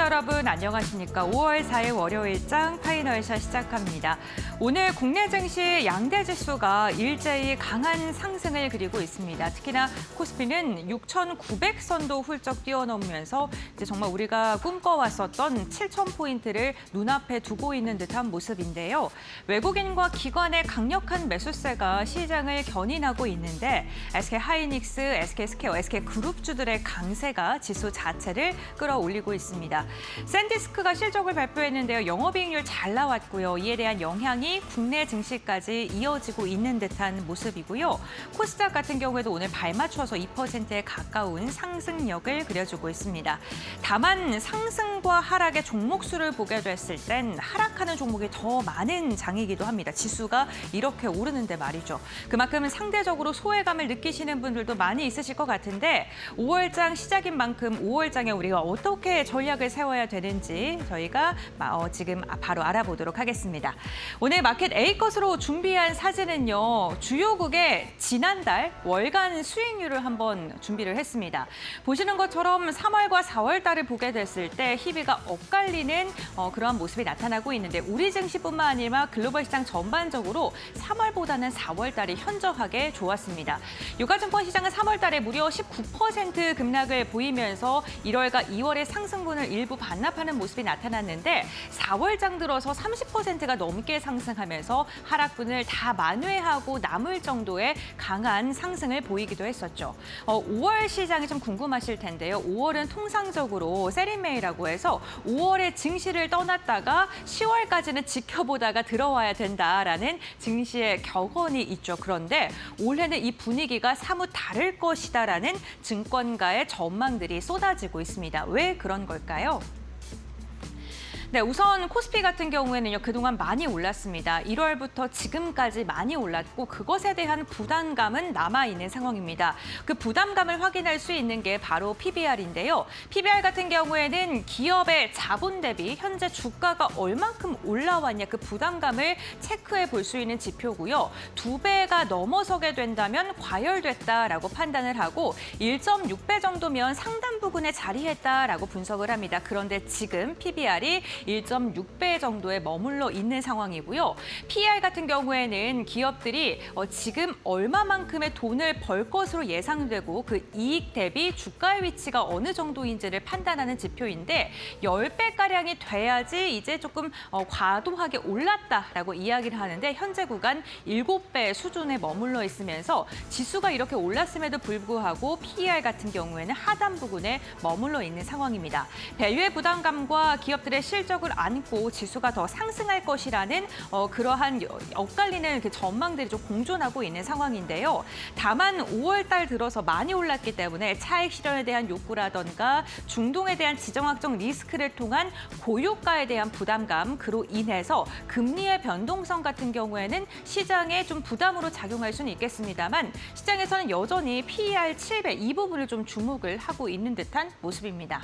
시청자 여러분 안녕하십니까. 5월 4일 월요일장 파이널샷 시작합니다. 오늘 국내 증시 양대 지수가 일제히 강한 상승을 그리고 있습니다. 특히나 코스피는 6,900선도 훌쩍 뛰어넘으면서 이제 정말 우리가 꿈꿔왔었던 7,000포인트를 눈앞에 두고 있는 듯한 모습인데요. 외국인과 기관의 강력한 매수세가 시장을 견인하고 있는데 SK하이닉스, SK스퀘어, SK그룹주들의 강세가 지수 자체를 끌어올리고 있습니다. 샌디스크가 실적을 발표했는데요. 영업이익률 잘 나왔고요. 이에 대한 영향이 국내 증시까지 이어지고 있는 듯한 모습이고요. 코스닥 같은 경우에도 오늘 발맞춰서 2%에 가까운 상승력을 그려주고 있습니다. 다만 상승과 하락의 종목 수를 보게 됐을 땐 하락하는 종목이 더 많은 장이기도 합니다. 지수가 이렇게 오르는데 말이죠. 그만큼 상대적으로 소외감을 느끼시는 분들도 많이 있으실 것 같은데 5월장 시작인 만큼 5월장에 우리가 어떻게 전략을 세워야 되는지 저희가 지금 바로 알아보도록 하겠습니다. 오늘 마켓 A컷으로 준비한 사진은요. 주요국의 지난달 월간 수익률을 한번 준비를 했습니다. 보시는 것처럼 3월과 4월 달을 보게 됐을 때 희비가 엇갈리는 그러한 모습이 나타나고 있는데 우리 증시뿐만 아니라 글로벌 시장 전반적으로 3월보다는 4월 달이 현저하게 좋았습니다. 유가증권 시장은 3월 달에 무려 19% 급락을 보이면서 1월과 2월의 상승분을 일부 반납하는 모습이 나타났는데 4월장 들어서 30%가 넘게 상승하면서 하락분을 다 만회하고 남을 정도의 강한 상승을 보이기도 했었죠. 5월 시장이 좀 궁금하실 텐데요. 5월은 통상적으로 세리메이라고 해서 5월에 증시를 떠났다가 10월까지는 지켜보다가 들어와야 된다라는 증시의 격언이 있죠. 그런데 올해는 이 분위기가 사뭇 다를 것이다라는 증권가의 전망들이 쏟아지고 있습니다. 왜 그런 걸까요? 네, 우선 코스피 같은 경우에는요, 그동안 많이 올랐습니다. 1월부터 지금까지 많이 올랐고 그것에 대한 부담감은 남아있는 상황입니다. 그 부담감을 확인할 수 있는 게 바로 PBR인데요. PBR 같은 경우에는 기업의 자본 대비 현재 주가가 얼만큼 올라왔냐 그 부담감을 체크해 볼 수 있는 지표고요. 2배가 넘어서게 된다면 과열됐다라고 판단을 하고 1.6배 정도면 상단 부근에 자리했다라고 분석을 합니다. 그런데 지금 PBR이 1.6배 정도에 머물러 있는 상황이고요. PER 같은 경우에는 기업들이 지금 얼마만큼의 돈을 벌 것으로 예상되고 그 이익 대비 주가의 위치가 어느 정도인지를 판단하는 지표인데 10배가량이 돼야지 이제 조금 과도하게 올랐다라고 이야기를 하는데 현재 구간 7배 수준에 머물러 있으면서 지수가 이렇게 올랐음에도 불구하고 PER 같은 경우에는 하단 부근에 머물러 있는 상황입니다. 밸류의 부담감과 기업들의 실적을 안고 지수가 더 상승할 것이라는 그러한 엇갈리는 그 전망들이 좀 공존하고 있는 상황인데요. 다만 5월 달 들어서 많이 올랐기 때문에 차익 실현에 대한 욕구라던가 중동에 대한 지정학적 리스크를 통한 고유가에 대한 부담감, 그로 인해서 금리의 변동성 같은 경우에는 시장에 좀 부담으로 작용할 수는 있겠습니다만 시장에서는 여전히 PER 7배 이 부분을 좀 주목을 하고 있는 듯한 모습입니다.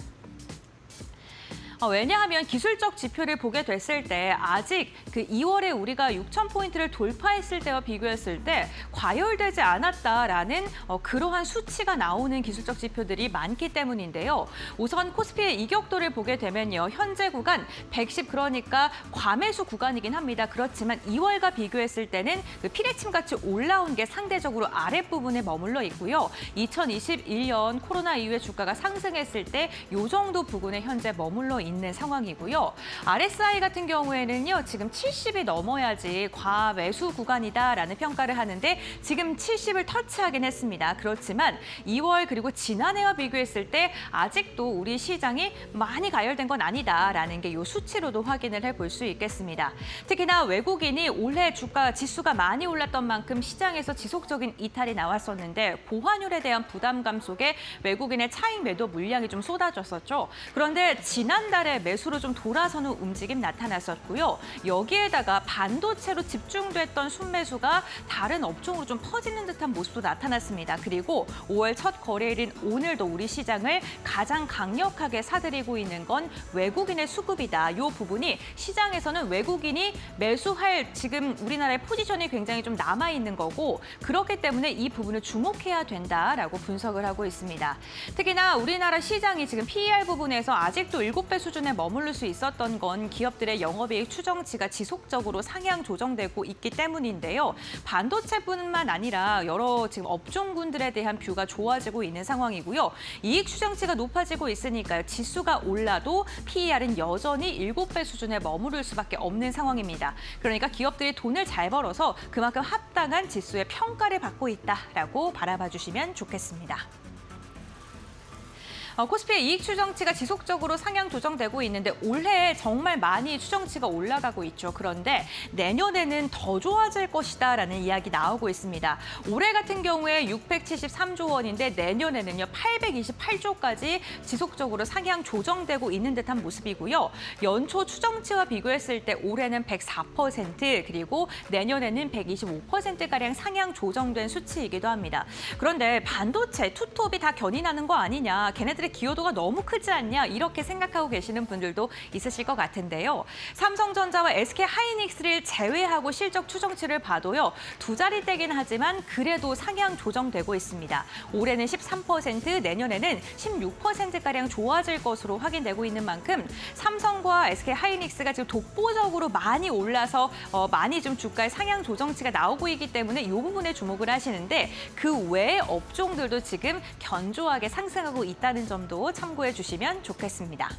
왜냐하면 기술적 지표를 보게 됐을 때 아직 그 2월에 우리가 6,000포인트를 돌파했을 때와 비교했을 때 과열되지 않았다라는 그러한 수치가 나오는 기술적 지표들이 많기 때문인데요. 우선 코스피의 이격도를 보게 되면요. 현재 구간 110 그러니까 과매수 구간이긴 합니다. 그렇지만 2월과 비교했을 때는 그 피레침같이 올라온 게 상대적으로 아랫부분에 머물러 있고요. 2021년 코로나 이후에 주가가 상승했을 때 이 정도 부근에 현재 머물러 있는 상황이고요. RSI 같은 경우에는요. 지금 70이 넘어야지 과매수 구간이다라는 평가를 하는데 지금 70을 터치하긴 했습니다. 그렇지만 2월 그리고 지난해와 비교했을 때 아직도 우리 시장이 많이 가열된 건 아니다라는 게 이 수치로도 확인을 해볼 수 있겠습니다. 특히나 외국인이 올해 주가 지수가 많이 올랐던 만큼 시장에서 지속적인 이탈이 나왔었는데 보환율에 대한 부담감 속에 외국인의 차익 매도 물량이 좀 쏟아졌었죠. 그런데 지난달에 매수로 좀 돌아서는 움직임 나타났었고요. 여기에다가 반도체로 집중됐던 순매수가 다른 업종으로 좀 퍼지는 듯한 모습도 나타났습니다. 그리고 5월 첫 거래일인 오늘도 우리 시장을 가장 강력하게 사들이고 있는 건 외국인의 수급이다. 이 부분이 시장에서는 외국인이 매수할 지금 우리나라의 포지션이 굉장히 좀 남아있는 거고 그렇기 때문에 이 부분을 주목해야 된다라고 분석을 하고 있습니다. 특히나 우리나라 시장이 지금 PER 부분에서 아직도 7배 수준 수준에 머무를 수 있었던 건 기업들의 영업이익 추정치가 지속적으로 상향 조정되고 있기 때문인데요. 반도체뿐만 아니라 여러 지금 업종군들에 대한 뷰가 좋아지고 있는 상황이고요. 이익 추정치가 높아지고 있으니까요. 지수가 올라도 PER은 여전히 7배 수준에 머무를 수밖에 없는 상황입니다. 그러니까 기업들이 돈을 잘 벌어서 그만큼 합당한 지수의 평가를 받고 있다라고 바라봐 주시면 좋겠습니다. 코스피의 이익 추정치가 지속적으로 상향 조정되고 있는데 올해 정말 많이 추정치가 올라가고 있죠. 그런데 내년에는 더 좋아질 것이다라는 이야기 나오고 있습니다. 올해 같은 경우에 673조 원인데 내년에는요 828조까지 지속적으로 상향 조정되고 있는 듯한 모습이고요. 연초 추정치와 비교했을 때 올해는 104% 그리고 내년에는 125%가량 상향 조정된 수치이기도 합니다. 그런데 반도체, 투톱이 다 견인하는 거 아니냐, 걔네들의 기여도가 너무 크지 않냐 이렇게 생각하고 계시는 분들도 있으실 것 같은데요. 삼성전자와 SK하이닉스를 제외하고 실적 추정치를 봐도요. 두 자리대긴 하지만 그래도 상향 조정되고 있습니다. 올해는 13%, 내년에는 16%가량 좋아질 것으로 확인되고 있는 만큼 삼성과 SK하이닉스가 지금 독보적으로 많이 올라서 많이 좀 주가의 상향 조정치가 나오고 있기 때문에 이 부분에 주목을 하시는데 그 외의 업종들도 지금 견조하게 상승하고 있다는 점도 참고해 주시면 좋겠습니다.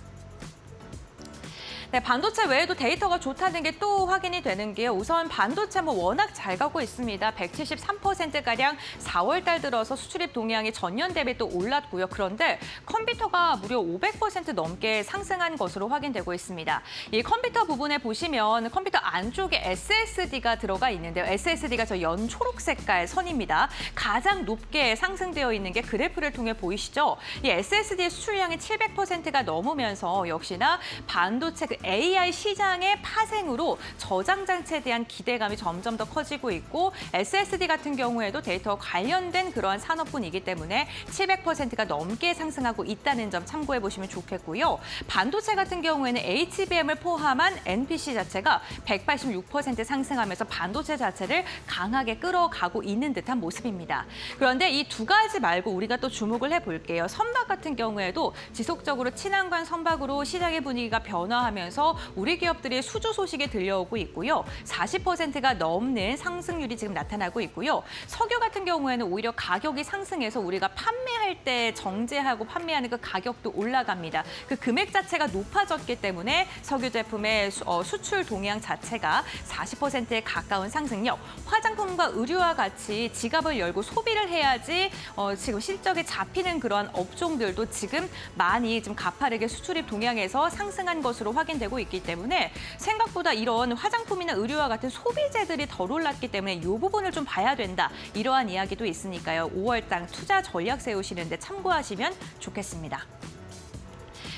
네, 반도체 외에도 데이터가 좋다는 게 또 확인이 되는 게요. 우선 반도체 워낙 잘 가고 있습니다. 173%가량 4월 달 들어서 수출입 동향이 전년 대비 또 올랐고요. 그런데 컴퓨터가 무려 500% 넘게 상승한 것으로 확인되고 있습니다. 이 컴퓨터 부분에 보시면 컴퓨터 안쪽에 SSD가 들어가 있는데요. SSD가 저 연초록 색깔 선입니다. 가장 높게 상승되어 있는 게 그래프를 통해 보이시죠? 이 SSD의 수출량이 700%가 넘으면서 역시나 반도체 AI 시장의 파생으로 저장 장치에 대한 기대감이 점점 더 커지고 있고 SSD 같은 경우에도 데이터 관련된 그러한 산업군이기 때문에 700%가 넘게 상승하고 있다는 점 참고해 보시면 좋겠고요. 반도체 같은 경우에는 HBM을 포함한 NPC 자체가 186% 상승하면서 반도체 자체를 강하게 끌어가고 있는 듯한 모습입니다. 그런데 이 두 가지 말고 우리가 또 주목을 해볼게요. 선박 같은 경우에도 지속적으로 친환경 선박으로 시장의 분위기가 변화하면서 우리 기업들이 수주 소식이 들려오고 있고요. 40%가 넘는 상승률이 지금 나타나고 있고요. 석유 같은 경우에는 오히려 가격이 상승해서 우리가 판매할 때 정제하고 판매하는 그 가격도 올라갑니다. 그 금액 자체가 높아졌기 때문에 석유 제품의 수출 동향 자체가 40%에 가까운 상승력, 화장품과 의류와 같이 지갑을 열고 소비를 해야지 지금 실적에 잡히는 그런 업종들도 지금 많이 좀 가파르게 수출입 동향에서 상승한 것으로 확인되고 있기 때문에 생각보다 이런 화장품이나 의류와 같은 소비재들이 덜 올랐기 때문에 이 부분을 좀 봐야 된다. 이러한 이야기도 있으니까요. 5월당 투자 전략 세우시는데 참고하시면 좋겠습니다.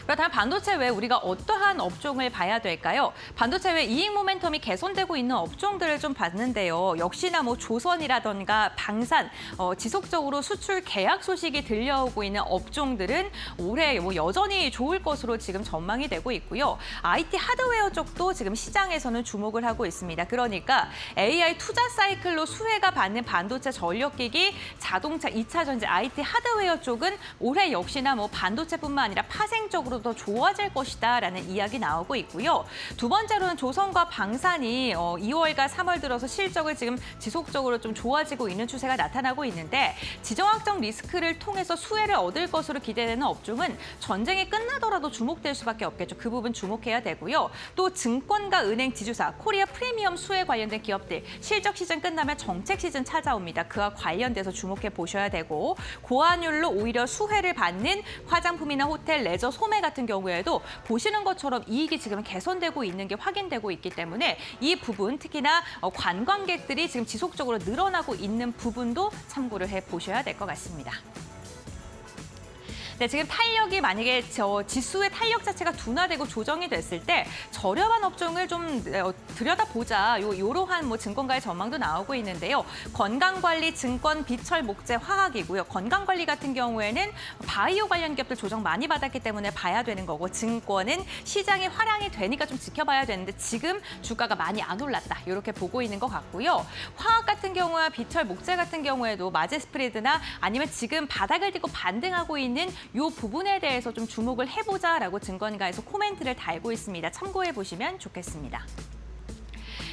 그렇다면 반도체 외에 우리가 어떠한 업종을 봐야 될까요? 반도체 외 이익 모멘텀이 개선되고 있는 업종들을 좀 봤는데요. 역시나 조선이라던가 방산, 지속적으로 수출 계약 소식이 들려오고 있는 업종들은 올해 여전히 좋을 것으로 지금 전망이 되고 있고요. IT 하드웨어 쪽도 지금 시장에서는 주목을 하고 있습니다. 그러니까 AI 투자 사이클로 수혜가 받는 반도체 전력기기, 자동차, 2차 전지, IT 하드웨어 쪽은 올해 역시나 반도체뿐만 아니라 파생적으로 더 좋아질 것이다라는 이야기 나오고 있고요. 두 번째로는 조선과 방산이 2월과 3월 들어서 실적을 지금 지속적으로 좀 좋아지고 있는 추세가 나타나고 있는데 지정학적 리스크를 통해서 수혜를 얻을 것으로 기대되는 업종은 전쟁이 끝나더라도 주목될 수밖에 없겠죠. 그 부분 주목해야 되고요. 또 증권과 은행 지주사, 코리아 프리미엄 수혜 관련된 기업들 실적 시즌 끝나면 정책 시즌 찾아옵니다. 그와 관련돼서 주목해 보셔야 되고 고환율로 오히려 수혜를 받는 화장품이나 호텔, 레저, 소매 같은 경우에도 보시는 것처럼 이익이 지금 개선되고 있는 게 확인되고 있기 때문에 이 부분 특히나 관광객들이 지금 지속적으로 늘어나고 있는 부분도 참고를 해보셔야 될 것 같습니다. 네, 지금 탄력이 만약에 지수의 탄력 자체가 둔화되고 조정이 됐을 때 저렴한 업종을 좀 들여다보자. 이러한 증권가의 전망도 나오고 있는데요. 건강관리, 증권, 비철, 목재, 화학이고요. 건강관리 같은 경우에는 바이오 관련 기업들 조정 많이 받았기 때문에 봐야 되는 거고 증권은 시장이 화랑이 되니까 좀 지켜봐야 되는데 지금 주가가 많이 안 올랐다. 이렇게 보고 있는 것 같고요. 화학 같은 경우와 비철, 목재 같은 경우에도 마제 스프레드나 아니면 지금 바닥을 딛고 반등하고 있는 이 부분에 대해서 좀 주목을 해보자라고 증권가에서 코멘트를 달고 있습니다. 참고해 보시면 좋겠습니다.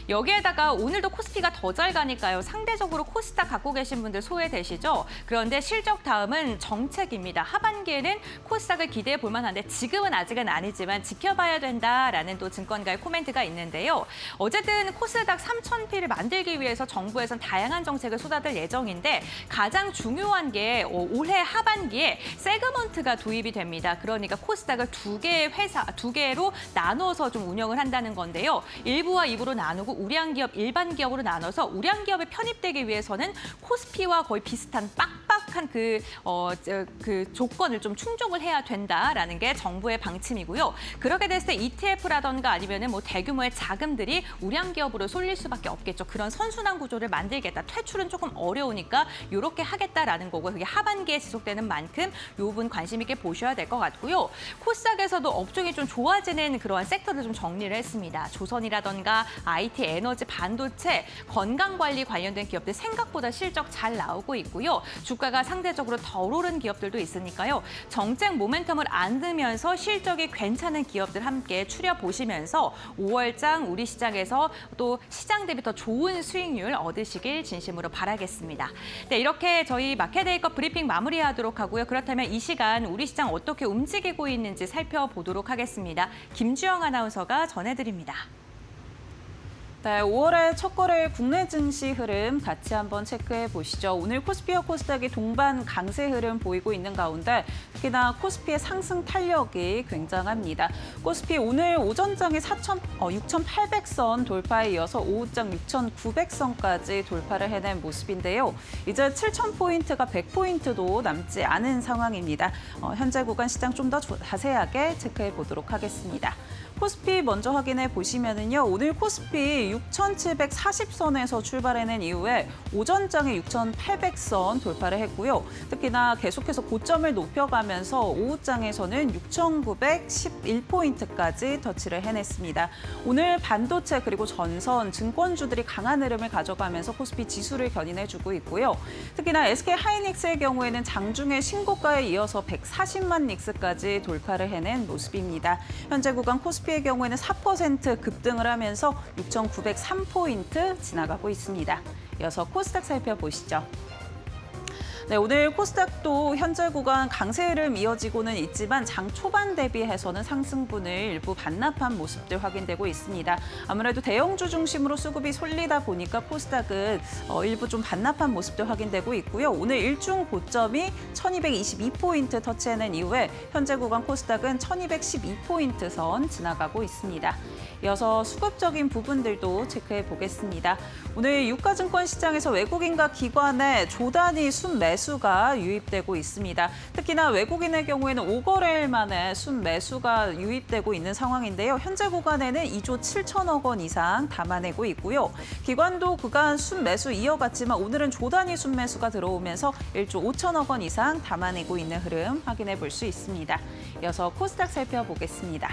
여기에다가 오늘도 코스피가 더 잘 가니까요. 상대적으로 코스닥 갖고 계신 분들 소외되시죠? 그런데 실적 다음은 정책입니다. 하반기에는 코스닥을 기대해 볼 만한데 지금은 아직은 아니지만 지켜봐야 된다라는 또 증권가의 코멘트가 있는데요. 어쨌든 코스닥 3,000피를 만들기 위해서 정부에선 다양한 정책을 쏟아들 예정인데 가장 중요한 게 올해 하반기에 세그먼트가 도입이 됩니다. 그러니까 코스닥을 두 개로 나눠서 좀 운영을 한다는 건데요. 1부와 2부로 나누고 우량 기업, 일반 기업으로 나눠서 우량 기업에 편입되기 위해서는 코스피와 거의 비슷한 빡빡한 그 조건을 좀 충족을 해야 된다라는 게 정부의 방침이고요. 그렇게 됐을 때 ETF라던가 아니면은 뭐 대규모의 자금들이 우량 기업으로 쏠릴 수밖에 없겠죠. 그런 선순환 구조를 만들겠다. 퇴출은 조금 어려우니까 이렇게 하겠다라는 거고 그게 하반기에 지속되는 만큼 이 부분 관심 있게 보셔야 될 것 같고요. 코스닥에서도 업종이 좀 좋아지는 그러한 섹터를 좀 정리를 했습니다. 조선이라던가 IT, 에너지, 반도체, 건강관리 관련된 기업들 생각보다 실적 잘 나오고 있고요. 주가가 상대적으로 덜 오른 기업들도 있으니까요. 정책 모멘텀을 안으면서 실적이 괜찮은 기업들 함께 추려보시면서 5월장 우리 시장에서 또 시장 대비 더 좋은 수익률 얻으시길 진심으로 바라겠습니다. 네, 이렇게 저희 마켓데이컵 브리핑 마무리하도록 하고요. 그렇다면 이 시간 우리 시장 어떻게 움직이고 있는지 살펴보도록 하겠습니다. 김주영 아나운서가 전해드립니다. 네, 5월의 첫 거래일 국내 증시 흐름 같이 한번 체크해 보시죠. 오늘 코스피와 코스닥이 동반 강세 흐름 보이고 있는 가운데 특히나 코스피의 상승 탄력이 굉장합니다. 코스피 오늘 오전장이 6,800선 돌파에 이어서 오후장 6,900선까지 돌파를 해낸 모습인데요. 이제 7,000포인트가 100포인트도 남지 않은 상황입니다. 현재 구간 시장 좀 더 자세하게 체크해 보도록 하겠습니다. 코스피 먼저 확인해 보시면은요. 오늘 코스피 6,740선에서 출발해낸 이후에 오전장에 6,800선 돌파를 했고요. 특히나 계속해서 고점을 높여가면서 오후장에서는 6,911포인트까지 터치를 해냈습니다. 오늘 반도체 그리고 전선, 증권주들이 강한 흐름을 가져가면서 코스피 지수를 견인해주고 있고요. 특히나 SK하이닉스의 경우에는 장중에 신고가에 이어서 140만 닉스까지 돌파를 해낸 모습입니다. 현재 구간 코스피의 경우에는 4% 급등을 하면서 6,903포인트 지나가고 있습니다. 이어서 코스닥 살펴보시죠. 네, 오늘 코스닥도 현재 구간 강세 흐름 이어지고는 있지만 장 초반 대비해서는 상승분을 일부 반납한 모습들 확인되고 있습니다. 아무래도 대형주 중심으로 수급이 쏠리다 보니까 코스닥은 일부 좀 반납한 모습들 확인되고 있고요. 오늘 일중 고점이 1,222포인트 터치해낸 이후에 현재 구간 코스닥은 1,212포인트 선 지나가고 있습니다. 이어서 수급적인 부분들도 체크해 보겠습니다. 오늘 유가증권 시장에서 외국인과 기관의 조단위 순매수가 유입되고 있습니다. 특히나 외국인의 경우에는 5거래일 만에 순매수가 유입되고 있는 상황인데요. 현재 구간에는 2조 7천억 원 이상 담아내고 있고요. 기관도 그간 순매수 이어갔지만 오늘은 조단위 순매수가 들어오면서 1조 5천억 원 이상 담아내고 있는 흐름 확인해 볼 수 있습니다. 이어서 코스닥 살펴보겠습니다.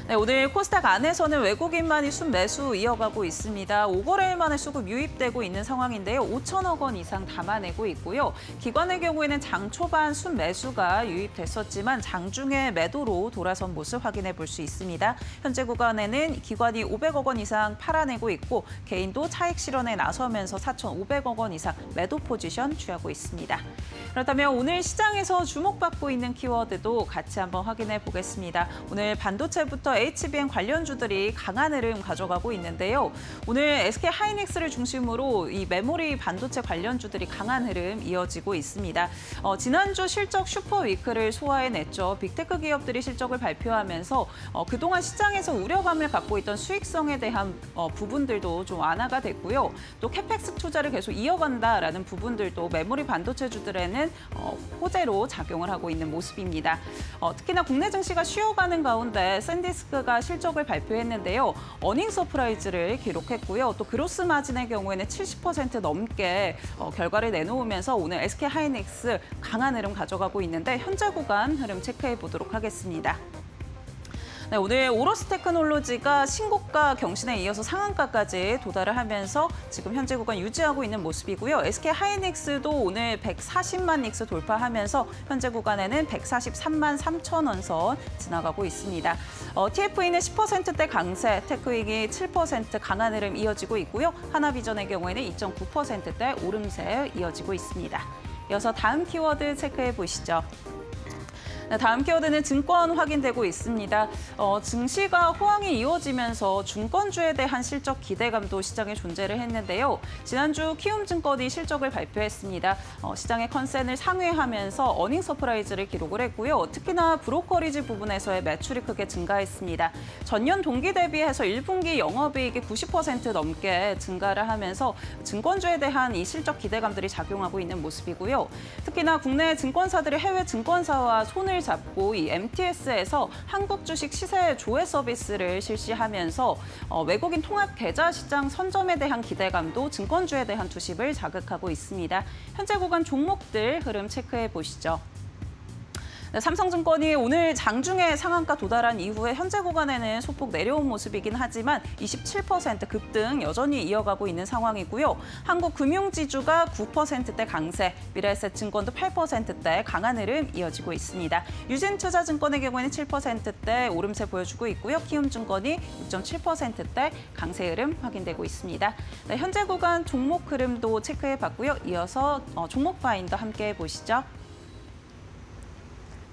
네, 오늘 코스닥 안에서는 외국인만이 순매수 이어가고 있습니다. 5거래일 만에 수급 유입되고 있는 상황인데요. 5천억 원 이상 담아내고 있고요. 기관의 경우에는 장 초반 순매수가 유입됐었지만 장중에 매도로 돌아선 모습 확인해 볼 수 있습니다. 현재 구간에는 기관이 500억 원 이상 팔아내고 있고 개인도 차익 실현에 나서면서 4,500억 원 이상 매도 포지션 취하고 있습니다. 그렇다면 오늘 시장에서 주목받고 있는 키워드도 같이 한번 확인해 보겠습니다. 오늘 반도체부터 HBM 관련주들이 강한 흐름 가져가고 있는데요. 오늘 SK하이닉스를 중심으로 이 메모리 반도체 관련주들이 강한 흐름 이어지고 있습니다. 지난주 실적 슈퍼위크를 소화해냈죠. 빅테크 기업들이 실적을 발표하면서 그동안 시장에서 우려감을 갖고 있던 수익성에 대한 부분들도 좀 완화가 됐고요. 또 캐펙스 투자를 계속 이어간다라는 부분들도 메모리 반도체주들에는 호재로 작용을 하고 있는 모습입니다. 특히나 국내 증시가 쉬어가는 가운데 샌디스크가 실적을 발표했는데요. 어닝 서프라이즈를 기록했고요. 또 그로스 마진의 경우에는 70% 넘게 결과를 내놓으면서 오늘 SK하이닉스 강한 흐름 가져가고 있는데 현재 구간 흐름 체크해 보도록 하겠습니다. 네, 오늘 오로스 테크놀로지가 신고가 경신에 이어서 상한가까지 도달을 하면서 지금 현재 구간 유지하고 있는 모습이고요. SK 하이닉스도 오늘 140만 닉스 돌파하면서 현재 구간에는 143만 3천 원 선 지나가고 있습니다. TFE는 10%대 강세, 테크윙이 7% 강한 흐름 이어지고 있고요. 하나비전의 경우에는 2.9%대 오름세 이어지고 있습니다. 이어서 다음 키워드 체크해 보시죠. 네, 다음 키워드는 증권 확인되고 있습니다. 증시가 호황이 이어지면서 증권주에 대한 실적 기대감도 시장에 존재를 했는데요. 지난주 키움증권이 실적을 발표했습니다. 시장의 컨센을 상회하면서 어닝 서프라이즈를 기록을 했고요. 특히나 브로커리지 부분에서의 매출이 크게 증가했습니다. 전년 동기 대비해서 1분기 영업이익이 90% 넘게 증가를 하면서 증권주에 대한 이 실적 기대감들이 작용하고 있는 모습이고요. 특히나 국내 증권사들이 해외 증권사와 손을 잡고 이 MTS에서 한국 주식 시세 조회 서비스를 실시하면서 외국인 통합 계좌 시장 선점에 대한 기대감도 증권주에 대한 투심을 자극하고 있습니다. 현재 구간 종목들 흐름 체크해 보시죠. 네, 삼성증권이 오늘 장중에 상한가 도달한 이후에 현재 구간에는 소폭 내려온 모습이긴 하지만 27% 급등 여전히 이어가고 있는 상황이고요. 한국금융지주가 9%대 강세, 미래에셋증권도 8%대 강한 흐름 이어지고 있습니다. 유진투자증권의 경우에는 7%대 오름세 보여주고 있고요. 키움증권이 6.7%대 강세 흐름 확인되고 있습니다. 네, 현재 구간 종목 흐름도 체크해봤고요. 이어서 종목 파인더 함께 해보시죠.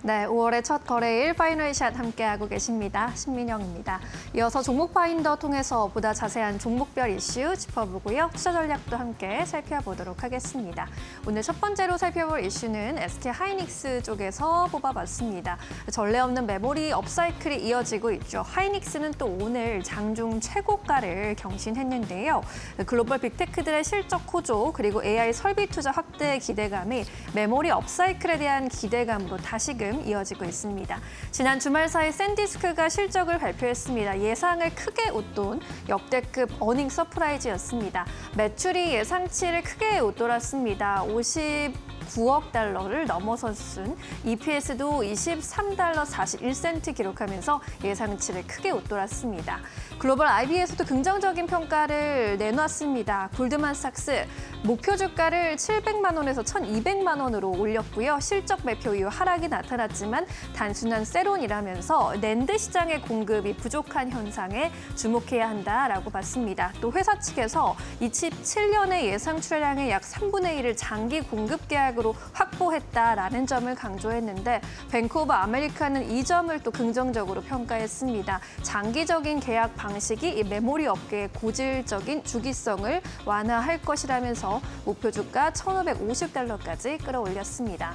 네, 5월의 첫 거래일 파이널샷 함께하고 계십니다. 신민영입니다. 이어서 종목 파인더 통해서 보다 자세한 종목별 이슈 짚어보고요. 투자 전략도 함께 살펴보도록 하겠습니다. 오늘 첫 번째로 살펴볼 이슈는 SK 하이닉스 쪽에서 뽑아봤습니다. 전례 없는 메모리 업사이클이 이어지고 있죠. 하이닉스는 또 오늘 장중 최고가를 경신했는데요. 글로벌 빅테크들의 실적 호조 그리고 AI 설비 투자 확대 기대감이 메모리 업사이클에 대한 기대감으로 다시금 이어지고 있습니다. 지난 주말 사이 샌디스크가 실적을 발표했습니다. 예상을 크게 웃돈 역대급 어닝 서프라이즈였습니다. 매출이 예상치를 크게 웃돌았습니다. 59억 달러를 넘어섰은 EPS도 23달러 41센트 기록하면서 예상치를 크게 웃돌았습니다. 글로벌 IB에서도 긍정적인 평가를 내놨습니다. 골드만삭스 목표 주가를 700만 원에서 1,200만 원으로 올렸고요. 실적 발표 이후 하락이 나타났지만 단순한 세론이라면서 낸드 시장의 공급이 부족한 현상에 주목해야 한다라고 봤습니다. 또 회사 측에서 27년의 예상 출하량의 약 3분의 1을 장기 공급 계약으로 확보했다라는 점을 강조했는데 뱅크 오브 아메리카는 이 점을 또 긍정적으로 평가했습니다. 장기적인 계약 방식이 이 메모리 업계의 고질적인 주기성을 완화할 것이라면서 목표 주가 1,550달러까지 끌어올렸습니다.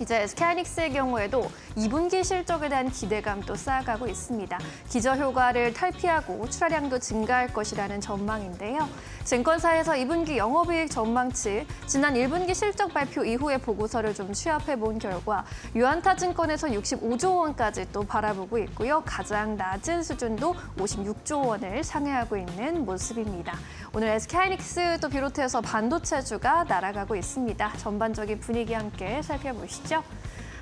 이제 SK하이닉스의 경우에도 2분기 실적에 대한 기대감도 쌓아가고 있습니다. 기저효과를 탈피하고 출하량도 증가할 것이라는 전망인데요. 증권사에서 2분기 영업이익 전망치, 지난 1분기 실적 발표 이후의 보고서를 좀 취합해본 결과 유안타증권에서 65조 원까지 또 바라보고 있고요. 가장 낮은 수준도 56조 원을 상회하고 있는 모습입니다. 오늘 SK하이닉스도 비롯해서 반도체주가 날아가고 있습니다. 전반적인 분위기 함께 살펴보시죠.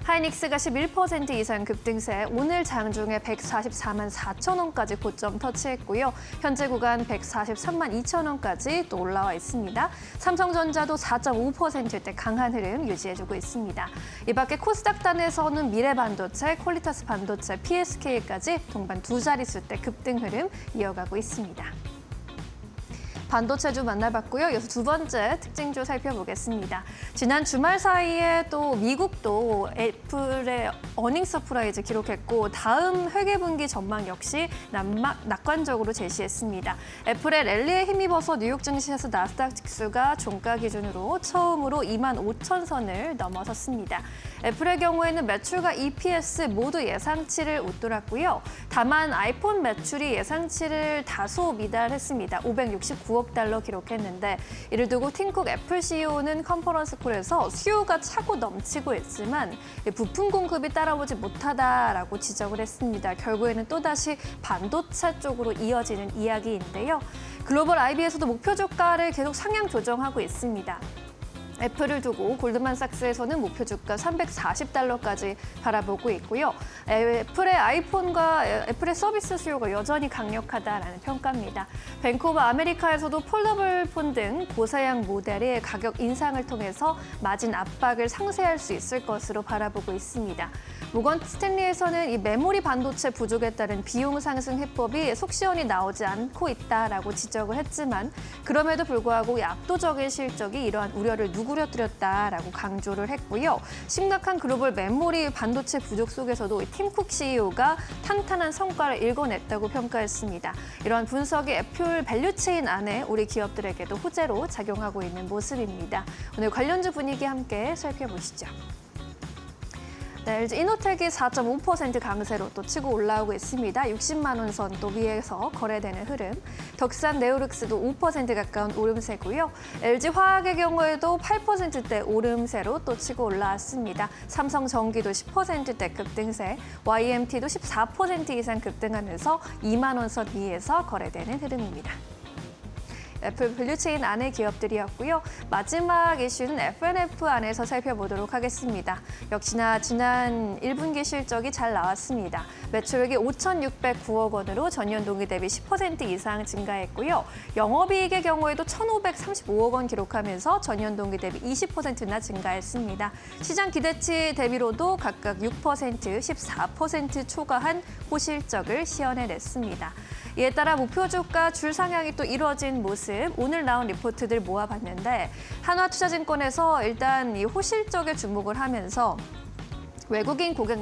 하이닉스가 11% 이상 급등세, 오늘 장중에 144만 4천 원까지 고점 터치했고요. 현재 구간 143만 2천 원까지 또 올라와 있습니다. 삼성전자도 4.5%대 강한 흐름 유지해주고 있습니다. 이 밖에 코스닥단에서는 미래반도체, 퀄리타스 반도체, PSK까지 동반 두 자릿수대 급등 흐름 이어가고 있습니다. 반도체주 만나봤고요. 이어서 두 번째 특징주 살펴보겠습니다. 지난 주말 사이에 또 미국도 애플의 어닝 서프라이즈 기록했고 다음 회계분기 전망 역시 낙관적으로 제시했습니다. 애플의 랠리에 힘입어서 뉴욕 증시에서 나스닥 지수가 종가 기준으로 처음으로 25,000선을 넘어섰습니다. 애플의 경우에는 매출과 EPS 모두 예상치를 웃돌았고요. 다만 아이폰 매출이 예상치를 다소 미달했습니다. 569억 달러 기록했는데 이를 두고 팀쿡 애플 CEO는 컨퍼런스 콜에서 수요가 차고 넘치고 있지만 부품 공급이 따라오지 못하다라고 지적을 했습니다. 결국에는 또다시 반도체 쪽으로 이어지는 이야기인데요. 글로벌 IB에서도 목표 주가를 계속 상향 조정하고 있습니다. 애플을 두고 골드만삭스에서는 목표 주가 340달러까지 바라보고 있고요. 애플의 아이폰과 애플의 서비스 수요가 여전히 강력하다라는 평가입니다. 뱅크 오브 아메리카에서도 폴더블 폰 등 고사양 모델의 가격 인상을 통해서 마진 압박을 상쇄할 수 있을 것으로 바라보고 있습니다. 모건 스탠리에서는 이 메모리 반도체 부족에 따른 비용 상승 해법이 속시원히 나오지 않고 있다라고 지적을 했지만 그럼에도 불구하고 압도적인 실적이 이러한 우려를 누그러뜨렸다라고 강조를 했고요. 심각한 글로벌 메모리 반도체 부족 속에서도 팀쿡 CEO가 탄탄한 성과를 읽어냈다고 평가했습니다. 이러한 분석이 애플 밸류체인 안에 우리 기업들에게도 호재로 작용하고 있는 모습입니다. 오늘 관련주 분위기 함께 살펴보시죠. 네, LG 이노텍이 4.5% 강세로 또 치고 올라오고 있습니다. 60만 원 선 또 위에서 거래되는 흐름. 덕산 네오릭스도 5% 가까운 오름세고요. LG 화학의 경우에도 8%대 오름세로 또 치고 올라왔습니다. 삼성전기도 10%대 급등세, YMT도 14% 이상 급등하면서 2만 원 선 위에서 거래되는 흐름입니다. 애플 밸류체인 안의 기업들이었고요. 마지막 이슈는 F&F 안에서 살펴보도록 하겠습니다. 역시나 지난 1분기 실적이 잘 나왔습니다. 매출액이 5,609억 원으로 전년 동기 대비 10% 이상 증가했고요. 영업이익의 경우에도 1,535억 원 기록하면서 전년 동기 대비 20%나 증가했습니다. 시장 기대치 대비로도 각각 6%, 14% 초과한 호실적을 시현해냈습니다. 이에 따라 목표 주가 줄 상향이 또 이루어진 모습, 오늘 나온 리포트들 모아봤는데 한화투자증권에서 일단 이 호실적에 주목을 하면서 외국인 고객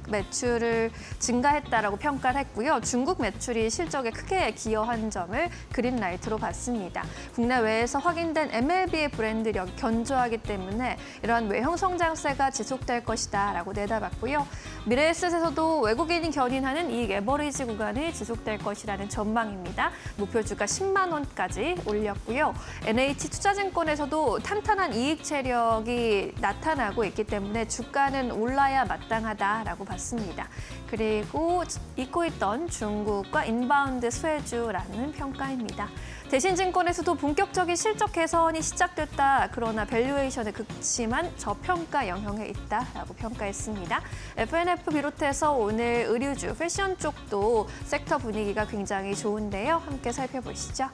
매출을 증가했다라고 평가를 했고요. 중국 매출이 실적에 크게 기여한 점을 그린라이트로 봤습니다. 국내외에서 확인된 MLB의 브랜드력이 견조하기 때문에 이러한 외형 성장세가 지속될 것이다라고 내다봤고요. 미래에셋에서도 외국인이 견인하는 이익 에버리지 구간이 지속될 것이라는 전망입니다. 목표 주가 10만 원까지 올렸고요. NH투자증권에서도 탄탄한 이익 체력이 나타나고 있기 때문에 주가는 올라야 마땅하다라고 봤습니다. 그리고 잊고 있던 중국과 인바운드 수혜주라는 평가입니다. 대신증권에서도 본격적인 실적 개선이 시작됐다. 그러나 밸류에이션의 극심한 저평가 영향에 있다라고 평가했습니다. F&F 비롯해서 오늘 의류주, 패션 쪽도 섹터 분위기가 굉장히 좋은데요. 함께 살펴보시죠.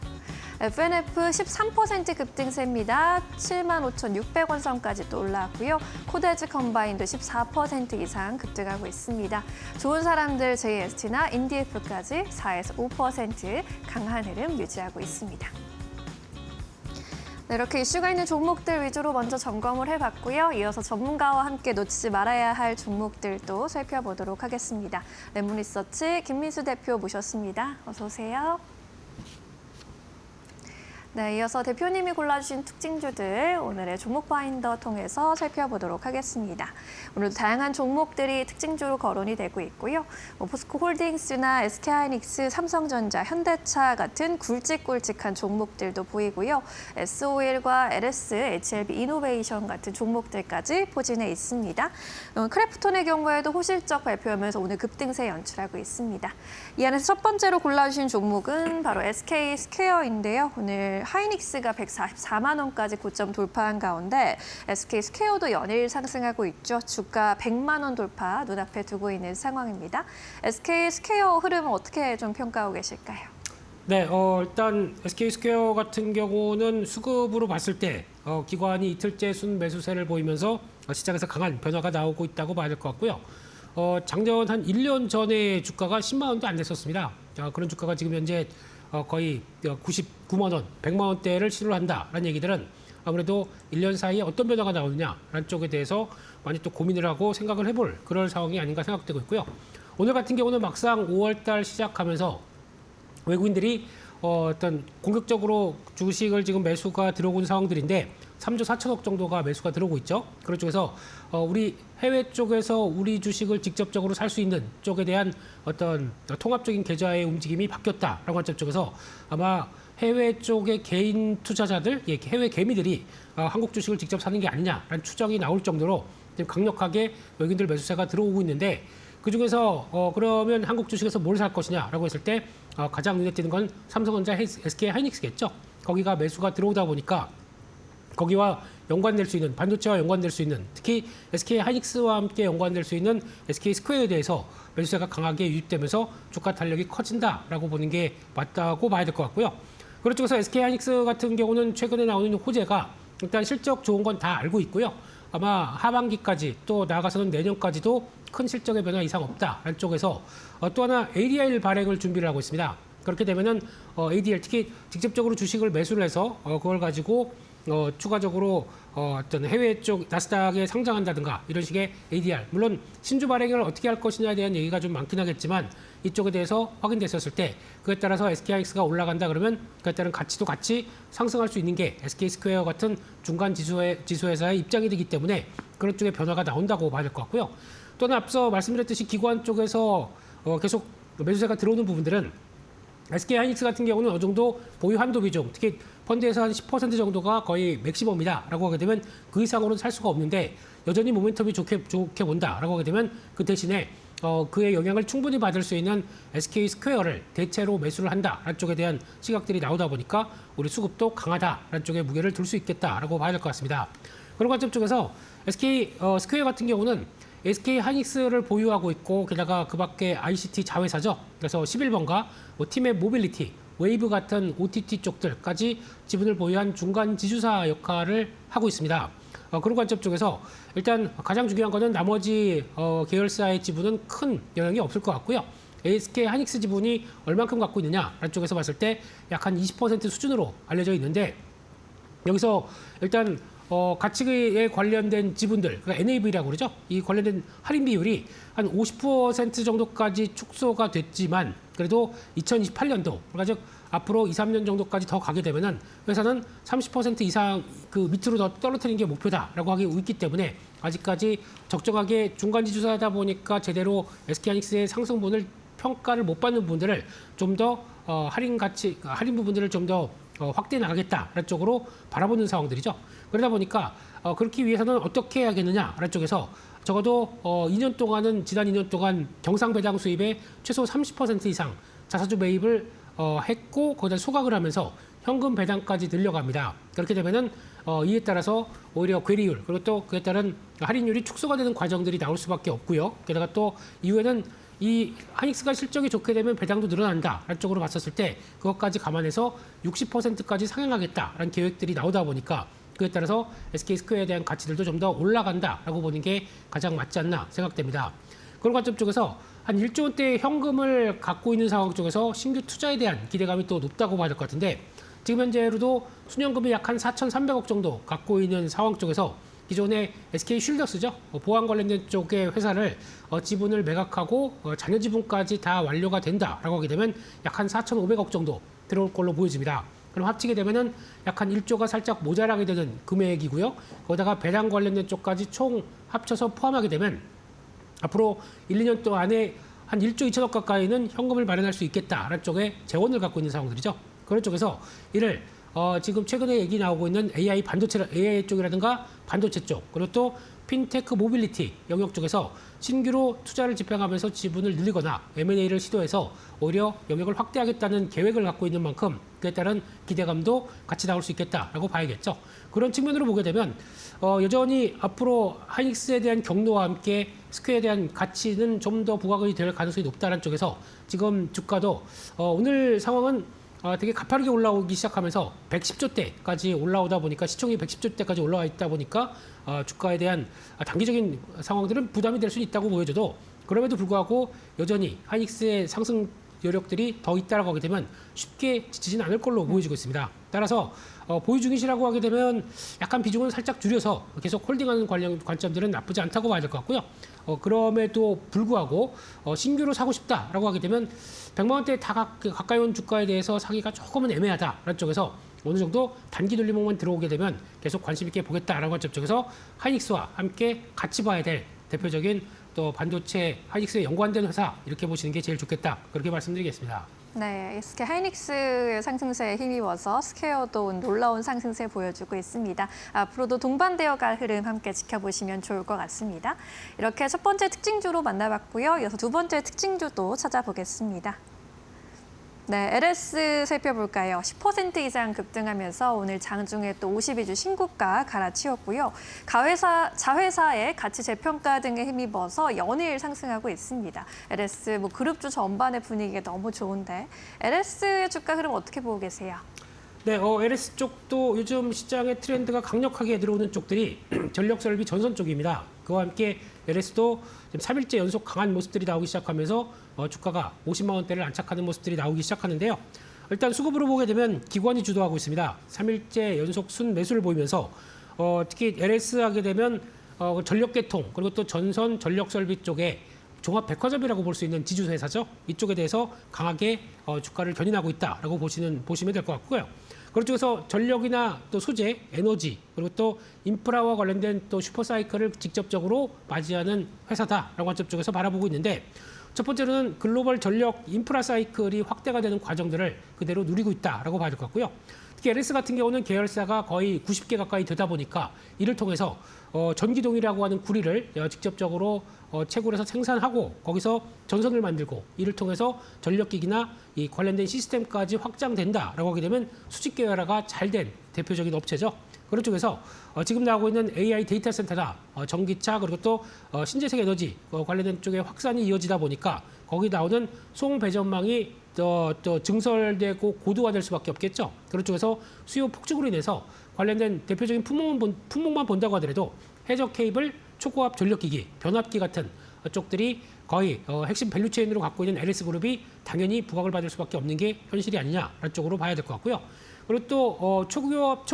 F&F 13% 급등세입니다. 75,600원 선까지 또 올라왔고요. 코데즈 컴바인도 14% 이상 급등하고 있습니다. 좋은 사람들 JST나 인디F까지 4에서 5% 강한 흐름 유지하고 있습니다. 네, 이렇게 이슈가 있는 종목들 위주로 먼저 점검을 해봤고요. 이어서 전문가와 함께 놓치지 말아야 할 종목들도 살펴보도록 하겠습니다. 레몬리서치 김민수 대표 모셨습니다. 어서 오세요. 네, 이어서 대표님이 골라주신 특징주들 오늘의 종목 파인더 통해서 살펴보도록 하겠습니다. 오늘도 다양한 종목들이 특징주로 거론이 되고 있고요. 포스코홀딩스나 SK하이닉스, 삼성전자, 현대차 같은 굵직굵직한 종목들도 보이고요. SOL과 LS, HLB 이노베이션 같은 종목들까지 포진해 있습니다. 크래프톤의 경우에도 호실적 발표하면서 오늘 급등세 연출하고 있습니다. 이 안에서 첫 번째로 골라주신 종목은 바로 SK 스퀘어인데요. 오늘 하이닉스가 144만 원까지 고점 돌파한 가운데 SK 스퀘어도 연일 상승하고 있죠. 주가 100만 원 돌파 눈앞에 두고 있는 상황입니다. SK 스퀘어 흐름은 어떻게 좀 평가하고 계실까요? 네, 일단 SK 스퀘어 같은 경우는 수급으로 봤을 때 기관이 이틀째 순매수세를 보이면서 시장에서 강한 변화가 나오고 있다고 봐야 될 것 같고요. 작년 한 1년 전에 주가가 10만 원도 안 됐었습니다. 그런 주가가 지금 현재 거의 99만 원, 100만 원대를 시도를 한다라는 얘기들은 아무래도 1년 사이에 어떤 변화가 나오느냐라는 쪽에 대해서 많이 또 고민을 하고 생각을 해볼 그런 상황이 아닌가 생각되고 있고요. 오늘 같은 경우는 막상 5월 달 시작하면서 외국인들이 어떤 공격적으로 주식을 지금 매수가 들어온 상황들인데 3조 4천억 정도가 매수가 들어오고 있죠. 그런 쪽에서 우리 해외 쪽에서 우리 주식을 직접적으로 살 수 있는 쪽에 대한 어떤 통합적인 계좌의 움직임이 바뀌었다라고 관점 쪽에서 아마 해외 쪽의 개인 투자자들, 해외 개미들이 한국 주식을 직접 사는 게 아니냐라는 추정이 나올 정도로 지금 강력하게 외국인들 매수세가 들어오고 있는데 그중에서 그러면 한국 주식에서 뭘 살 것이냐라고 했을 때 가장 눈에 띄는 건 삼성전자, SK 하이닉스겠죠. 거기가 매수가 들어오다 보니까 거기와 연관될 수 있는 반도체와 연관될 수 있는 특히 SK 하이닉스와 함께 연관될 수 있는 SK 스퀘어에 대해서 매수세가 강하게 유입되면서 주가 탄력이 커진다라고 보는 게 맞다고 봐야 될 것 같고요. 그런 쪽에서 SK 하이닉스 같은 경우는 최근에 나오는 호재가 일단 실적 좋은 건 다 알고 있고요. 아마 하반기까지 또 나아가서는 내년까지도 큰 실적의 변화 이상 없다라는 쪽에서 또 하나 ADR 발행을 준비를 하고 있습니다. 그렇게 되면은 ADR 특히 직접적으로 주식을 매수를 해서 그걸 가지고 추가적으로 어떤 해외 쪽 나스닥에 상장한다든가 이런 식의 ADR 물론 신주 발행을 어떻게 할 것이냐에 대한 얘기가 좀 많긴 하겠지만 이쪽에 대해서 확인됐었을 때 그에 따라서 SK하이닉스가 올라간다 그러면 그에 따른 가치도 같이 상승할 수 있는 게 SK 스퀘어 같은 중간 지수회사의 입장이 되기 때문에 그런 쪽에 변화가 나온다고 봐야 될 것 같고요. 또는 앞서 말씀드렸듯이 기관 쪽에서 계속 매수세가 들어오는 부분들은 SK 하이닉스 같은 경우는 어느 정도 보유 한도 비중, 특히 펀드에서 한 10% 정도가 거의 맥시멈이다라고 하게 되면 그 이상으로는 살 수가 없는데 여전히 모멘텀이 좋게 본다라고 하게 되면 그 대신에 그의 영향을 충분히 받을 수 있는 SK 스퀘어를 대체로 매수를 한다라는 쪽에 대한 시각들이 나오다 보니까 우리 수급도 강하다라는 쪽에 무게를 둘 수 있겠다라고 봐야 될 것 같습니다. 그런 관점 쪽에서 SK 스퀘어 같은 경우는 SK 하이닉스를 보유하고 있고 게다가 그 밖에 ICT 자회사죠. 그래서 11번가 팀의 모빌리티, 웨이브 같은 OTT 쪽들까지 지분을 보유한 중간 지주사 역할을 하고 있습니다. 그런 관점 쪽에서 일단 가장 중요한 거는 나머지 계열사의 지분은 큰 영향이 없을 것 같고요. SK 하이닉스 지분이 얼만큼 갖고 있느냐라는 쪽에서 봤을 때 약 한 20% 수준으로 알려져 있는데 여기서 일단 가치에 관련된 지분들, 그러니까 NAV라고 그러죠. 이 관련된 할인 비율이 한 50% 정도까지 축소가 됐지만 그래도 2028년도, 그러니까 즉 앞으로 2, 3년 정도까지 더 가게 되면은 회사는 30% 이상 그 밑으로 더 떨어뜨리는 게 목표다라고 하고 있기 때문에 아직까지 적정하게 중간 지주사다 보니까 제대로 SK하이닉스의 상승분을 평가를 못 받는 부분들을 좀 더 할인 부분들을 좀 더 확대해 나가겠다라는 쪽으로 바라보는 상황들이죠. 그러다 보니까 그렇기 위해서는 어떻게 해야겠느냐라는 쪽에서 적어도 2년 동안은 지난 2년 동안 경상 배당 수입의 최소 30% 이상 자사주 매입을 했고 거기다 소각을 하면서 현금 배당까지 늘려갑니다. 그렇게 되면은 이에 따라서 오히려 괴리율 그리고 또 그에 따른 할인율이 축소가 되는 과정들이 나올 수밖에 없고요. 게다가 또 이후에는 이 하이닉스가 실적이 좋게 되면 배당도 늘어난다라는 쪽으로 봤었을 때 그것까지 감안해서 60%까지 상향하겠다라는 계획들이 나오다 보니까 그에 따라서 SK 스퀘어에 대한 가치들도 좀 더 올라간다라고 보는 게 가장 맞지 않나 생각됩니다. 그런 관점 쪽에서 한 1조 원대 현금을 갖고 있는 상황 쪽에서 신규 투자에 대한 기대감이 또 높다고 봐야 될 것 같은데 지금 현재로도 순연금이 약 한 4,300억 정도 갖고 있는 상황 쪽에서 기존의 SK 쉴더스죠. 보안 관련된 쪽의 회사를 지분을 매각하고 잔여 지분까지 다 완료가 된다라고 하게 되면 약 한 4,500억 정도 들어올 걸로 보여집니다. 그럼 합치게 되면은 약 한 1조가 살짝 모자라게 되는 금액이고요. 거기다가 배당 관련된 쪽까지 총 합쳐서 포함하게 되면 앞으로 1, 2년 동안에 한 1조 2천억 가까이는 현금을 마련할 수 있겠다라는 쪽에 재원을 갖고 있는 상황들이죠. 그런 쪽에서 이를 지금 최근에 얘기 나오고 있는 AI 쪽이라든가 반도체 쪽 그리고 또 핀테크 모빌리티 영역 쪽에서 신규로 투자를 집행하면서 지분을 늘리거나 M&A를 시도해서 오히려 영역을 확대하겠다는 계획을 갖고 있는 만큼 그에 따른 기대감도 같이 나올 수 있겠다라고 봐야겠죠. 그런 측면으로 보게 되면 여전히 앞으로 하이닉스에 대한 경로와 함께 스퀘어에 대한 가치는 좀 더 부각이 될 가능성이 높다는 쪽에서 지금 주가도 오늘 상황은 되게 가파르게 올라오기 시작하면서 110조대까지 올라오다 보니까 시총이 110조대까지 올라와 있다 보니까 주가에 대한 단기적인 상황들은 부담이 될 수 있다고 보여져도 그럼에도 불구하고 여전히 하이닉스의 상승 여력들이 더 있다라고 하게 되면 쉽게 지치지는 않을 걸로 보여지고 있습니다. 따라서 보유 중이시라고 하게 되면 약간 비중을 살짝 줄여서 계속 홀딩하는 관점들은 나쁘지 않다고 봐야 될 것 같고요. 그럼에도 불구하고 신규로 사고 싶다라고 하게 되면 100만 원대 다 가까이 온 주가에 대해서 사기가 조금은 애매하다라는 쪽에서 어느 정도 단기 돌림목만 들어오게 되면 계속 관심 있게 보겠다라는 관점 쪽에서 하이닉스와 함께 같이 봐야 될 대표적인 또 반도체 하이닉스에 연관된 회사 이렇게 보시는 게 제일 좋겠다 그렇게 말씀드리겠습니다. 네, SK 하이닉스의 상승세에 힘입어서 스퀘어도 놀라운 상승세 보여주고 있습니다. 앞으로도 동반되어 갈 흐름 함께 지켜보시면 좋을 것 같습니다. 이렇게 첫 번째 특징주로 만나봤고요. 이어서 두 번째 특징주도 찾아보겠습니다. 네, LS 살펴볼까요? 10% 이상 급등하면서 오늘 장중에 또 52주 신고가 갈아치웠고요. 자회사의 가치 재평가 등에 힘입어서 연일 상승하고 있습니다. LS 그룹주 전반의 분위기가 너무 좋은데 LS의 주가 흐름 어떻게 보고 계세요? 네, LS 쪽도 요즘 시장의 트렌드가 강력하게 들어오는 쪽들이 전력 설비 전선 쪽입니다. 그와 함께 LS도 지금 3일째 연속 강한 모습들이 나오기 시작하면서 주가가 50만 원대를 안착하는 모습들이 나오기 시작하는데요. 일단 수급으로 보게 되면 기관이 주도하고 있습니다. 3일째 연속 순 매수를 보이면서 특히 LS 하게 되면 전력 계통 그리고 또 전선 전력 설비 쪽에 종합 백화점이라고 볼 수 있는 지주 회사죠. 이쪽에 대해서 강하게 주가를 견인하고 있다라고 보시면 될 것 같고요. 그쪽에서 전력이나 또 소재, 에너지 그리고 또 인프라와 관련된 또 슈퍼사이클을 직접적으로 맞이하는 회사다라고 관점 쪽에서 바라보고 있는데 첫 번째로는 글로벌 전력 인프라 사이클이 확대가 되는 과정들을 그대로 누리고 있다라고 봐야 될 것 같고요. 특히 LS 같은 경우는 계열사가 거의 90개 가까이 되다 보니까 이를 통해서 전기동이라고 하는 구리를 직접적으로 채굴해서 생산하고 거기서 전선을 만들고 이를 통해서 전력기기나 이 관련된 시스템까지 확장된다라고 하게 되면 수직 계열화가 잘 된 대표적인 업체죠. 그런 쪽에서 지금 나오고 있는 AI 데이터 센터나 전기차 그리고 또 신재생 에너지 관련된 쪽에 확산이 이어지다 보니까 거기 나오는 송 배전망이 또 증설되고 고도화될 수밖에 없겠죠. 그런 쪽에서 수요 폭증으로 인해서 관련된 대표적인 품목만 본다고 하더라도 해저 케이블, 초고압 전력기기, 변압기 같은 쪽들이 거의 핵심 밸류체인으로 갖고 있는 LS그룹이 당연히 부각을 받을 수밖에 없는 게 현실이 아니냐라는 쪽으로 봐야 될 것 같고요. 그리고 또 초고압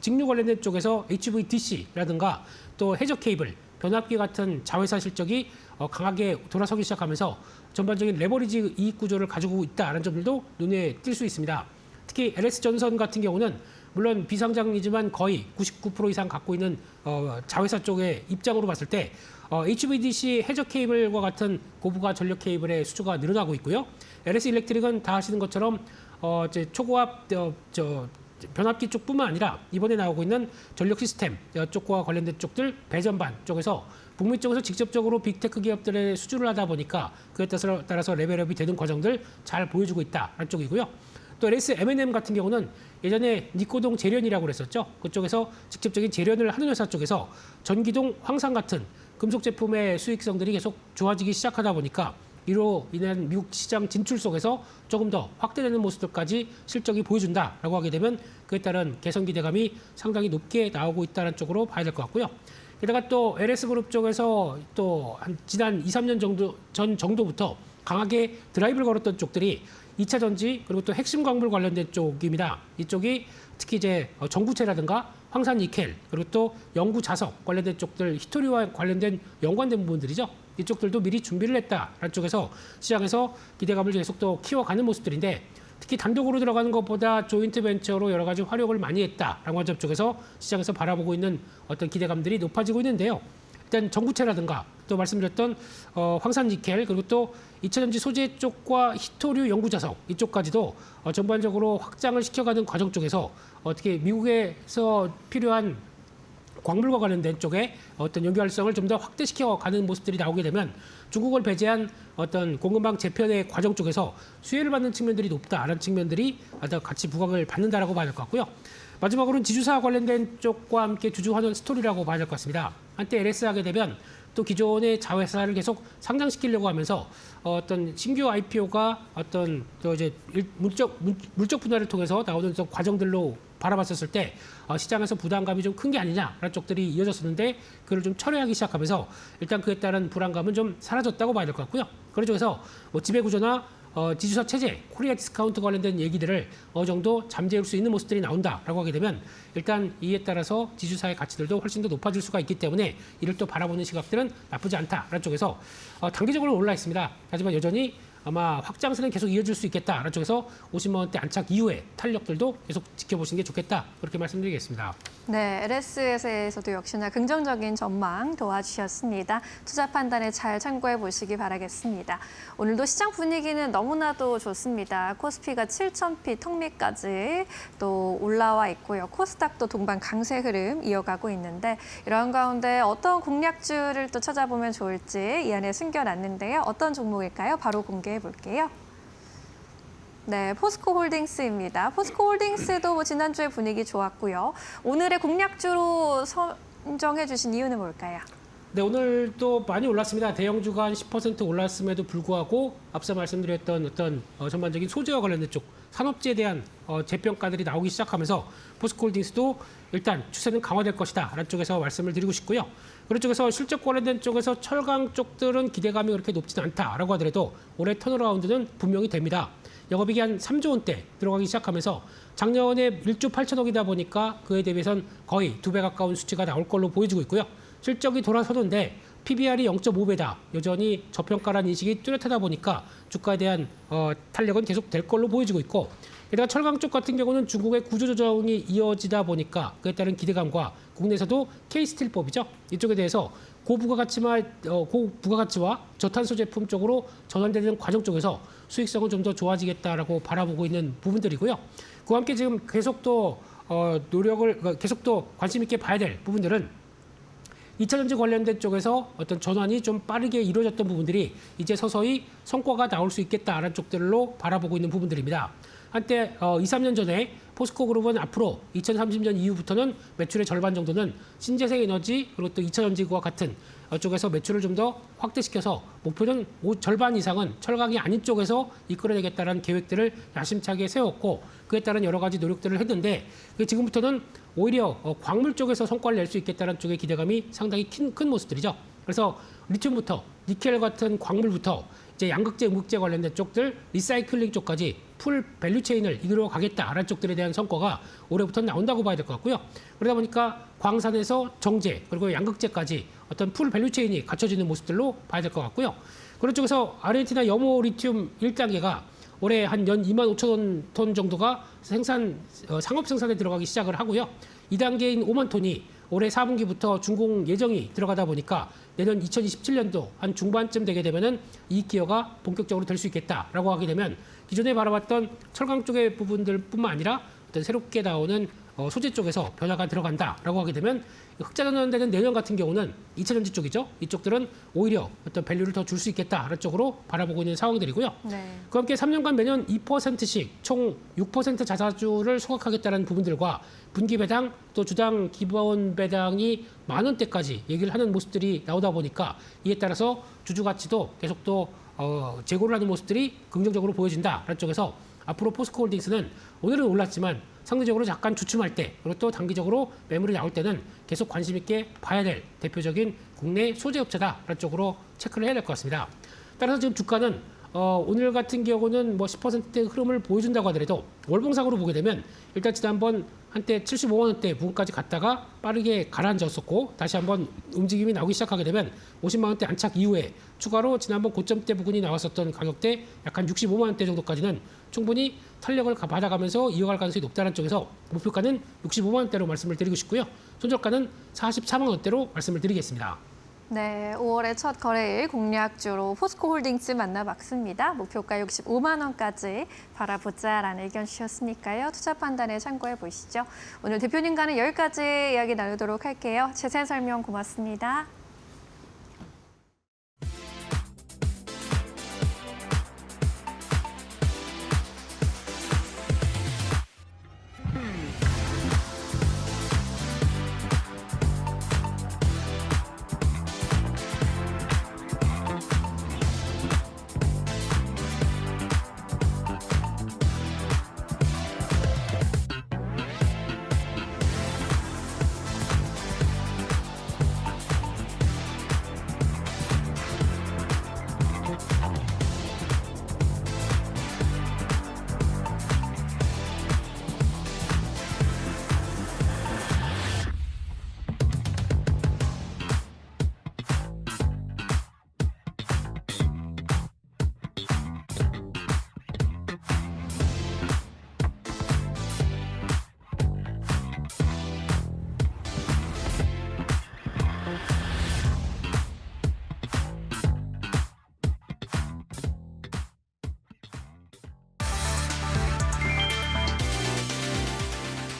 직류 관련된 쪽에서 HVDC라든가 또 해저 케이블, 변압기 같은 자회사 실적이 강하게 돌아서기 시작하면서 전반적인 레버리지 이익 구조를 가지고 있다는 점들도 눈에 띌 수 있습니다. 특히 LS전선 같은 경우는 물론 비상장이지만 거의 99% 이상 갖고 있는 자회사 쪽의 입장으로 봤을 때 HVDC 해저 케이블과 같은 고부가 전력 케이블의 수주가 늘어나고 있고요. LS 일렉트릭은 다 아시는 것처럼 초고압 변압기 쪽뿐만 아니라 이번에 나오고 있는 전력 시스템 쪽과 관련된 쪽들 배전반 쪽에서 북미 쪽에서 직접적으로 빅테크 기업들의 수주를 하다 보니까 그에 따라서 레벨업이 되는 과정들 잘 보여주고 있다는 쪽이고요. 또 LS M&M 같은 경우는 예전에 니코동 재련이라고 그랬었죠. 그쪽에서 직접적인 재련을 하는 회사 쪽에서 전기동 황산 같은 금속 제품의 수익성들이 계속 좋아지기 시작하다 보니까 이로 인한 미국 시장 진출 속에서 조금 더 확대되는 모습들까지 실적이 보여준다라고 하게 되면 그에 따른 개선 기대감이 상당히 높게 나오고 있다는 쪽으로 봐야 될 것 같고요. 게다가 또 LS그룹 쪽에서 또 한 지난 2, 3년 전 정도부터 강하게 드라이브를 걸었던 쪽들이 2차 전지 그리고 또 핵심 광물 관련된 쪽입니다. 이쪽이 특히 이제 전구체라든가 황산 니켈 그리고 또 연구 자석 관련된 쪽들 히토리와 관련된 연관된 부분들이죠. 이쪽들도 미리 준비를 했다라는 쪽에서 시장에서 기대감을 계속 또 키워가는 모습들인데 특히 단독으로 들어가는 것보다 조인트 벤처로 여러 가지 활용을 많이 했다라는 관점 쪽에서 시장에서 바라보고 있는 어떤 기대감들이 높아지고 있는데요. 일단 전구체라든가 또 말씀드렸던 황산 니켈 그리고 또 2차전지 소재 쪽과 히토류 연구자석 이쪽까지도 전반적으로 확장을 시켜가는 과정 쪽에서 어떻게 미국에서 필요한 광물과 관련된 쪽에 어떤 연구 활성을 좀 더 확대시켜가는 모습들이 나오게 되면 중국을 배제한 어떤 공급망 재편의 과정 쪽에서 수혜를 받는 측면들이 높다라는 측면들이 같이 부각을 받는다라고 봐야 될 것 같고요. 마지막으로는 지주사 관련된 쪽과 함께 주주환원 스토리라고 봐야 될 것 같습니다. 한때 LS 하게 되면 또 기존의 자회사를 계속 상장시키려고 하면서 어떤 신규 IPO가 어떤 또 이제 물적 분할을 통해서 나오는 과정들로 바라봤었을 때 시장에서 부담감이 좀 큰 게 아니냐라는 쪽들이 이어졌었는데 그걸 좀 철회하기 시작하면서 일단 그에 따른 불안감은 좀 사라졌다고 봐야 될 것 같고요. 그런 쪽에서 지배구조나 지주사 체제, 코리아 디스카운트 관련된 얘기들을 어느 정도 잠재울 수 있는 모습들이 나온다라고 하게 되면 일단 이에 따라서 지주사의 가치들도 훨씬 더 높아질 수가 있기 때문에 이를 또 바라보는 시각들은 나쁘지 않다라는 쪽에서 단기적으로 올라 있습니다. 하지만 여전히 아마 확장세는 계속 이어질 수 있겠다라는 쪽에서 50만 원대 안착 이후에 탄력들도 계속 지켜보시는 게 좋겠다 그렇게 말씀드리겠습니다. 네, LS에서도 역시나 긍정적인 전망 도와주셨습니다. 투자 판단에 잘 참고해 보시기 바라겠습니다. 오늘도 시장 분위기는 너무나도 좋습니다. 코스피가 7,000피 턱밑까지 또 올라와 있고요. 코스닥도 동반 강세 흐름 이어가고 있는데 이런 가운데 어떤 공략주를 또 찾아보면 좋을지 이 안에 숨겨놨는데요. 어떤 종목일까요? 바로 공개해 볼게요. 네, 포스코홀딩스입니다. 포스코홀딩스도 지난주에 분위기 좋았고요. 오늘의 공략주로 선정해 주신 이유는 뭘까요? 네, 오늘 또 많이 올랐습니다. 대형주가 한 10% 올랐음에도 불구하고 앞서 말씀드렸던 어떤 전반적인 소재와 관련된 쪽 산업재에 대한 재평가들이 나오기 시작하면서 포스코홀딩스도 일단 추세는 강화될 것이다 라는 쪽에서 말씀을 드리고 싶고요. 그런 쪽에서 실적 관련된 쪽에서 철강 쪽들은 기대감이 그렇게 높지는 않다라고 하더라도 올해 턴어라운드는 분명히 됩니다. 영업이익이 한 3조 원대 들어가기 시작하면서 작년에 1조 8천억이다 보니까 그에 대비해선 거의 2배 가까운 수치가 나올 걸로 보여지고 있고요. 실적이 돌아서는데 PBR이 0.5배다. 여전히 저평가라는 인식이 뚜렷하다 보니까 주가에 대한 탄력은 계속 될 걸로 보여지고 있고, 게다가 철강 쪽 같은 경우는 중국의 구조조정이 이어지다 보니까 그에 따른 기대감과 국내에서도 K스틸법이죠. 이쪽에 대해서 고부가가치와 저탄소 제품 쪽으로 전환되는 과정 쪽에서 수익성은 좀 더 좋아지겠다라고 바라보고 있는 부분들이고요. 그와 함께 지금 계속 또 계속 또 관심 있게 봐야 될 부분들은 2차전지 관련된 쪽에서 어떤 전환이 좀 빠르게 이루어졌던 부분들이 이제 서서히 성과가 나올 수 있겠다라는 쪽들로 바라보고 있는 부분들입니다. 한때 2, 3년 전에 포스코그룹은 앞으로 2030년 이후부터는 매출의 절반 정도는 신재생 에너지 그리고 또 2차전지와 같은 쪽에서 매출을 좀 더 확대시켜서 목표는 절반 이상은 철강이 아닌 쪽에서 이끌어내겠다는 계획들을 야심차게 세웠고, 그에 따른 여러 가지 노력들을 했는데 지금부터는 오히려 광물 쪽에서 성과를 낼 수 있겠다는 쪽의 기대감이 상당히 큰 모습들이죠. 그래서 리튬부터 니켈 같은 광물부터 이제 양극재, 음극재 관련된 쪽들, 리사이클링 쪽까지 풀 밸류체인을 이끌어 가겠다라는 쪽들에 대한 성과가 올해부터 나온다고 봐야 될 것 같고요. 그러다 보니까 광산에서 정제 그리고 양극재까지 어떤 풀 밸류체인이 갖춰지는 모습들로 봐야 될 것 같고요. 그런 쪽에서 아르헨티나 염호 리튬 1단계가 올해 한 연 2만 5천 톤 정도가 상업 생산에 들어가기 시작을 하고요. 2단계인 5만 톤이 올해 4분기부터 준공 예정이 들어가다 보니까 내년 2027년도 한 중반쯤 되게 되면은 이익 기여가 본격적으로 될 수 있겠다라고 하게 되면 기존에 바라봤던 철강 쪽의 부분들뿐만 아니라 어떤 새롭게 나오는 소재 쪽에서 변화가 들어간다라고 하게 되면 흑자전환되는 내년 같은 경우는 2차전지 쪽이죠. 이쪽들은 오히려 어떤 밸류를 더 줄 수 있겠다라는 쪽으로 바라보고 있는 상황들이고요. 네. 그와 함께 3년간 매년 2%씩 총 6% 자사주를 소각하겠다는 부분들과 분기 배당 또 주당 기본 배당이 10,000원대까지 얘기를 하는 모습들이 나오다 보니까 이에 따라서 주주 가치도 계속 또 재고를 하는 모습들이 긍정적으로 보여진다라는 쪽에서 앞으로 포스코홀딩스는 오늘은 올랐지만 상대적으로 잠깐 주춤할 때 그리고 또 단기적으로 매물이 나올 때는 계속 관심 있게 봐야 될 대표적인 국내 소재업체다라는 쪽으로 체크를 해야 될 것 같습니다. 따라서 지금 주가는 오늘 같은 경우는 뭐 10%대 흐름을 보여준다고 하더라도 월봉상으로 보게 되면 일단 지난번 한때 75만 원대 부근까지 갔다가 빠르게 가라앉았었고 다시 한번 움직임이 나오기 시작하게 되면 50만 원대 안착 이후에 추가로 지난번 고점대 부근이 나왔었던 가격대 약간 65만 원대 정도까지는 충분히 탄력을 받아가면서 이어갈 가능성이 높다는 쪽에서 목표가는 65만 원대로 말씀을 드리고 싶고요. 손절가는 44만 원대로 말씀을 드리겠습니다. 네, 5월의 첫 거래일 공략주로 포스코홀딩스 만나봤습니다. 목표가 65만 원까지 바라보자라는 의견 주셨으니까요. 투자 판단에 참고해 보시죠. 오늘 대표님과는 여기까지 이야기 나누도록 할게요. 자세한 설명 고맙습니다.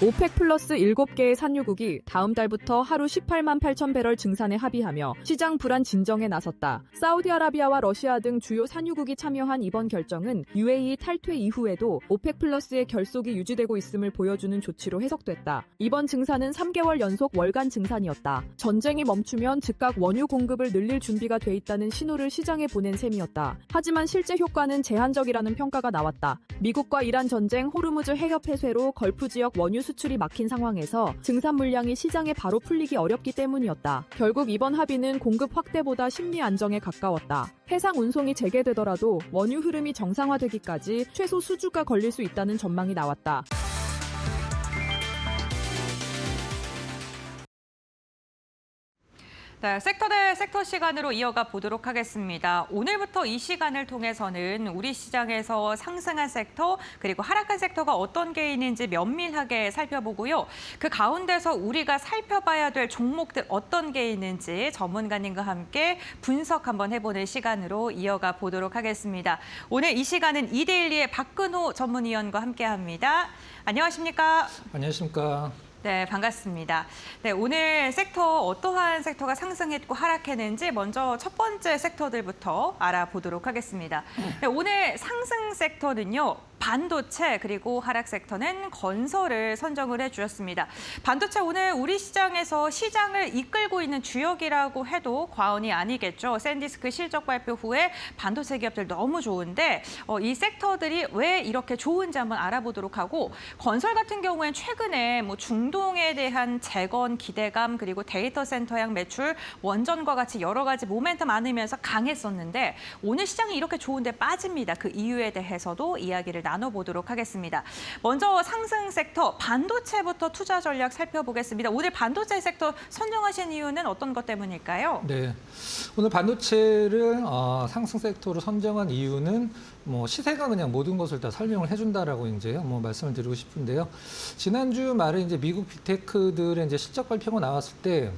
오펙 플러스 7개의 산유국이 다음 달부터 하루 18만 8천 배럴 증산에 합의하며 시장 불안 진정에 나섰다. 사우디아라비아와 러시아 등 주요 산유국이 참여한 이번 결정은 UAE 탈퇴 이후에도 오펙 플러스의 결속이 유지되고 있음을 보여주는 조치로 해석됐다. 이번 증산은 3개월 연속 월간 증산이었다. 전쟁이 멈추면 즉각 원유 공급을 늘릴 준비가 돼 있다는 신호를 시장에 보낸 셈이었다. 하지만 실제 효과는 제한적이라는 평가가 나왔다. 미국과 이란 전쟁, 호르무즈 해협 폐쇄로 걸프 지역 원유 수출이 막힌 상황에서 증산 물량이 시장에 바로 풀리기 어렵기 때문이었다. 결국 이번 합의는 공급 확대보다 심리 안정에 가까웠다. 해상 운송이 재개되더라도 원유 흐름이 정상화되기까지 최소 수주가 걸릴 수 있다는 전망이 나왔다. 네, 섹터 대 섹터 시간으로 이어가 보도록 하겠습니다. 오늘부터 이 시간을 통해서는 우리 시장에서 상승한 섹터 그리고 하락한 섹터가 어떤 게 있는지 면밀하게 살펴보고요. 그 가운데서 우리가 살펴봐야 될 종목들 어떤 게 있는지 전문가님과 함께 분석 한번 해보는 시간으로 이어가 보도록 하겠습니다. 오늘 이 시간은 이데일리의 박근호 전문위원과 함께합니다. 안녕하십니까? 안녕하십니까? 네, 반갑습니다. 네, 오늘 섹터 어떠한 섹터가 상승했고 하락했는지 먼저 첫 번째 섹터들부터 알아보도록 하겠습니다. 네, 오늘 상승 섹터는요. 반도체 그리고 하락 섹터는 건설을 선정을 해주셨습니다. 반도체 오늘 우리 시장에서 시장을 이끌고 있는 주역이라고 해도 과언이 아니겠죠. 샌디스크 실적 발표 후에 반도체 기업들 너무 좋은데 이 섹터들이 왜 이렇게 좋은지 한번 알아보도록 하고 건설 같은 경우에는 최근에 뭐 중동에 대한 재건 기대감 그리고 데이터 센터향 매출 원전과 같이 여러 가지 모멘텀 많으면서 강했었는데 오늘 시장이 이렇게 좋은데 빠집니다. 그 이유에 대해서도 이야기를 나눠보도록 하겠습니다. 먼저 상승 섹터 반도체부터 투자 전략 살펴보겠습니다. 오늘 반도체 섹터 선정하신 이유는 어떤 것 때문일까요? 네, 오늘 반도체를 상승 섹터로 선정한 이유는 뭐 시세가 그냥 모든 것을 다 설명을 해준다라고 이제 뭐 말씀을 드리고 싶은데요. 지난주 말에 이제 미국 빅테크들의 이제 실적 발표가 나왔을 때.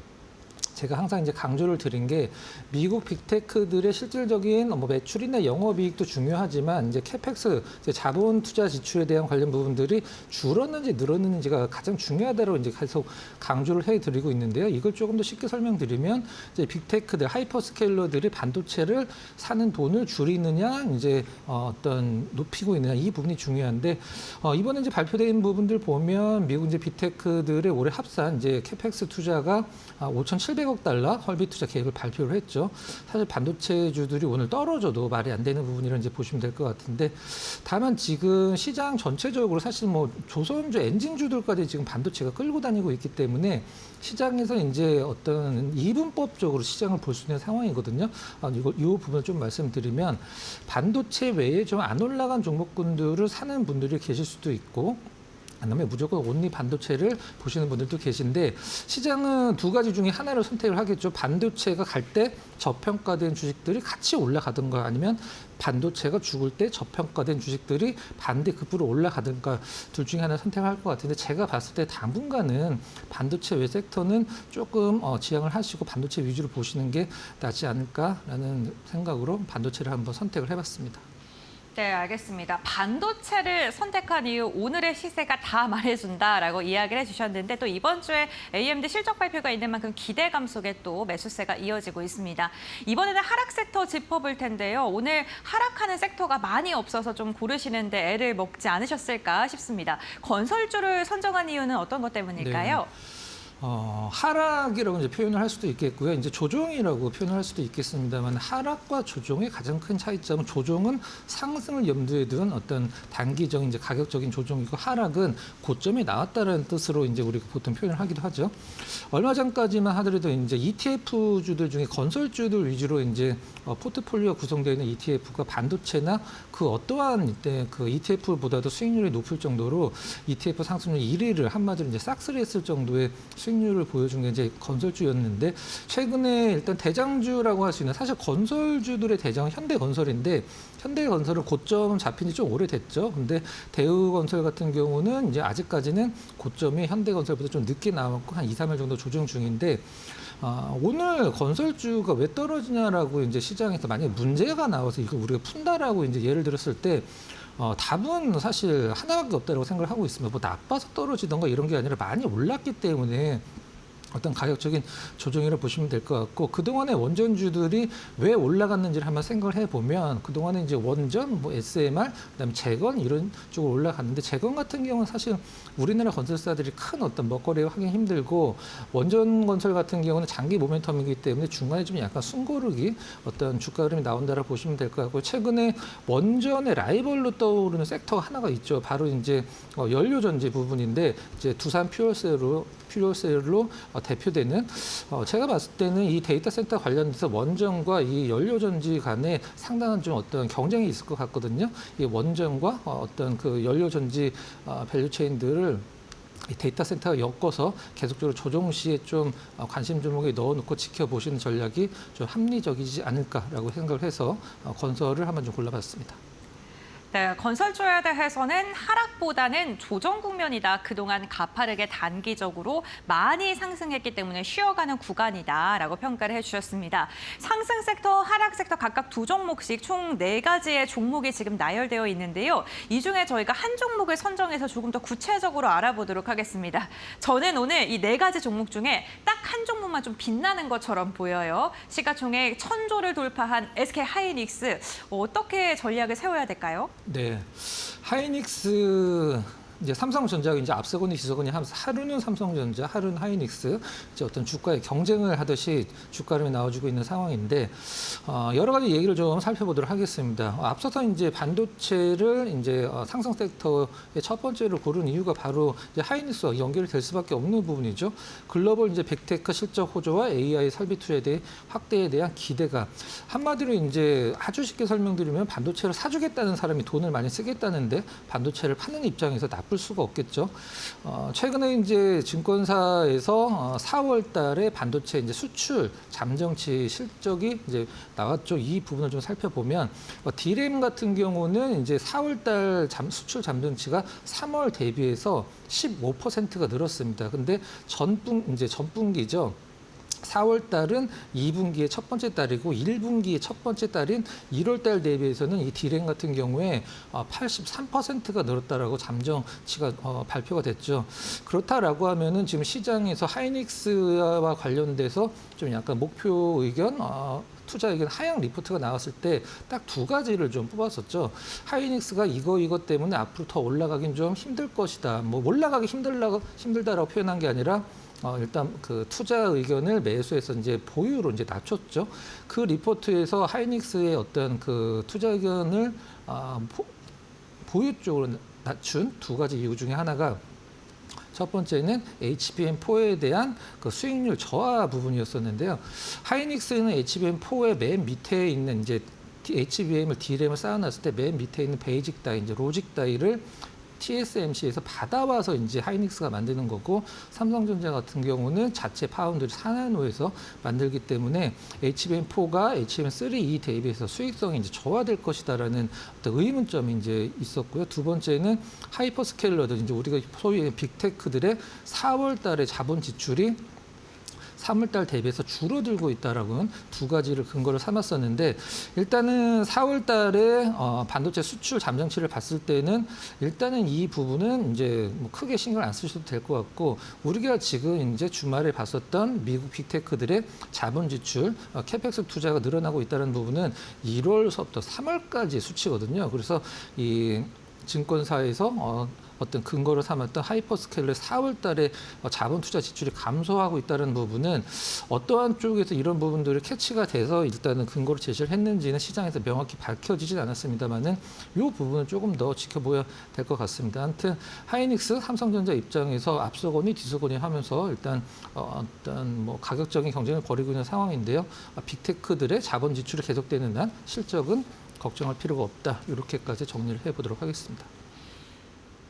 제가 항상 이제 강조를 드린 게 미국 빅테크들의 실질적인 뭐 매출이나 영업이익도 중요하지만 이제 캐펙스, 이제 자본 투자 지출에 대한 관련 부분들이 줄었는지 늘었는지가 가장 중요하다고 이제 계속 강조를 해드리고 있는데요. 이걸 조금 더 쉽게 설명드리면 이제 빅테크들, 하이퍼스케일러들이 반도체를 사는 돈을 줄이느냐, 이제 어떤 높이고 있느냐 이 부분이 중요한데 이번에 이제 발표된 부분들 보면 미국 이제 빅테크들의 올해 합산 이제 캐펙스 투자가 5,700억 달러 설비 투자 계획을 발표를 했죠. 사실 반도체주들이 오늘 떨어져도 말이 안 되는 부분이라 이제 보시면 될 것 같은데 다만 지금 시장 전체적으로 사실 뭐 조선주 엔진주들까지 지금 반도체가 끌고 다니고 있기 때문에 시장에서 이제 어떤 이분법적으로 시장을 볼 수 있는 상황이거든요. 이 부분을 좀 말씀드리면 반도체 외에 좀 안 올라간 종목군들을 사는 분들이 계실 수도 있고 그다음에 무조건 온리 반도체를 보시는 분들도 계신데 시장은 두 가지 중에 하나를 선택을 하겠죠. 반도체가 갈 때 저평가된 주식들이 같이 올라가든가 아니면 반도체가 죽을 때 저평가된 주식들이 반대급부로 올라가든가 둘 중에 하나 선택할 것 같은데 제가 봤을 때 당분간은 반도체 외 섹터는 조금 지양을 하시고 반도체 위주로 보시는 게 낫지 않을까라는 생각으로 반도체를 한번 선택을 해봤습니다. 네, 알겠습니다. 반도체를 선택한 이유 오늘의 시세가 다 말해준다라고 이야기를 해주셨는데 또 이번 주에 AMD 실적 발표가 있는 만큼 기대감 속에 또 매수세가 이어지고 있습니다. 이번에는 하락 섹터 짚어볼 텐데요. 오늘 하락하는 섹터가 많이 없어서 좀 고르시는데 애를 먹지 않으셨을까 싶습니다. 건설주를 선정한 이유는 어떤 것 때문일까요? 네. 하락이라고 이제 표현을 할 수도 있겠고요. 이제 조정이라고 표현을 할 수도 있겠습니다만 하락과 조정의 가장 큰 차이점은 조정은 상승을 염두에 둔 어떤 단기적인 이제 가격적인 조정이고 하락은 고점이 나왔다는 뜻으로 이제 우리가 보통 표현을 하기도 하죠. 얼마 전까지만 하더라도 이제 ETF주들 중에 건설주들 위주로 이제 포트폴리오 구성되어 있는 ETF가 반도체나 그 어떠한 이때 그 ETF보다도 수익률이 높을 정도로 ETF 상승률 1위를 한마디로 이제 싹쓸이 했을 정도의 수익률을 보여준 게 이제 건설주였는데 최근에 일단 대장주라고 할 수 있는 사실 건설주들의 대장은 현대건설인데 현대건설은 고점 잡힌 지 좀 오래됐죠. 근데 대우건설 같은 경우는 이제 아직까지는 고점이 현대건설보다 좀 늦게 나왔고 한 2, 3일 정도 조정 중인데 오늘 건설주가 왜 떨어지냐라고 이제 시장에서 만약에 문제가 나와서 이걸 우리가 푼다라고 이제 예를 들었을 때 답은 사실 하나밖에 없다고 생각을 하고 있습니다. 뭐 나빠서 떨어지던가 이런 게 아니라 많이 올랐기 때문에 어떤 가격적인 조정이라 보시면 될 것 같고, 그동안의 원전주들이 왜 올라갔는지를 한번 생각을 해보면, 그동안에 이제 원전, 뭐 SMR, 그다음에 재건 이런 쪽으로 올라갔는데, 재건 같은 경우는 사실 우리나라 건설사들이 큰 어떤 먹거리를 하기 힘들고, 원전 건설 같은 경우는 장기 모멘텀이기 때문에 중간에 좀 약간 숨고르기 어떤 주가 흐름이 나온다라고 보시면 될 것 같고, 최근에 원전의 라이벌로 떠오르는 섹터가 하나가 있죠. 바로 이제 연료전지 부분인데, 이제 두산 퓨얼셀로 대표되는, 제가 봤을 때는 이 데이터 센터 관련해서 원전과 이 연료전지 간에 상당한 좀 어떤 경쟁이 있을 것 같거든요. 이 원전과 어떤 그 연료전지 밸류체인들을 이 데이터 센터가 엮어서 계속적으로 조정 시에 좀 관심 종목에 넣어놓고 지켜보시는 전략이 좀 합리적이지 않을까라고 생각을 해서 건설을 한번 좀 골라봤습니다. 네, 건설주에 대해서는 하락보다는 조정 국면이다. 그동안 가파르게 단기적으로 많이 상승했기 때문에 쉬어가는 구간이다라고 평가를 해주셨습니다. 상승 섹터, 하락 섹터 각각 두 종목씩 총 4가지의 종목이 지금 나열되어 있는데요. 이 중에 저희가 한 종목을 선정해서 조금 더 구체적으로 알아보도록 하겠습니다. 저는 오늘 이 4가지 종목 중에 딱 한 종목만 좀 빛나는 것처럼 보여요. 시가총액 1,000조를 돌파한 SK 하이닉스, 어떻게 전략을 세워야 될까요? 네, 하이닉스 이제 삼성전자가 이제 앞서거니 뒤서거니 하면서 하루는 삼성전자, 하루는 하이닉스 이제 어떤 주가의 경쟁을 하듯이 주가 흐름이 나와주고 있는 상황인데 여러 가지 얘기를 좀 살펴보도록 하겠습니다. 앞서서 이제 반도체를 이제 상승 섹터의 첫 번째로 고른 이유가 바로 이제 하이닉스와 연결이 될 수밖에 없는 부분이죠. 글로벌 이제 빅테크 실적 호조와 AI 설비 투자에 대해 확대에 대한 기대가, 한마디로 이제 아주 쉽게 설명드리면 반도체를 사주겠다는 사람이 돈을 많이 쓰겠다는데 반도체를 파는 입장에서 나쁠 수가 없겠죠. 최근에 이제 증권사에서 4월달에 반도체 이제 수출 잠정치 실적이 이제 나왔죠. 이 부분을 좀 살펴보면 D램 같은 경우는 이제 4월달 수출 잠정치가 3월 대비해서 15%가 늘었습니다. 근데 전분기죠. 4월 달은 2분기의 첫 번째 달이고 1분기의 첫 번째 달인 1월 달 대비해서는 이 D램 같은 경우에 83%가 늘었다라고 잠정치가 발표가 됐죠. 그렇다라고 하면은 지금 시장에서 하이닉스와 관련돼서 좀 약간 목표 의견 투자 의견 하향 리포트가 나왔을 때 딱 2가지를 좀 뽑았었죠. 하이닉스가 이거 때문에 앞으로 더 올라가긴 좀 힘들 것이다. 뭐 올라가기 힘들다라고 표현한 게 아니라 일단 그 투자 의견을 매수해서 이제 보유로 이제 낮췄죠. 그 리포트에서 하이닉스의 어떤 그 투자 의견을 보유 쪽으로 낮춘 2가지 이유 중에 하나가, 첫 번째는 HBM4에 대한 그 수익률 저하 부분이었었는데요. 하이닉스는 HBM4의 맨 밑에 있는 이제 HBM을 D램을 쌓아놨을 때 맨 밑에 있는 베이직 다이, 이제 로직 다이를 TSMC에서 받아와서 이제 하이닉스가 만드는 거고, 삼성전자 같은 경우는 자체 파운드리 산하노에서 만들기 때문에 HBM4가 HBM3E 대비해서 수익성이 이제 저하될 것이다라는 어떤 의문점이 이제 있었고요. 두 번째는 하이퍼스케일러들, 이제 우리가 소위 빅테크들의 4월달에 자본 지출이 3월달 대비해서 줄어들고 있다라고는 2가지를 근거를 삼았었는데, 일단은 4월달에 반도체 수출 잠정치를 봤을 때는 일단은 이 부분은 이제 뭐 크게 신경 안 쓰셔도 될 것 같고, 우리가 지금 이제 주말에 봤었던 미국 빅테크들의 자본 지출, 캐펙스 투자가 늘어나고 있다는 부분은 1월서부터 3월까지 수치거든요. 그래서 이 증권사에서 어떤 근거로 삼았던 하이퍼스케일러의 4월 달에 자본 투자 지출이 감소하고 있다는 부분은 어떠한 쪽에서 이런 부분들이 캐치가 돼서 일단은 근거로 제시를 했는지는 시장에서 명확히 밝혀지진 않았습니다만은 이 부분은 조금 더 지켜봐야 될 것 같습니다. 아무튼 하이닉스, 삼성전자 입장에서 앞서거니 뒤서거니 하면서 일단 어떤 뭐 가격적인 경쟁을 벌이고 있는 상황인데요. 빅테크들의 자본 지출이 계속되는 한 실적은 걱정할 필요가 없다. 이렇게까지 정리를 해보도록 하겠습니다.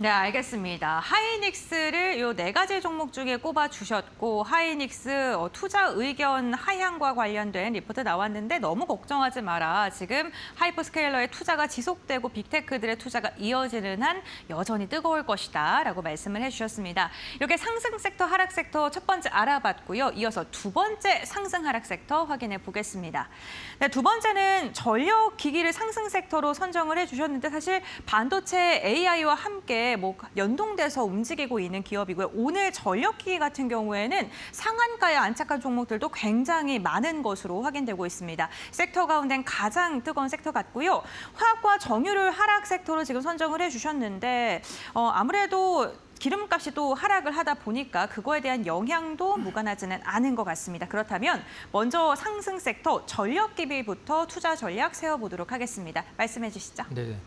네, 알겠습니다. 하이닉스를 요 4가지 종목 중에 꼽아 주셨고 하이닉스 투자 의견 하향과 관련된 리포트 나왔는데 너무 걱정하지 마라. 지금 하이퍼스케일러의 투자가 지속되고 빅테크들의 투자가 이어지는 한 여전히 뜨거울 것이다 라고 말씀을 해주셨습니다. 이렇게 상승 섹터, 하락 섹터 첫 번째 알아봤고요. 이어서 두 번째 상승 하락 섹터 확인해 보겠습니다. 네, 두 번째는 전력 기기를 상승 섹터로 선정을 해주셨는데 사실 반도체 AI와 함께 뭐 연동돼서 움직이고 있는 기업이고요. 오늘 전력기기 같은 경우에는 상한가에 안착한 종목들도 굉장히 많은 것으로 확인되고 있습니다. 섹터 가운데는 가장 뜨거운 섹터 같고요. 화학과 정유를 하락 섹터로 지금 선정을 해주셨는데 아무래도 기름값이 또 하락을 하다 보니까 그거에 대한 영향도 무관하지는 않은 것 같습니다. 그렇다면 먼저 상승 sek터 전력기비부터 투자 전략 세워보도록 하겠습니다. 말씀해 주시죠. 네,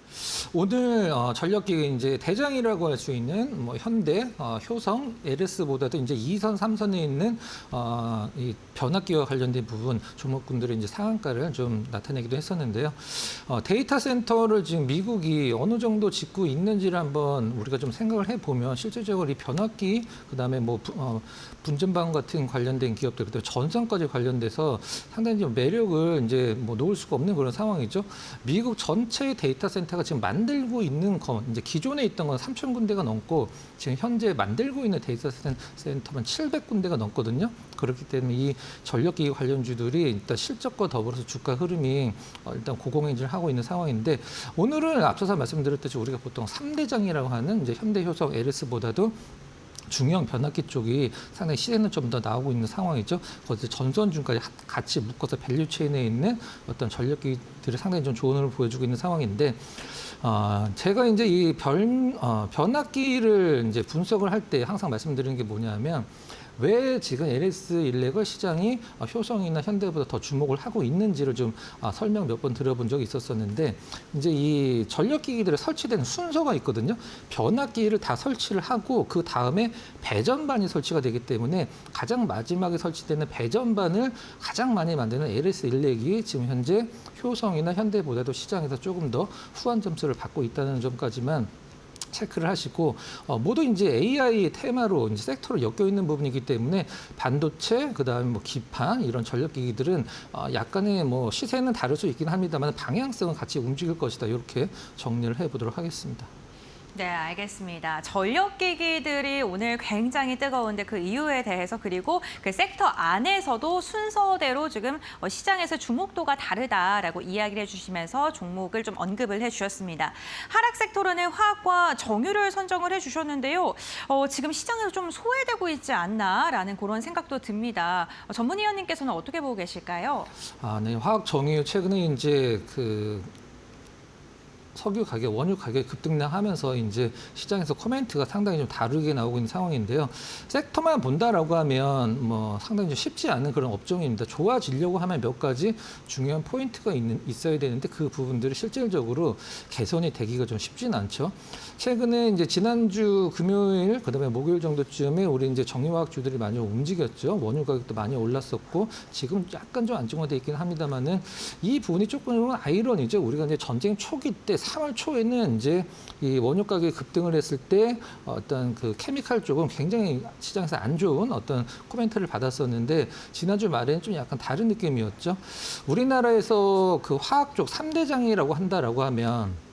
오늘 전력기기 이제 대장이라고 할 수 있는 뭐 현대, 효성, LS보다도 이제 2선, 3선에 있는 이 변압기와 관련된 부분 종목군들의 이제 상한가를 좀 나타내기도 했었는데요. 데이터 센터를 지금 미국이 어느 정도 짓고 있는지를 한번 우리가 좀 생각을 해보면 실질적으로 이 변압기, 그다음에 뭐 분전방 같은 관련된 기업들, 그다음에 전선까지 관련돼서 상당히 좀 매력을 이제 뭐 놓을 수가 없는 그런 상황이죠. 미국 전체 데이터 센터가 지금 만들고 있는 건 이제 기존에 있던 건 3,000군데가 넘고 지금 현재 만들고 있는 데이터 센터만 700군데가 넘거든요. 그렇기 때문에 이 전력기기 관련주들이 일단 실적과 더불어서 주가 흐름이 일단 고공행진을 하고 있는 상황인데 오늘은 앞서서 말씀드렸듯이 우리가 보통 3대장이라고 하는 이제 현대효성, LS보다도 중형 변압기 쪽이 상당히 시세는 좀 더 나오고 있는 상황이죠. 거기서 전선중까지 같이 묶어서 밸류체인에 있는 어떤 전력기들이 상당히 좀 좋은 흐름을 보여주고 있는 상황인데 제가 이제 이 변압기를 이제 분석을 할 때 항상 말씀드리는 게 뭐냐면 왜 지금 LS1렉을 시장이 효성이나 현대보다 더 주목을 하고 있는지를 좀 설명 몇 번 들어본 적이 있었었는데 이제 이 전력기기들에 설치되는 순서가 있거든요. 변압기를 다 설치를 하고 그 다음에 배전반이 설치가 되기 때문에 가장 마지막에 설치되는 배전반을 가장 많이 만드는 LS1렉이 지금 현재 효성이나 현대보다도 시장에서 조금 더 후한 점수를 받고 있다는 점까지만 체크를 하시고 모두 이제 AI 테마로 이제 섹터로 엮여 있는 부분이기 때문에 반도체 그다음에 뭐 기판 이런 전력기기들은 약간의 뭐 시세는 다를 수 있긴 합니다만 방향성은 같이 움직일 것이다 이렇게 정리를 해보도록 하겠습니다. 네, 알겠습니다. 전력기기들이 오늘 굉장히 뜨거운데 그 이유에 대해서 그리고 그 섹터 안에서도 순서대로 지금 시장에서 주목도가 다르다라고 이야기를 해주시면서 종목을 좀 언급을 해주셨습니다. 하락 섹터로는 화학과 정유를 선정을 해주셨는데요. 지금 시장에서 좀 소외되고 있지 않나라는 그런 생각도 듭니다. 전문위원님께서는 어떻게 보고 계실까요? 네, 화학 정유 최근에 이제 석유 가격, 원유 가격이 급등하면서 이제 시장에서 코멘트가 상당히 좀 다르게 나오고 있는 상황인데요. 섹터만 본다라고 하면 뭐 상당히 좀 쉽지 않은 그런 업종입니다. 좋아지려고 하면 몇 가지 중요한 포인트가 있어야 되는데 그 부분들이 실질적으로 개선이 되기가 좀 쉽지는 않죠. 최근에 이제 지난주 금요일, 그다음에 목요일 정도쯤에 우리 이제 정유화학주들이 많이 움직였죠. 원유 가격도 많이 올랐었고 지금 약간 좀 안정화돼 있긴 합니다만은 이 부분이 조금 아이러니죠. 우리가 이제 전쟁 초기 때 3월 초에는 이제 이 원유 가격이 급등을 했을 때 어떤 그 케미칼 쪽은 굉장히 시장에서 안 좋은 어떤 코멘트를 받았었는데 지난주 말에는 좀 약간 다른 느낌이었죠. 우리나라에서 그 화학 쪽 3대장이라고 한다라고 하면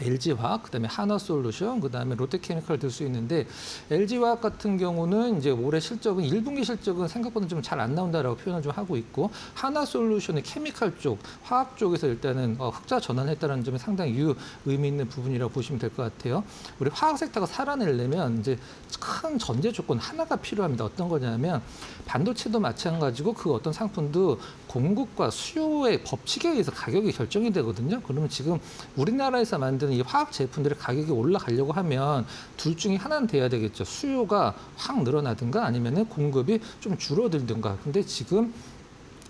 LG화학, 그다음에 하나솔루션, 그다음에 롯데케미칼 들 수 있는데 LG화학 같은 경우는 이제 올해 실적은 1분기 실적은 생각보다 좀 잘 안 나온다라고 표현을 좀 하고 있고 하나솔루션의 케미칼 쪽, 화학 쪽에서 일단은 흑자 전환했다는 점이 상당히 의미 있는 부분이라고 보시면 될 것 같아요. 우리 화학 섹터가 살아내려면 이제 큰 전제 조건 하나가 필요합니다. 어떤 거냐면 반도체도 마찬가지고 그 어떤 상품도 공급과 수요의 법칙에 의해서 가격이 결정이 되거든요. 그러면 지금 우리나라에서 만드는 이 화학 제품들의 가격이 올라가려고 하면 둘 중에 하나는 돼야 되겠죠. 수요가 확 늘어나든가 아니면은 공급이 좀 줄어들든가. 근데 지금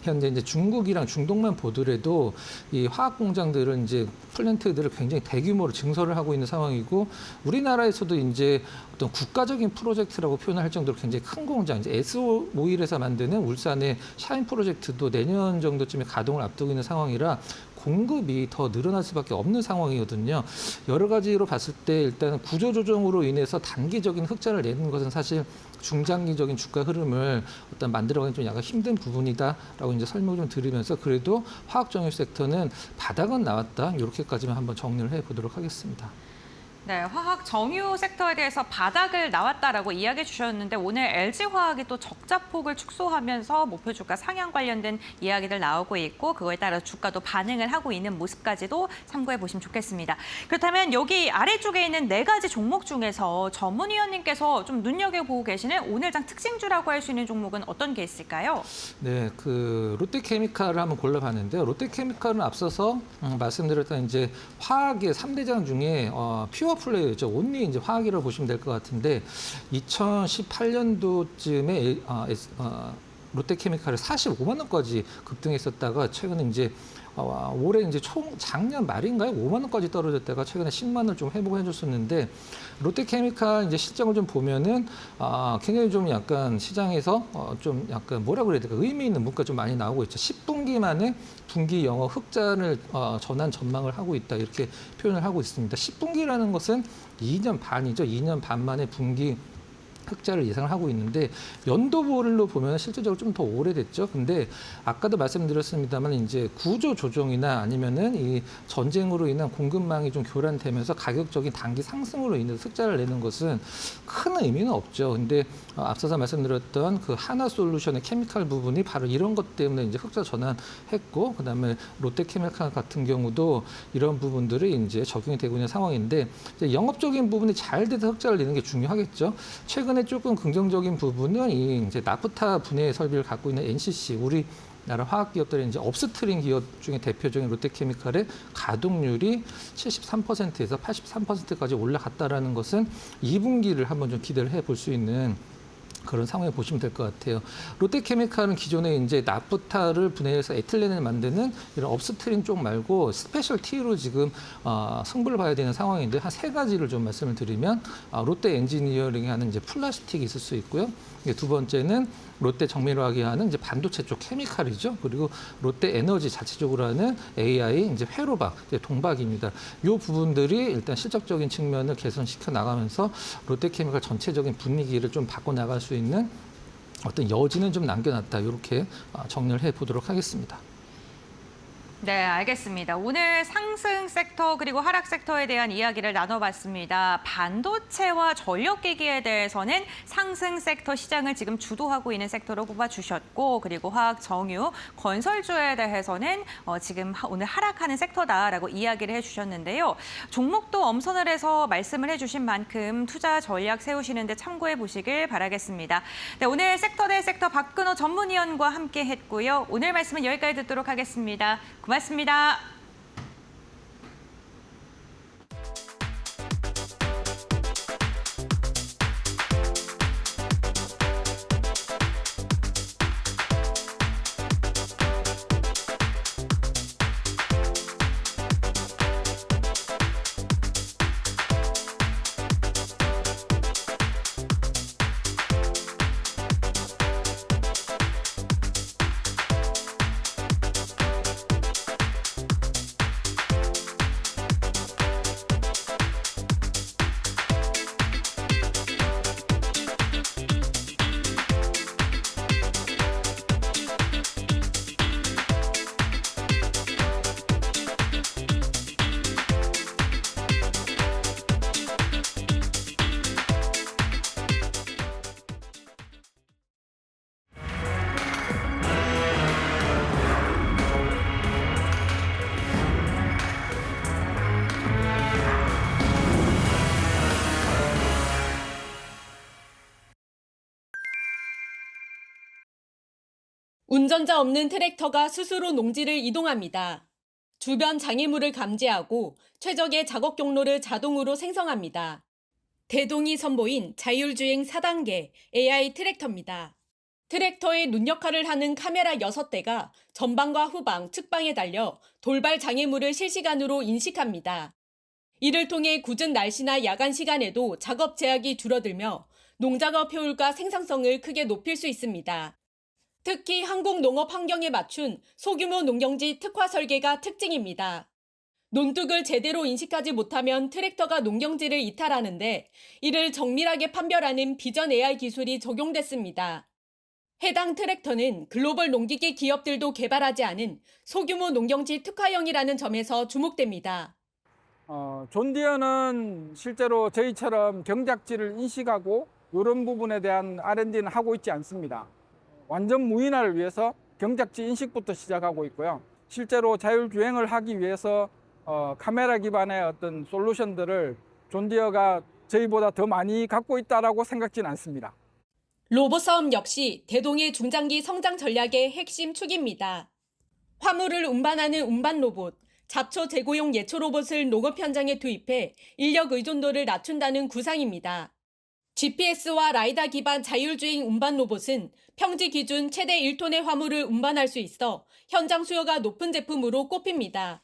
현재 이제 중국이랑 중동만 보더라도 이 화학 공장들은 이제 플랜트들을 굉장히 대규모로 증설을 하고 있는 상황이고 우리나라에서도 이제 어떤 국가적인 프로젝트라고 표현할 정도로 굉장히 큰 공장, 이제 S-오일에서 만드는 울산의 샤인 프로젝트도 내년 정도쯤에 가동을 앞두고 있는 상황이라 공급이 더 늘어날 수밖에 없는 상황이거든요. 여러 가지로 봤을 때 일단 구조조정으로 인해서 단기적인 흑자를 내는 것은 사실 중장기적인 주가 흐름을 어떤 만들어가기 좀 약간 힘든 부분이다라고 이제 설명을 좀 드리면서 그래도 화학 정유 섹터는 바닥은 나왔다 이렇게까지만 한번 정리를 해보도록 하겠습니다. 네, 화학 정유 섹터에 대해서 바닥을 나왔다라고 이야기해 주셨는데 오늘 LG화학이 또 적자폭을 축소하면서 목표 주가 상향 관련된 이야기들 나오고 있고 그거에 따라 주가도 반응을 하고 있는 모습까지도 참고해 보시면 좋겠습니다. 그렇다면 여기 아래쪽에 있는 4가지 종목 중에서 전문위원님께서 좀 눈여겨보고 계시는 오늘장 특징주라고 할 수 있는 종목은 어떤 게 있을까요? 네, 그 롯데케미칼을 한번 골라봤는데요. 롯데케미칼은 앞서서 말씀드렸던 이제 화학의 3대장 중에 퓨어 플레이였죠. 온리 이제 화학이라고 보시면 될 것 같은데 2018년도쯤에 롯데케미칼이 45만 원까지 급등했었다가 최근에 이제 올해 이제 작년 말인가요? 5만 원까지 떨어졌다가 최근에 10만 원을 좀 회복을 해줬었는데 롯데케미칼 이제 실적을 좀 보면은 굉장히 좀 약간 시장에서 좀 약간 뭐라 그래야 될까 의미 있는 문구가 좀 많이 나오고 있죠. 10분기 만에 분기 영업 흑자를 전환 전망을 하고 있다 이렇게 표현을 하고 있습니다. 10분기라는 것은 2년 반이죠. 2년 반 만에 분기 흑자를 예상을 하고 있는데 연도별로 보면 실질적으로 좀 더 오래됐죠. 근데 아까도 말씀드렸습니다만 이제 구조 조정이나 아니면은 이 전쟁으로 인한 공급망이 좀 교란되면서 가격적인 단기 상승으로 인해서 흑자를 내는 것은 큰 의미는 없죠. 근데 앞서서 말씀드렸던 그 하나솔루션의 케미칼 부분이 바로 이런 것 때문에 이제 흑자 전환했고 그다음에 롯데케미칼 같은 경우도 이런 부분들이 이제 적용이 되고 있는 상황인데 이제 영업적인 부분이 잘 돼서 흑자를 내는 게 중요하겠죠. 최근에 조금 긍정적인 부분은 이 이제 나프타 분해 설비를 갖고 있는 NCC 우리나라 화학 기업들의 이제 업스트림 기업 중에 대표적인 롯데케미칼의 가동률이 73%에서 83%까지 올라갔다라는 것은 2분기를 한번 좀 기대를 해볼 수 있는 그런 상황에 보시면 될 것 같아요. 롯데케미칼은 기존에 이제 나프타를 분해해서 에틸렌을 만드는 이런 업스트림 쪽 말고 스페셜티로 지금 승부를 봐야 되는 상황인데 한 3가지를 좀 말씀을 드리면 롯데 엔지니어링이 하는 이제 플라스틱이 있을 수 있고요. 두 번째는 롯데 정밀화학이 하는 이제 반도체 쪽 케미칼이죠. 그리고 롯데 에너지 자체적으로 하는 AI 이제 회로박, 이제 동박입니다. 이 부분들이 일단 실적적인 측면을 개선시켜 나가면서 롯데케미칼 전체적인 분위기를 좀 바꿔 나갈 수 있는 어떤 여지는 좀 남겨놨다. 이렇게 정리를 해보도록 하겠습니다. 네, 알겠습니다. 오늘 상승 섹터 그리고 하락 섹터에 대한 이야기를 나눠봤습니다. 반도체와 전력기기에 대해서는 상승 섹터 시장을 지금 주도하고 있는 섹터로 꼽아주셨고 그리고 화학, 정유, 건설주에 대해서는 지금 오늘 하락하는 섹터다라고 이야기를 해주셨는데요. 종목도 엄선을 해서 말씀을 해주신 만큼 투자 전략 세우시는 데 참고해 보시길 바라겠습니다. 네, 오늘 섹터 대 섹터 박근호 전문위원과 함께 했고요. 오늘 말씀은 여기까지 듣도록 하겠습니다. 고맙습니다. 운전자 없는 트랙터가 스스로 농지를 이동합니다. 주변 장애물을 감지하고 최적의 작업 경로를 자동으로 생성합니다. 대동이 선보인 자율주행 4단계 AI 트랙터입니다. 트랙터의 눈 역할을 하는 카메라 6대가 전방과 후방, 측방에 달려 돌발 장애물을 실시간으로 인식합니다. 이를 통해 굳은 날씨나 야간 시간에도 작업 제약이 줄어들며 농작업 효율과 생산성을 크게 높일 수 있습니다. 특히 한국 농업 환경에 맞춘 소규모 농경지 특화 설계가 특징입니다. 논둑을 제대로 인식하지 못하면 트랙터가 농경지를 이탈하는데 이를 정밀하게 판별하는 비전 AI 기술이 적용됐습니다. 해당 트랙터는 글로벌 농기계 기업들도 개발하지 않은 소규모 농경지 특화형이라는 점에서 주목됩니다. 존디어는 실제로 저희처럼 경작지를 인식하고 이런 부분에 대한 R&D는 하고 있지 않습니다. 완전 무인화를 위해서 경작지 인식부터 시작하고 있고요. 실제로 자율주행을 하기 위해서 카메라 기반의 어떤 솔루션들을 존디어가 저희보다 더 많이 갖고 있다라고 생각지는 않습니다. 로봇 사업 역시 대동의 중장기 성장 전략의 핵심 축입니다. 화물을 운반하는 운반 로봇, 잡초 제고용 예초 로봇을 농업 현장에 투입해 인력 의존도를 낮춘다는 구상입니다. GPS와 라이다 기반 자율주행 운반 로봇은 평지 기준 최대 1톤의 화물을 운반할 수 있어 현장 수요가 높은 제품으로 꼽힙니다.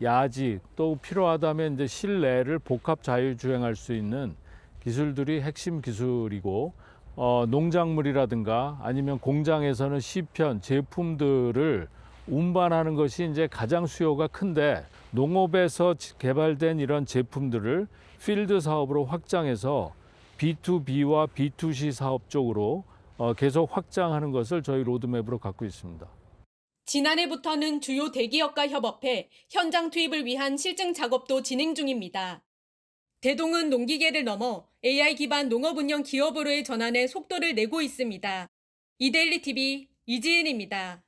야지 또 필요하다면 이제 실내를 복합 자율주행할 수 있는 기술들이 핵심 기술이고 농작물이라든가 아니면 공장에서는 시편 제품들을 운반하는 것이 이제 가장 수요가 큰데 농업에서 개발된 이런 제품들을 필드 사업으로 확장해서 B2B와 B2C 사업 쪽으로 계속 확장하는 것을 저희 로드맵으로 갖고 있습니다. 지난해부터는 주요 대기업과 협업해 현장 투입을 위한 실증 작업도 진행 중입니다. 대동은 농기계를 넘어 AI 기반 농업 운영 기업으로의 전환에 속도를 내고 있습니다. 이데일리 TV 이지은입니다.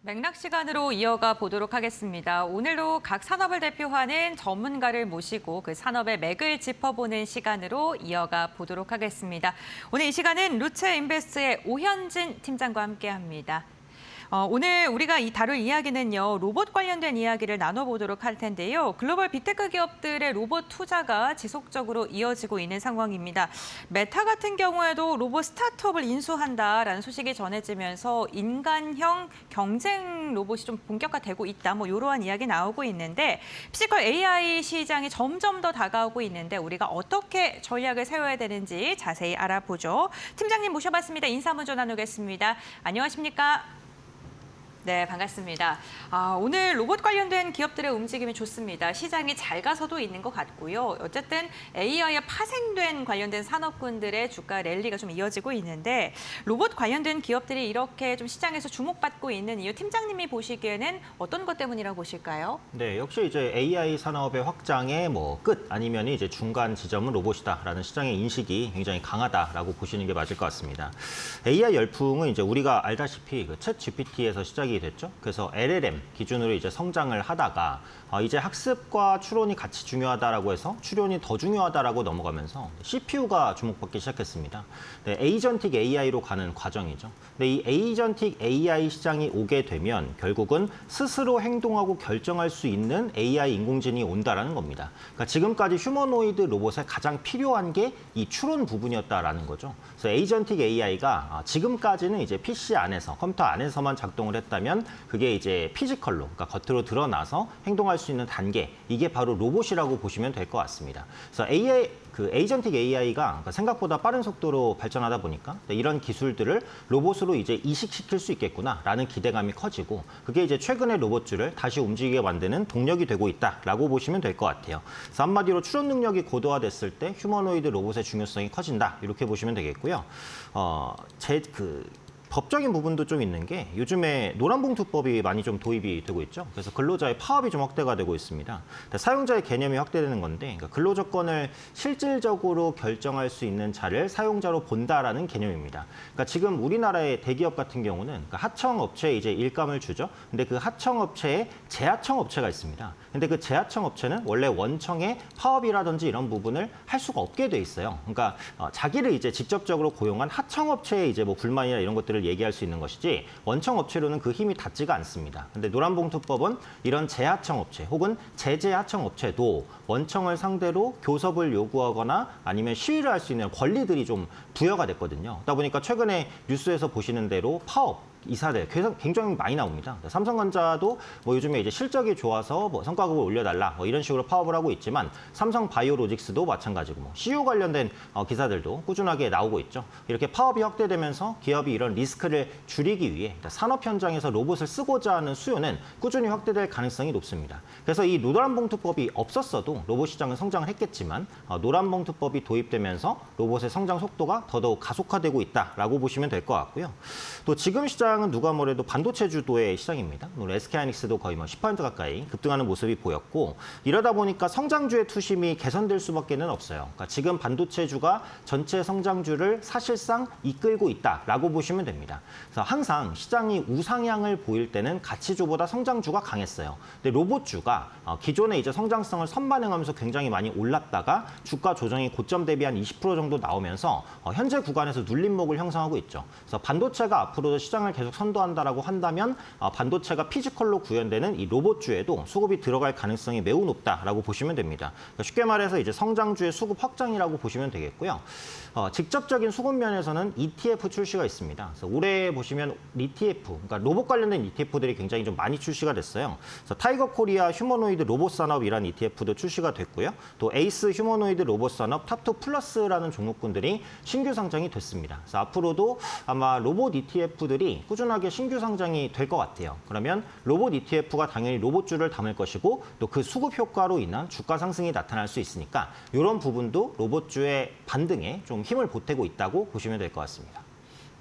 맥락 시간으로 이어가 보도록 하겠습니다. 오늘도 각 산업을 대표하는 전문가를 모시고 그 산업의 맥을 짚어보는 시간으로 이어가 보도록 하겠습니다. 오늘 이 시간은 루체인베스트의 오현진 팀장과 함께합니다. 오늘 우리가 다룰 이야기는요, 로봇 관련된 이야기를 나눠보도록 할 텐데요. 글로벌 빅테크 기업들의 로봇 투자가 지속적으로 이어지고 있는 상황입니다. 메타 같은 경우에도 로봇 스타트업을 인수한다라는 소식이 전해지면서 인간형 경쟁 로봇이 좀 본격화되고 있다, 뭐 이러한 이야기 나오고 있는데 피지컬 AI 시장이 점점 더 다가오고 있는데 우리가 어떻게 전략을 세워야 되는지 자세히 알아보죠. 팀장님 모셔봤습니다. 인사 먼저 나누겠습니다. 안녕하십니까? 네, 반갑습니다. 오늘 로봇 관련된 기업들의 움직임이 좋습니다. 시장이 잘 가서도 있는 것 같고요. 어쨌든 AI에 파생된 관련된 산업군들의 주가 랠리가 좀 이어지고 있는데 로봇 관련된 기업들이 이렇게 좀 시장에서 주목받고 있는 이유, 팀장님이 보시기에는 어떤 것 때문이라고 보실까요? 네, 역시 이제 AI 산업의 확장의 끝 아니면 이제 중간 지점은 로봇이다라는 시장의 인식이 굉장히 강하다라고 보시는 게 맞을 것 같습니다. AI 열풍은 이제 우리가 알다시피 그 챗 GPT에서 시작이 됐죠. 그래서 LLM 기준으로 이제 성장을 하다가 이제 학습과 추론이 같이 중요하다라고 해서 추론이 더 중요하다라고 넘어가면서 CPU가 주목받기 시작했습니다. 네, 에이전틱 AI로 가는 과정이죠. 근데 이 에이전틱 AI 시장이 오게 되면 결국은 스스로 행동하고 결정할 수 있는 AI 인공지능이 온다라는 겁니다. 그러니까 지금까지 휴머노이드 로봇에 가장 필요한 게 이 추론 부분이었다라는 거죠. 그래서 에이전틱 AI가 지금까지는 이제 PC 안에서 컴퓨터 안에서만 작동을 했다면 그게 이제 피지컬로, 그러니까 겉으로 드러나서 행동할 수 있는 단계, 이게 바로 로봇이라고 보시면 될 것 같습니다. 그래서 에이전틱 AI가 생각보다 빠른 속도로 발전하다 보니까 이런 기술들을 로봇으로 이제 이식시킬 수 있겠구나라는 기대감이 커지고 그게 이제 최근에 로봇줄을 다시 움직이게 만드는 동력이 되고 있다라고 보시면 될 것 같아요. 그래서 한마디로 추론 능력이 고도화됐을 때 휴머노이드 로봇의 중요성이 커진다, 이렇게 보시면 되겠고요. 법적인 부분도 좀 있는 게 요즘에 노란봉투법이 많이 좀 도입이 되고 있죠. 그래서 근로자의 파업이 좀 확대가 되고 있습니다. 사용자의 개념이 확대되는 건데 그러니까 근로조건을 실질적으로 결정할 수 있는 자를 사용자로 본다라는 개념입니다. 그러니까 지금 우리나라의 대기업 같은 경우는 그러니까 하청업체에 이제 일감을 주죠. 근데 그 하청업체에 재하청업체가 있습니다. 근데 그 재하청업체는 원래 원청의 파업이라든지 이런 부분을 할 수가 없게 돼 있어요. 그러니까 자기를 이제 직접적으로 고용한 하청업체에 이제 뭐 불만이나 이런 것들을 얘기할 수 있는 것이지 원청업체로는 그 힘이 닿지가 않습니다. 근데 노란봉투법은 이런 재하청업체 혹은 재재하청업체도 원청을 상대로 교섭을 요구하거나 아니면 시위를 할 수 있는 권리들이 좀 부여가 됐거든요. 그러다 보니까 최근에 뉴스에서 보시는 대로 파업 이사들 굉장히 많이 나옵니다. 삼성전자도 뭐 요즘에 이제 실적이 좋아서 뭐 성과급을 올려달라 뭐 이런 식으로 파업을 하고 있지만 삼성바이오로직스도 마찬가지고 뭐 CU 관련된 기사들도 꾸준하게 나오고 있죠. 이렇게 파업이 확대되면서 기업이 이런 리스크를 줄이기 위해 산업 현장에서 로봇을 쓰고자 하는 수요는 꾸준히 확대될 가능성이 높습니다. 그래서 이 노란봉투법이 없었어도 로봇 시장은 성장을 했겠지만 노란봉투법이 도입되면서 로봇의 성장 속도가 더더욱 가속화되고 있다라고 보시면 될 것 같고요. 또 지금 시장은 누가 뭐래도 반도체 주도의 시장입니다. 오늘 SK하이닉스도 거의 뭐 10% 가까이 급등하는 모습이 보였고 이러다 보니까 성장주의 투심이 개선될 수밖에는 없어요. 그러니까 지금 반도체주가 전체 성장주를 사실상 이끌고 있다라고 보시면 됩니다. 그래서 항상 시장이 우상향을 보일 때는 가치주보다 성장주가 강했어요. 근데 로봇주가 기존에 이제 성장성을 선반영하면서 굉장히 많이 올랐다가 주가 조정이 고점 대비 한 20% 정도 나오면서 현재 구간에서 눌림목을 형성하고 있죠. 그래서 반도체가 앞으로도 시장을 계속 선도한다라고 한다면 반도체가 피지컬로 구현되는 이 로봇주에도 수급이 들어갈 가능성이 매우 높다라고 보시면 됩니다. 그러니까 쉽게 말해서 이제 성장주의 수급 확장이라고 보시면 되겠고요. 직접적인 수급 면에서는 ETF 출시가 있습니다. 그래서 올해 보시면 ETF, 그러니까 로봇 관련된 ETF들이 굉장히 좀 많이 출시가 됐어요. 그래서 타이거 코리아 휴머노이드 로봇 산업이라는 ETF도 출시가 됐고요. 또 에이스 휴머노이드 로봇 산업 탑2 플러스라는 종목군들이 신규 상장이 됐습니다. 그래서 앞으로도 아마 로봇 ETF들이 꾸준하게 신규 상장이 될 것 같아요. 그러면 로봇 ETF가 당연히 로봇주를 담을 것이고 또 그 수급 효과로 인한 주가 상승이 나타날 수 있으니까 이런 부분도 로봇주의 반등에 좀 힘을 보태고 있다고 보시면 될 것 같습니다.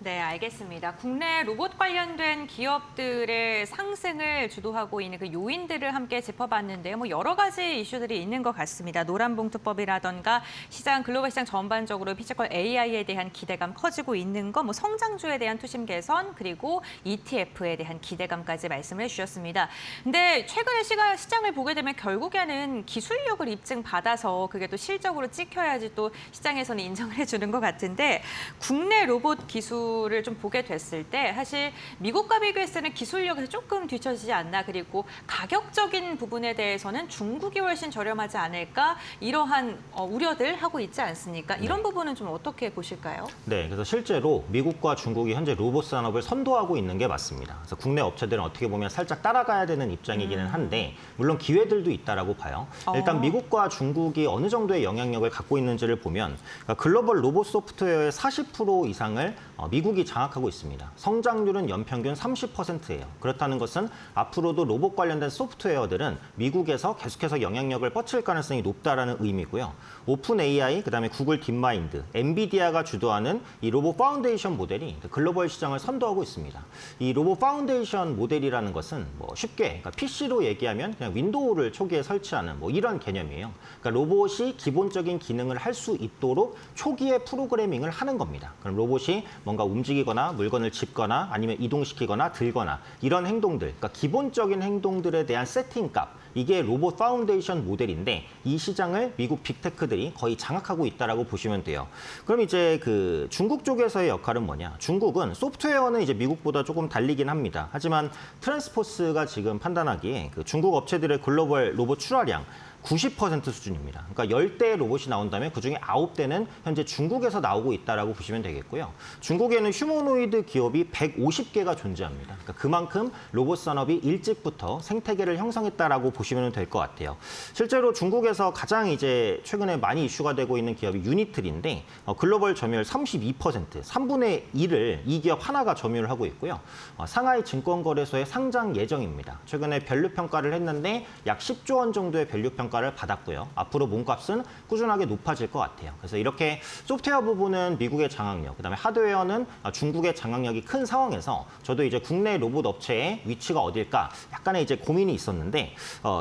네, 알겠습니다. 국내 로봇 관련된 기업들의 상승을 주도하고 있는 그 요인들을 함께 짚어봤는데요. 뭐 여러 가지 이슈들이 있는 것 같습니다. 노란봉투법이라던가 시장, 글로벌 시장 전반적으로 피지컬 AI에 대한 기대감 커지고 있는 거, 뭐 성장주에 대한 투심 개선, 그리고 ETF에 대한 기대감까지 말씀을 해주셨습니다. 근데 최근에 시장을 보게 되면 결국에는 기술력을 입증받아서 그게 또 실적으로 찍혀야지 또 시장에서는 인정을 해주는 것 같은데 국내 로봇 기술을 좀 보게 됐을 때 사실 미국과 비교했을 때는 기술력에서 조금 뒤처지지 않나, 그리고 가격적인 부분에 대해서는 중국이 훨씬 저렴하지 않을까, 이러한 우려들 하고 있지 않습니까? 이런 부분은 좀 어떻게 보실까요? 네, 그래서 실제로 미국과 중국이 현재 로봇 산업을 선도하고 있는 게 맞습니다. 그래서 국내 업체들은 어떻게 보면 살짝 따라가야 되는 입장이기는 한데 물론 기회들도 있다라고 봐요. 일단 미국과 중국이 어느 정도의 영향력을 갖고 있는지를 보면 그러니까 글로벌 로봇 소프트웨어의 40% 이상을 미국이 장악하고 있습니다. 성장률은 연평균 30%예요. 그렇다는 것은 앞으로도 로봇 관련된 소프트웨어들은 미국에서 계속해서 영향력을 뻗칠 가능성이 높다라는 의미고요. 오픈 AI, 그다음에 구글 딥마인드, 엔비디아가 주도하는 이 로봇 파운데이션 모델이 글로벌 시장을 선도하고 있습니다. 이 로봇 파운데이션 모델이라는 것은 뭐 쉽게 그러니까 PC로 얘기하면 그냥 윈도우를 초기에 설치하는 뭐 이런 개념이에요. 그러니까 로봇이 기본적인 기능을 할 수 있도록 초기에 프로그래밍을 하는 겁니다. 그럼 로봇이 뭔가 움직이거나 물건을 짚거나 아니면 이동시키거나 들거나 이런 행동들, 그러니까 기본적인 행동들에 대한 세팅값, 이게 로봇 파운데이션 모델인데 이 시장을 미국 빅테크들이 거의 장악하고 있다라고 보시면 돼요. 그럼 이제 그 중국 쪽에서의 역할은 뭐냐? 중국은 소프트웨어는 이제 미국보다 조금 달리긴 합니다. 하지만 트랜스포스가 지금 판단하기에 그 중국 업체들의 글로벌 로봇 출하량 90% 수준입니다. 그러니까 10대의 로봇이 나온다면 그중에 9대는 현재 중국에서 나오고 있다라고 보시면 되겠고요. 중국에는 휴머노이드 기업이 150개가 존재합니다. 그러니까 그만큼 로봇 산업이 일찍부터 생태계를 형성했다라고 보시면 될 것 같아요. 실제로 중국에서 가장 이제 최근에 많이 이슈가 되고 있는 기업이 유니틀인데 글로벌 점유율 32%, 3분의 1을 이 기업 하나가 점유를 하고 있고요. 상하이 증권거래소에 상장 예정입니다. 최근에 밸류 평가를 했는데 약 10조 원 정도의 밸류 평가 평가를 받았고요. 앞으로 몸값은 꾸준하게 높아질 것 같아요. 그래서 이렇게 소프트웨어 부분은 미국의 장악력, 그다음에 하드웨어는 중국의 장악력이 큰 상황에서 저도 이제 국내 로봇 업체의 위치가 어딜까 약간의 이제 고민이 있었는데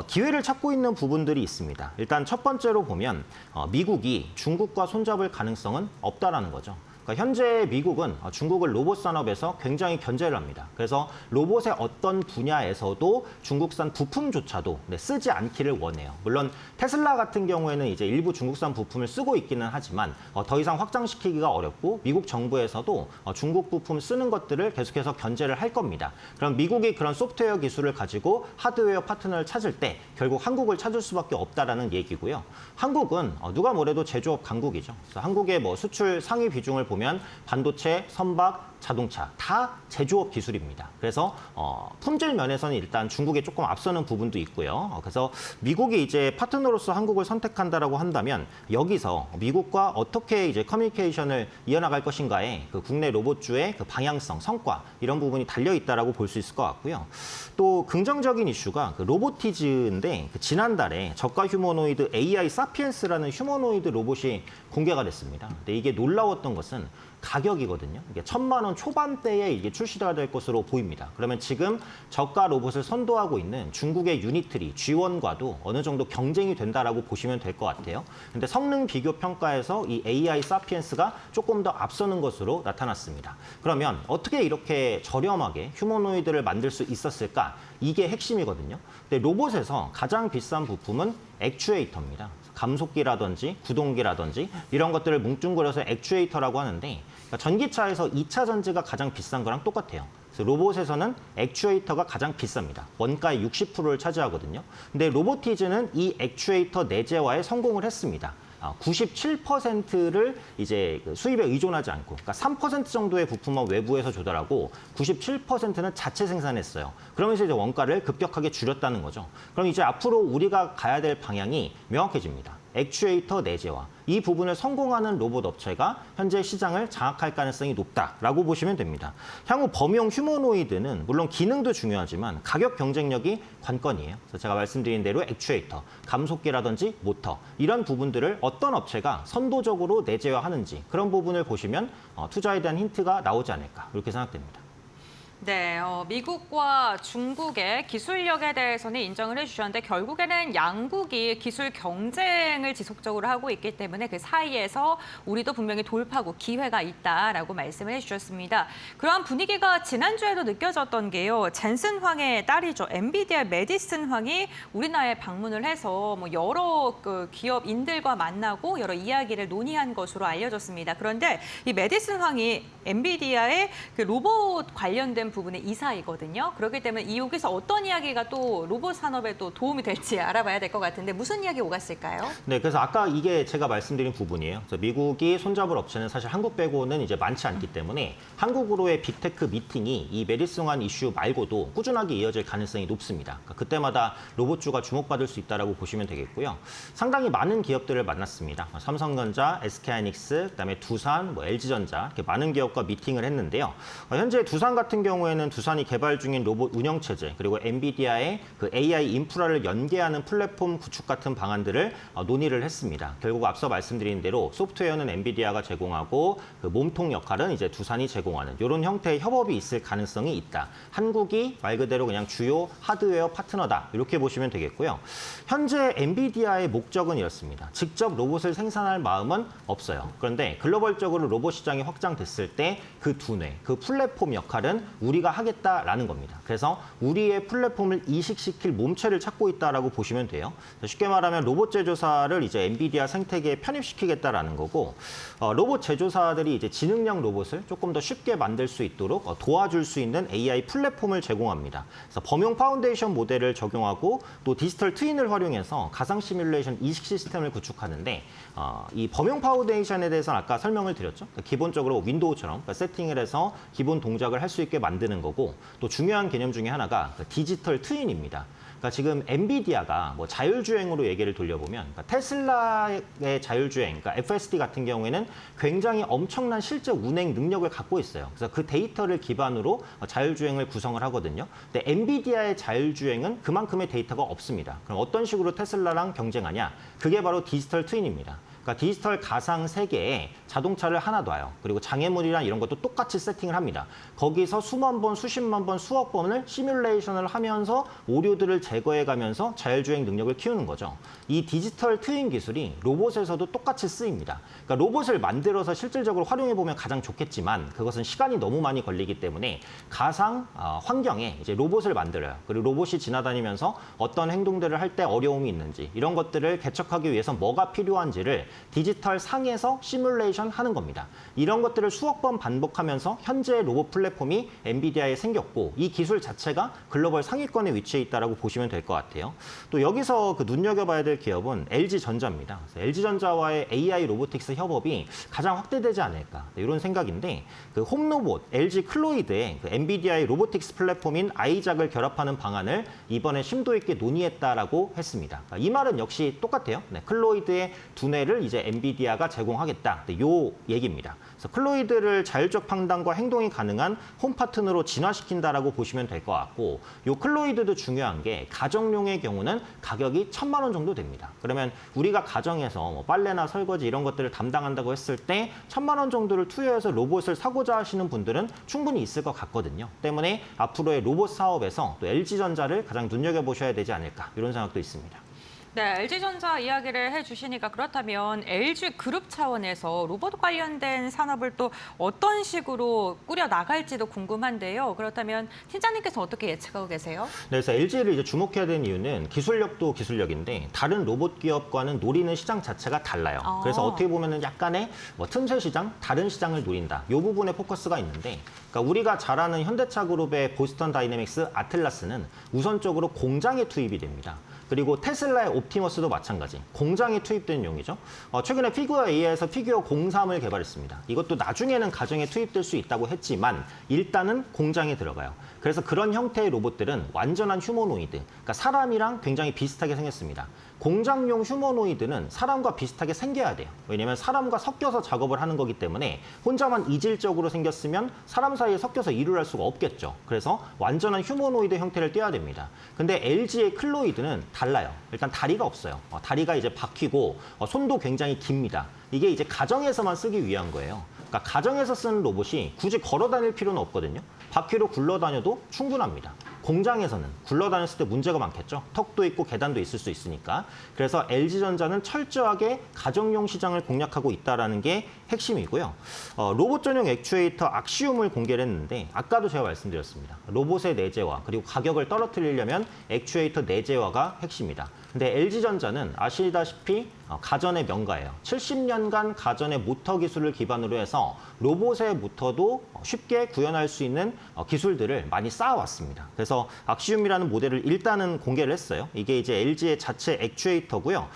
기회를 찾고 있는 부분들이 있습니다. 일단 첫 번째로 보면 미국이 중국과 손잡을 가능성은 없다라는 거죠. 그러니까 현재 미국은 중국을 로봇 산업에서 굉장히 견제를 합니다. 그래서 로봇의 어떤 분야에서도 중국산 부품조차도 쓰지 않기를 원해요. 물론 테슬라 같은 경우에는 이제 일부 중국산 부품을 쓰고 있기는 하지만 더 이상 확장시키기가 어렵고 미국 정부에서도 중국 부품 쓰는 것들을 계속해서 견제를 할 겁니다. 그럼 미국이 그런 소프트웨어 기술을 가지고 하드웨어 파트너를 찾을 때 결국 한국을 찾을 수밖에 없다라는 얘기고요. 한국은 누가 뭐래도 제조업 강국이죠. 그래서 한국의 뭐 수출 상위 비중을 보면 반도체, 선박, 자동차 다 제조업 기술입니다. 그래서 품질 면에서는 일단 중국에 조금 앞서는 부분도 있고요. 그래서 미국이 이제 파트너로서 한국을 선택한다라고 한다면 여기서 미국과 어떻게 이제 커뮤니케이션을 이어나갈 것인가에 그 국내 로봇주의 그 방향성, 성과 이런 부분이 달려 있다라고 볼 수 있을 것 같고요. 또 긍정적인 이슈가 그 로보티즈인데 그 지난달에 저가 휴머노이드 AI 사피엔스라는 휴머노이드 로봇이 공개가 됐습니다. 근데 이게 놀라웠던 것은 가격이거든요. 이게 1,000만 원 초반대에 이게 출시가 될 것으로 보입니다. 그러면 지금 저가 로봇을 선도하고 있는 중국의 유니트리, G1과도 어느 정도 경쟁이 된다라고 보시면 될 것 같아요. 근데 성능 비교 평가에서 이 AI 사피엔스가 조금 더 앞서는 것으로 나타났습니다. 그러면 어떻게 이렇게 저렴하게 휴머노이드를 만들 수 있었을까? 이게 핵심이거든요. 근데 로봇에서 가장 비싼 부품은 액추에이터입니다. 감속기라든지 구동기라든지 이런 것들을 뭉뚱그려서 액추에이터라고 하는데 전기차에서 2차 전지가 가장 비싼 거랑 똑같아요. 그래서 로봇에서는 액추에이터가 가장 비쌉니다. 원가의 60%를 차지하거든요. 근데 로보티즈는 이 액추에이터 내재화에 성공을 했습니다. 97%를 이제 수입에 의존하지 않고, 그러니까 3% 정도의 부품만 외부에서 조달하고 97%는 자체 생산했어요. 그러면서 이제 원가를 급격하게 줄였다는 거죠. 그럼 이제 앞으로 우리가 가야 될 방향이 명확해집니다. 액추에이터 내재화. 이 부분을 성공하는 로봇 업체가 현재 시장을 장악할 가능성이 높다라고 보시면 됩니다. 향후 범용 휴머노이드는 물론 기능도 중요하지만 가격 경쟁력이 관건이에요. 그래서 제가 말씀드린 대로 액추에이터, 감속기라든지 모터 이런 부분들을 어떤 업체가 선도적으로 내재화하는지 그런 부분을 보시면 투자에 대한 힌트가 나오지 않을까 이렇게 생각됩니다. 네, 미국과 중국의 기술력에 대해서는 인정을 해주셨는데 결국에는 양국이 기술 경쟁을 지속적으로 하고 있기 때문에 그 사이에서 우리도 분명히 돌파구 기회가 있다라고 말씀을 해주셨습니다. 그러한 분위기가 지난주에도 느껴졌던 게요. 젠슨 황의 딸이죠. 엔비디아 메디슨 황이 우리나라에 방문을 해서 뭐 여러 그 기업인들과 만나고 여러 이야기를 논의한 것으로 알려졌습니다. 그런데 이 메디슨 황이 엔비디아의 그 로봇 관련된 부분의 이사이거든요. 그렇기 때문에 여기서 어떤 이야기가 또 로봇 산업에 또 도움이 될지 알아봐야 될 것 같은데 무슨 이야기 오갔을까요? 네, 그래서 아까 이게 제가 말씀드린 부분이에요. 그래서 미국이 손잡을 업체는 사실 한국 빼고는 이제 많지 않기 때문에 한국으로의 빅테크 미팅이 이 메디슨환 이슈 말고도 꾸준하게 이어질 가능성이 높습니다. 그러니까 그때마다 로봇주가 주목받을 수 있다라고 보시면 되겠고요. 상당히 많은 기업들을 만났습니다. 삼성전자, SK하이닉스, 그다음에 두산, LG전자 이렇게 많은 기업과 미팅을 했는데요. 현재 두산 같은 경우에는 두산이 개발 중인 로봇 운영 체제 그리고 엔비디아의 그 AI 인프라를 연계하는 플랫폼 구축 같은 방안들을 논의를 했습니다. 결국 앞서 말씀드린 대로 소프트웨어는 엔비디아가 제공하고 그 몸통 역할은 이제 두산이 제공하는 이런 형태의 협업이 있을 가능성이 있다. 한국이 말 그대로 그냥 주요 하드웨어 파트너다. 이렇게 보시면 되겠고요. 현재 엔비디아의 목적은 이렇습니다. 직접 로봇을 생산할 마음은 없어요. 그런데 글로벌적으로 로봇 시장이 확장됐을 때 그 두뇌, 그 플랫폼 역할은 우리가 하겠다라는 겁니다. 그래서 우리의 플랫폼을 이식시킬 몸체를 찾고 있다라고 보시면 돼요. 쉽게 말하면 로봇 제조사를 이제 엔비디아 생태계에 편입시키겠다라는 거고, 로봇 제조사들이 이제 지능형 로봇을 조금 더 쉽게 만들 수 있도록 도와줄 수 있는 AI 플랫폼을 제공합니다. 그래서 범용 파운데이션 모델을 적용하고 또 디지털 트윈을 활용해서 가상 시뮬레이션 이식 시스템을 구축하는데, 이 범용 파운데이션에 대해서는 아까 설명을 드렸죠. 기본적으로 윈도우처럼 세팅을 해서 기본 동작을 할 수 있게 만드는 거고, 또 중요한 개념 중에 하나가 디지털 트윈입니다. 그러니까 지금 엔비디아가 뭐 자율주행으로 얘기를 돌려보면 그러니까 테슬라의 자율주행, 그러니까 FSD 같은 경우에는 굉장히 엄청난 실제 운행 능력을 갖고 있어요. 그래서 그 데이터를 기반으로 자율주행을 구성을 하거든요. 근데 엔비디아의 자율주행은 그만큼의 데이터가 없습니다. 그럼 어떤 식으로 테슬라랑 경쟁하냐? 그게 바로 디지털 트윈입니다. 그러니까 디지털 가상 세계에 자동차를 하나 놔요. 그리고 장애물이랑 이런 것도 똑같이 세팅을 합니다. 거기서 수만 번, 수십만 번, 수억 번을 시뮬레이션을 하면서 오류들을 제거해가면서 자율주행 능력을 키우는 거죠. 이 디지털 트윈 기술이 로봇에서도 똑같이 쓰입니다. 그러니까 로봇을 만들어서 실질적으로 활용해보면 가장 좋겠지만 그것은 시간이 너무 많이 걸리기 때문에 가상 환경에 이제 로봇을 만들어요. 그리고 로봇이 지나다니면서 어떤 행동들을 할 때 어려움이 있는지 이런 것들을 개척하기 위해서 뭐가 필요한지를 디지털 상에서 시뮬레이션 하는 겁니다. 이런 것들을 수억 번 반복하면서 현재 로봇 플랫폼이 엔비디아에 생겼고 이 기술 자체가 글로벌 상위권에 위치해 있다고 보시면 될 것 같아요. 또 여기서 그 눈여겨봐야 될 기업은 LG전자입니다. LG전자와의 AI 로보틱스 협업이 가장 확대되지 않을까 이런 생각인데 그 홈로봇 LG 클로이드의 그 엔비디아의 로보틱스 플랫폼인 아이작을 결합하는 방안을 이번에 심도 있게 논의했다라고 했습니다. 이 말은 역시 똑같아요. 네, 클로이드의 두뇌를 이제 엔비디아가 제공하겠다. 네, 요 얘기입니다. 그래서 클로이드를 자율적 판단과 행동이 가능한 홈 파트너로 진화시킨다라고 보시면 될 것 같고 요 클로이드도 중요한 게 가정용의 경우는 가격이 1,000만 원 정도 됩니다. 그러면 우리가 가정에서 뭐 빨래나 설거지 이런 것들을 담당한다고 했을 때 1,000만 원 정도를 투여해서 로봇을 사고자 하시는 분들은 충분히 있을 것 같거든요. 때문에 앞으로의 로봇 사업에서 또 LG전자를 가장 눈여겨보셔야 되지 않을까 이런 생각도 있습니다. 네, LG전자 이야기를 해주시니까 그렇다면 LG그룹 차원에서 로봇 관련된 산업을 또 어떤 식으로 꾸려 나갈지도 궁금한데요. 그렇다면 팀장님께서 어떻게 예측하고 계세요? 네, 그래서 LG를 이제 주목해야 되는 이유는 기술력도 기술력인데 다른 로봇 기업과는 노리는 시장 자체가 달라요. 그래서 어떻게 보면은 약간의 뭐 틈새 시장, 다른 시장을 노린다. 이 부분에 포커스가 있는데 그러니까 우리가 잘 아는 현대차 그룹의 보스턴 다이내믹스 아틀라스는 우선적으로 공장에 투입이 됩니다. 그리고 테슬라의 옵티머스도 마찬가지. 공장에 투입된 용이죠. 최근에 피규어 AI에서 피규어 03을 개발했습니다. 이것도 나중에는 가정에 투입될 수 있다고 했지만 일단은 공장에 들어가요. 그래서 그런 형태의 로봇들은 완전한 휴머노이드, 그러니까 사람이랑 굉장히 비슷하게 생겼습니다. 공장용 휴머노이드는 사람과 비슷하게 생겨야 돼요. 왜냐하면 사람과 섞여서 작업을 하는 거기 때문에 혼자만 이질적으로 생겼으면 사람 사이에 섞여서 일을 할 수가 없겠죠. 그래서 완전한 휴머노이드 형태를 띄어야 됩니다. 근데 LG의 클로이드는 달라요. 일단 다리가 없어요. 다리가 이제 박히고 손도 굉장히 깁니다. 이게 이제 가정에서만 쓰기 위한 거예요. 그러니까 가정에서 쓰는 로봇이 굳이 걸어 다닐 필요는 없거든요. 바퀴로 굴러다녀도 충분합니다. 공장에서는 굴러다녔을 때 문제가 많겠죠. 턱도 있고 계단도 있을 수 있으니까. 그래서 LG전자는 철저하게 가정용 시장을 공략하고 있다는 게 핵심이고요. 로봇 전용 액추에이터 악시움을 공개를 했는데 아까도 제가 말씀드렸습니다. 로봇의 내재화 그리고 가격을 떨어뜨리려면 액추에이터 내재화가 핵심이다. 근데 LG전자는 아시다시피 가전의 명가예요. 70년간 가전의 모터 기술을 기반으로 해서 로봇의 모터도 쉽게 구현할 수 있는 기술들을 많이 쌓아왔습니다. 그래서 악시움이라는 모델을 일단은 공개를 했어요. 이게 이제 LG의 자체 액추에이터고요.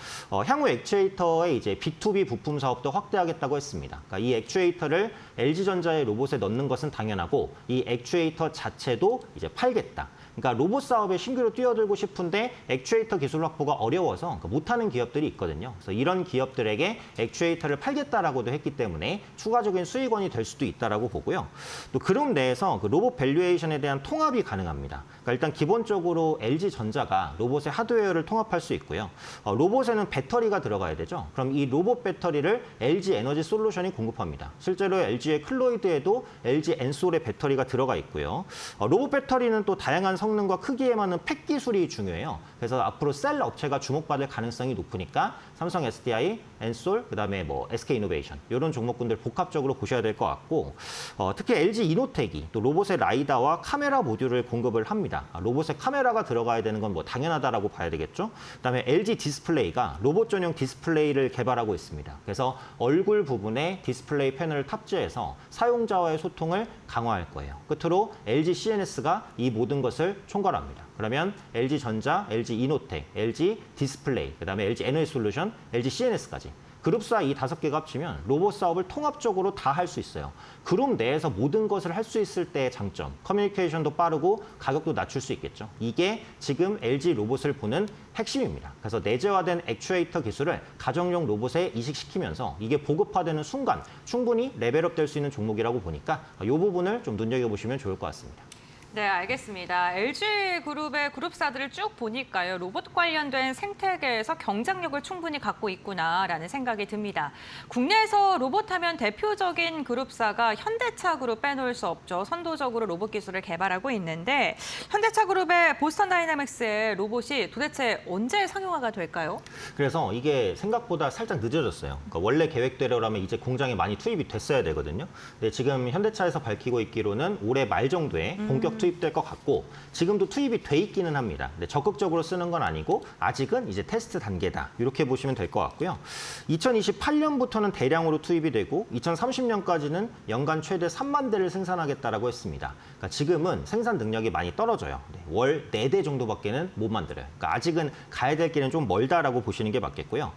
향후 액추에이터의 이제 B2B 부품 사업도 확대하겠다고 했습니다. 그러니까 이 액추에이터를 LG전자의 로봇에 넣는 것은 당연하고 이 액추에이터 자체도 이제 팔겠다. 그러니까 로봇 사업에 신규로 뛰어들고 싶은데 액추에이터 기술 확보가 어려워서 못하는 기업들이 있거든요. 그래서 이런 기업들에게 액추에이터를 팔겠다라고도 했기 때문에 추가적인 수익원이 될 수도 있다라고 보고요. 또 그룹 내에서 그 로봇 밸류에이션에 대한 통합이 가능합니다. 그러니까 일단 기본적으로 LG전자가 로봇의 하드웨어를 통합할 수 있고요. 로봇에는 배터리가 들어가야 되죠. 그럼 이 로봇 배터리를 LG 에너지 솔루션이 공급합니다. 실제로 LG의 클로이드에도 LG 엔솔의 배터리가 들어가 있고요. 로봇 배터리는 또 다양한 성능과 크기에 맞는 팩 기술이 중요해요. 그래서 앞으로 셀 업체가 주목받을 가능성이 높으니까 삼성 SDI, 엔솔, 그다음에 뭐 SK이노베이션 이런 종목군들 복합적으로 보셔야 될 것 같고 특히 LG 이노텍이 또 로봇의 라이다와 카메라 모듈을 공급을 합니다. 로봇에 카메라가 들어가야 되는 건 뭐 당연하다라고 봐야 되겠죠. 그다음에 LG 디스플레이가 로봇 전용 디스플레이를 개발하고 있습니다. 그래서 얼굴 부분에 디스플레이 패널을 탑재해서 사용자와의 소통을 강화할 거예요. 끝으로 LG CNS가 이 모든 것을 총괄합니다. 그러면 LG전자, LG 이노텍, LG 디스플레이, 그다음에 LG 에너지 솔루션, LG CNS까지 그룹사 이 5개가 합치면 로봇 사업을 통합적으로 다 할 수 있어요. 그룹 내에서 모든 것을 할 수 있을 때의 장점, 커뮤니케이션도 빠르고 가격도 낮출 수 있겠죠. 이게 지금 LG 로봇을 보는 핵심입니다. 그래서 내재화된 액추에이터 기술을 가정용 로봇에 이식시키면서 이게 보급화되는 순간 충분히 레벨업 될 수 있는 종목이라고 보니까 이 부분을 좀 눈여겨보시면 좋을 것 같습니다. 네, 알겠습니다. LG그룹의 그룹사들을 쭉 보니까요. 로봇 관련된 생태계에서 경쟁력을 충분히 갖고 있구나라는 생각이 듭니다. 국내에서 로봇하면 대표적인 그룹사가 현대차그룹 빼놓을 수 없죠. 선도적으로 로봇 기술을 개발하고 있는데 현대차그룹의 보스턴 다이내믹스의 로봇이 도대체 언제 상용화가 될까요? 그래서 이게 생각보다 살짝 늦어졌어요. 그러니까 원래 계획대로라면 이제 공장에 많이 투입이 됐어야 되거든요. 근데 지금 현대차에서 밝히고 있기로는 올해 말 정도에 본격 투입될 것 같고 지금도 투입이 돼 있기는 합니다. 근데 적극적으로 쓰는 건 아니고 아직은 이제 테스트 단계다. 이렇게 보시면 될 것 같고요. 2028년부터는 대량으로 투입이 되고 2030년까지는 연간 최대 3만 대를 생산하겠다라고 했습니다. 그러니까 지금은 생산 능력이 많이 떨어져요. 월 4대 정도밖에는 못 만들어요. 그러니까 아직은 가야 될 길은 좀 멀다라고 보시는 게 맞겠고요.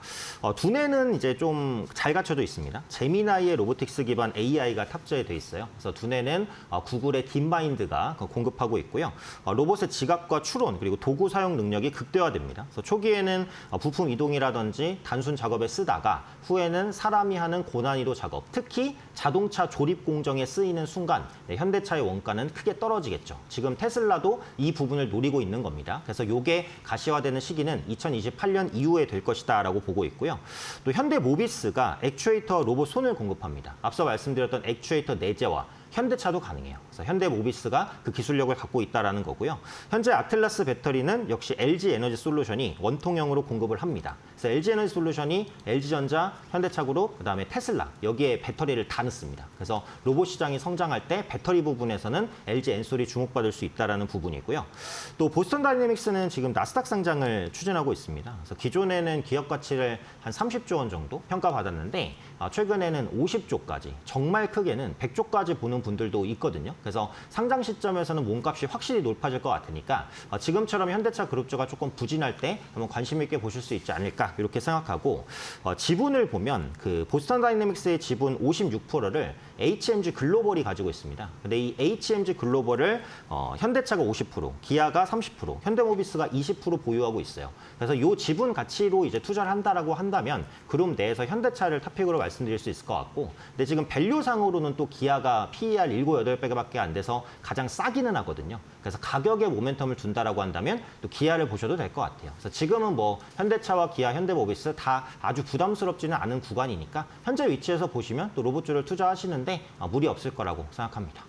두뇌는 이제 좀 잘 갖춰져 있습니다. 제미나이의 로보틱스 기반 AI가 탑재돼 있어요. 그래서 두뇌는 구글의 딥마인드가 공급하고 있고요. 로봇의 지각과 추론 그리고 도구 사용 능력이 극대화됩니다. 그래서 초기에는 부품 이동이라든지 단순 작업에 쓰다가 후에는 사람이 하는 고난이도 작업, 특히 자동차 조립 공정에 쓰이는 순간 현대차의 원가는 크게 떨어지겠죠. 지금 테슬라도 이 부분을 노리고 있는 겁니다. 그래서 이게 가시화되는 시기는 2028년 이후에 될 것이다라고 보고 있고요. 또 현대모비스가 액추에이터 로봇 손을 공급합니다. 앞서 말씀드렸던 액추에이터 내재화, 현대차도 가능해요. 그래서 현대모비스가 그 기술력을 갖고 있다는 거고요. 현재 아틀라스 배터리는 역시 LG에너지솔루션이 원통형으로 공급을 합니다. 그래서 LG에너지솔루션이 LG전자, 현대차그룹, 그다음에 테슬라 여기에 배터리를 다 넣습니다. 그래서 로봇 시장이 성장할 때 배터리 부분에서는 LG엔솔이 주목받을 수 있다는 부분이고요. 또 보스턴 다이내믹스는 지금 나스닥 상장을 추진하고 있습니다. 그래서 기존에는 기업 가치를 한 30조 원 정도 평가받았는데 최근에는 50조까지, 정말 크게는 100조까지 보는 분들도 있거든요. 그래서 상장 시점에서는 몸값이 확실히 높아질 것 같으니까 지금처럼 현대차 그룹주가 조금 부진할 때 한번 관심 있게 보실 수 있지 않을까 이렇게 생각하고 지분을 보면 그 보스턴 다이내믹스의 지분 56%를 HMG 글로벌이 가지고 있습니다. 근데 이 HMG 글로벌을 현대차가 50%, 기아가 30%, 현대모비스가 20% 보유하고 있어요. 그래서 이 지분 가치로 이제 투자를 한다라고 한다면 그룹 내에서 현대차를 탑픽으로 말씀드릴 수 있을 것 같고, 근데 지금 밸류상으로는 또 기아가 PER 7, 8배밖에 안 돼서 가장 싸기는 하거든요. 그래서 가격에 모멘텀을 둔다라고 한다면 또 기아를 보셔도 될 것 같아요. 그래서 지금은 뭐 현대차와 기아, 현대모비스 다 아주 부담스럽지는 않은 구간이니까 현재 위치에서 보시면 또 로봇주를 투자하시는데 무리 없을 거라고 생각합니다.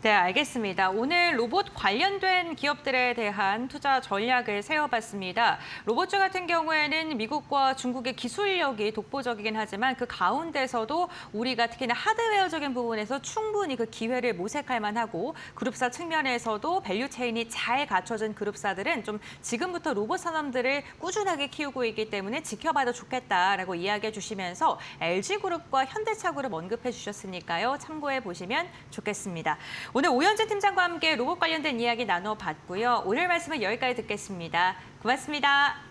네, 알겠습니다. 오늘 로봇 관련된 기업들에 대한 투자 전략을 세워봤습니다. 로봇주 같은 경우에는 미국과 중국의 기술력이 독보적이긴 하지만 그 가운데서도 우리가 특히나 하드웨어적인 부분에서 충분히 그 기회를 모색할 만하고 그룹사 측면에서도 밸류체인이 잘 갖춰진 그룹사들은 좀 지금부터 로봇 산업들을 꾸준하게 키우고 있기 때문에 지켜봐도 좋겠다라고 이야기해 주시면서 LG그룹과 현대차그룹 언급해 주셨으니까요. 참고해 보시면 좋겠습니다. 오늘 오현진 팀장과 함께 로봇 관련된 이야기 나눠봤고요. 오늘 말씀은 여기까지 듣겠습니다. 고맙습니다.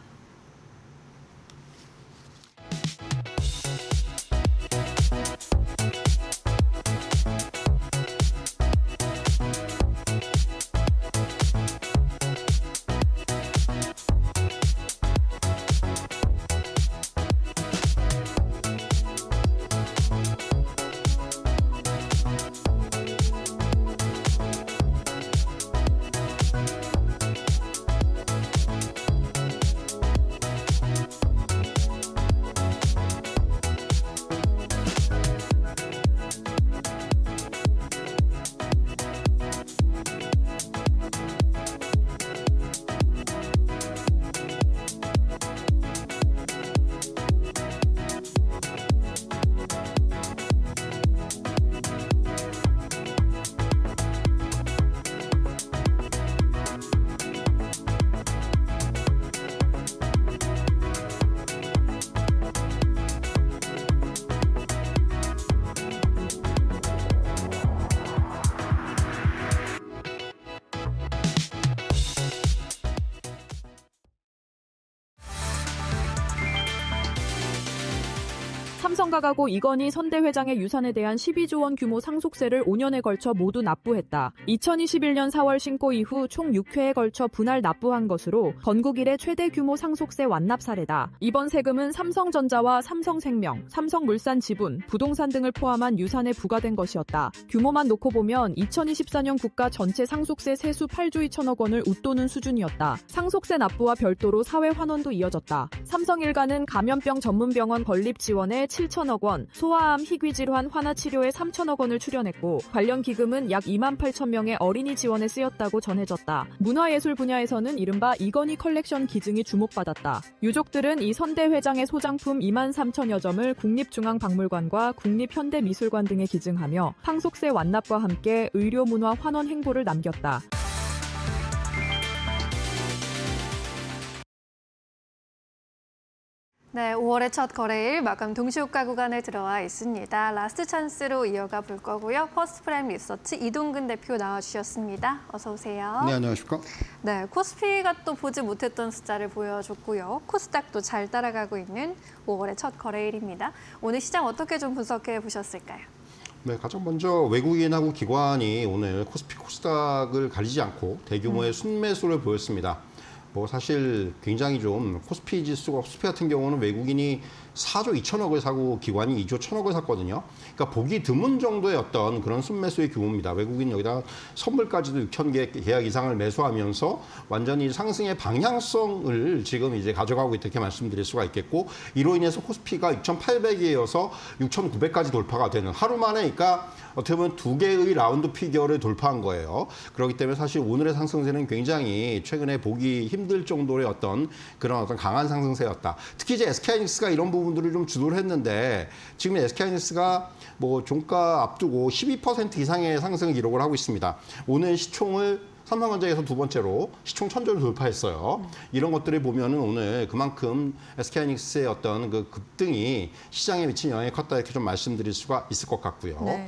삼성가가고 이건희 선대 회장의 유산에 대한 12조 원 규모 상속세를 5년에 걸쳐 모두 납부했다. 2021년 4월 신고 이후 총 6회에 걸쳐 분할 납부한 것으로 건국 이래 최대 규모 상속세 완납 사례다. 이번 세금은 삼성전자와 삼성생명, 삼성물산 지분, 부동산 등을 포함한 유산에 부과된 것이었다. 규모만 놓고 보면 2024년 국가 전체 상속세 세수 8조 2천억 원을 웃도는 수준이었다. 상속세 납부와 별도로 사회 환원도 이어졌다. 삼성일가는 감염병 전문병원 건립 지원에 7천억 원, 소아암, 희귀질환 환아 치료에 3천억 원을 출연했고 관련 기금은 약 2만 8천 명의 어린이 지원에 쓰였다고 전해졌다. 문화예술 분야에서는 이른바 이건희 컬렉션 기증이 주목받았다. 유족들은 이 선대 회장의 소장품 2만 3천여 점을 국립중앙박물관과 국립현대미술관 등에 기증하며 상속세 완납과 함께 의료문화 환원 행보를 남겼다. 네, 5월의 첫 거래일 마감 동시효과 구간에 들어와 있습니다. 라스트 찬스로 이어가 볼 거고요. 퍼스트프라임 리서치 이동근 대표 나와주셨습니다. 어서 오세요. 네, 안녕하십니까? 네, 코스피가 또 보지 못했던 숫자를 보여줬고요. 코스닥도 잘 따라가고 있는 5월의 첫 거래일입니다. 오늘 시장 어떻게 좀 분석해 보셨을까요? 네, 가장 먼저 외국인하고 기관이 오늘 코스피 코스닥을 가리지 않고 대규모의 순매수를 보였습니다. 뭐 사실 굉장히 좀 코스피 지수가 코스피 같은 경우는 외국인이 4조 2천억을 사고 기관이 2조 1천억을 샀거든요. 그러니까 보기 드문 정도의 어떤 그런 순매수의 규모입니다. 외국인 여기다 선물까지도 6천 개 계약 이상을 매수하면서 완전히 상승의 방향성을 지금 이제 가져가고 있다 이렇게 말씀드릴 수가 있겠고, 이로 인해서 코스피가 6,800에 이어서 6,900까지 돌파가 되는 하루 만에, 그러니까 어떻게 보면 2개의 라운드 피겨를 돌파한 거예요. 그렇기 때문에 사실 오늘의 상승세는 굉장히 최근에 보기 힘들 정도의 어떤 그런 어떤 강한 상승세였다. 특히 이제 SK하이닉스가 이런 부분들을 좀 주도를 했는데, 지금 SK하이닉스가 뭐 종가 앞두고 12% 이상의 상승을 기록을 하고 있습니다. 오늘 시총을 삼성전자에서 두 번째로 시총 1,000조를 돌파했어요. 이런 것들을 보면은 오늘 그만큼 SK하이닉스의 어떤 그 급등이 시장에 미친 영향이 컸다 이렇게 좀 말씀드릴 수가 있을 것 같고요. 네.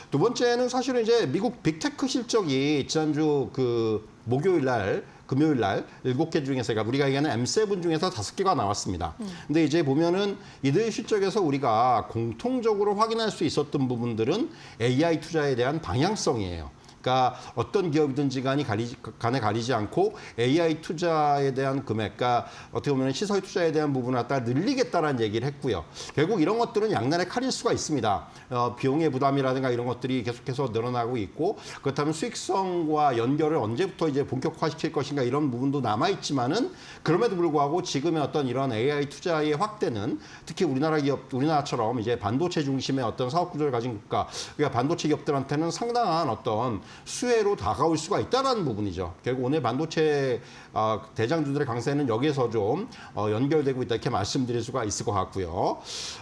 두 번째는 사실은 이제 미국 빅테크 실적이 지난주 그 목요일 날 금요일 날 7개 중에서, 그러니까 우리가 얘기하는 M7 중에서 5개가 나왔습니다. 근데 이제 보면은 이들 실적에서 우리가 공통적으로 확인할 수 있었던 부분들은 AI 투자에 대한 방향성이에요. 그러니까 어떤 기업이든지 간에 가리지 않고 AI 투자에 대한 금액, 그러니까 어떻게 보면 시설 투자에 대한 부분을 갖다 늘리겠다라는 얘기를 했고요. 결국 이런 것들은 양날의 칼일 수가 있습니다. 비용의 부담이라든가 이런 것들이 계속해서 늘어나고 있고, 그렇다면 수익성과 연결을 언제부터 이제 본격화시킬 것인가 이런 부분도 남아있지만은, 그럼에도 불구하고 지금의 어떤 이런 AI 투자의 확대는 특히 우리나라처럼 이제 반도체 중심의 어떤 사업 구조를 가진 국가, 그러니까 반도체 기업들한테는 상당한 어떤 수혜로 다가올 수가 있다는 부분이죠. 결국 오늘 반도체 대장주들의 강세는 여기에서 좀 연결되고 있다 이렇게 말씀드릴 수가 있을 것 같고요.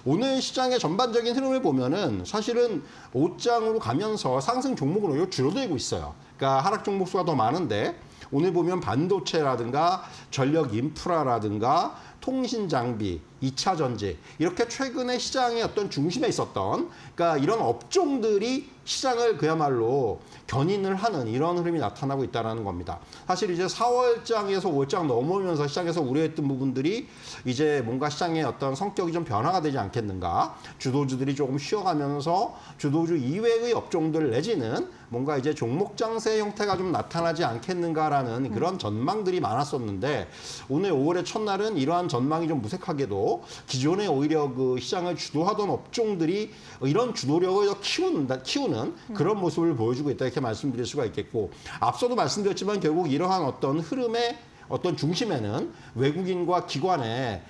오늘 시장의 전반적인 흐름을 보면은 사실은 5장으로 가면서 상승 종목은 오히려 줄어들고 있어요. 그러니까 하락 종목 수가 더 많은데, 오늘 보면 반도체라든가 전력 인프라라든가 통신 장비, 2차 전지, 이렇게 최근에 시장의 어떤 중심에 있었던, 그러니까 이런 업종들이 시장을 그야말로 견인을 하는 이런 흐름이 나타나고 있다는 겁니다. 사실 이제 4월장에서 5월장 넘어오면서 시장에서 우려했던 부분들이 이제 뭔가 시장의 어떤 성격이 좀 변화가 되지 않겠는가, 주도주들이 조금 쉬어가면서 주도주 이외의 업종들 내지는 뭔가 이제 종목 장세 형태가 좀 나타나지 않겠는가라는 그런 전망들이 많았었는데, 오늘 5월의 첫날은 이러한 전망이 좀 무색하게도 기존에 오히려 그 시장을 주도하던 업종들이 이런 주도력을 더 키우는 그런 모습을 보여주고 있다 이렇게 말씀드릴 수가 있겠고, 앞서도 말씀드렸지만 결국 이러한 어떤 흐름의 어떤 중심에는 외국인과 기관의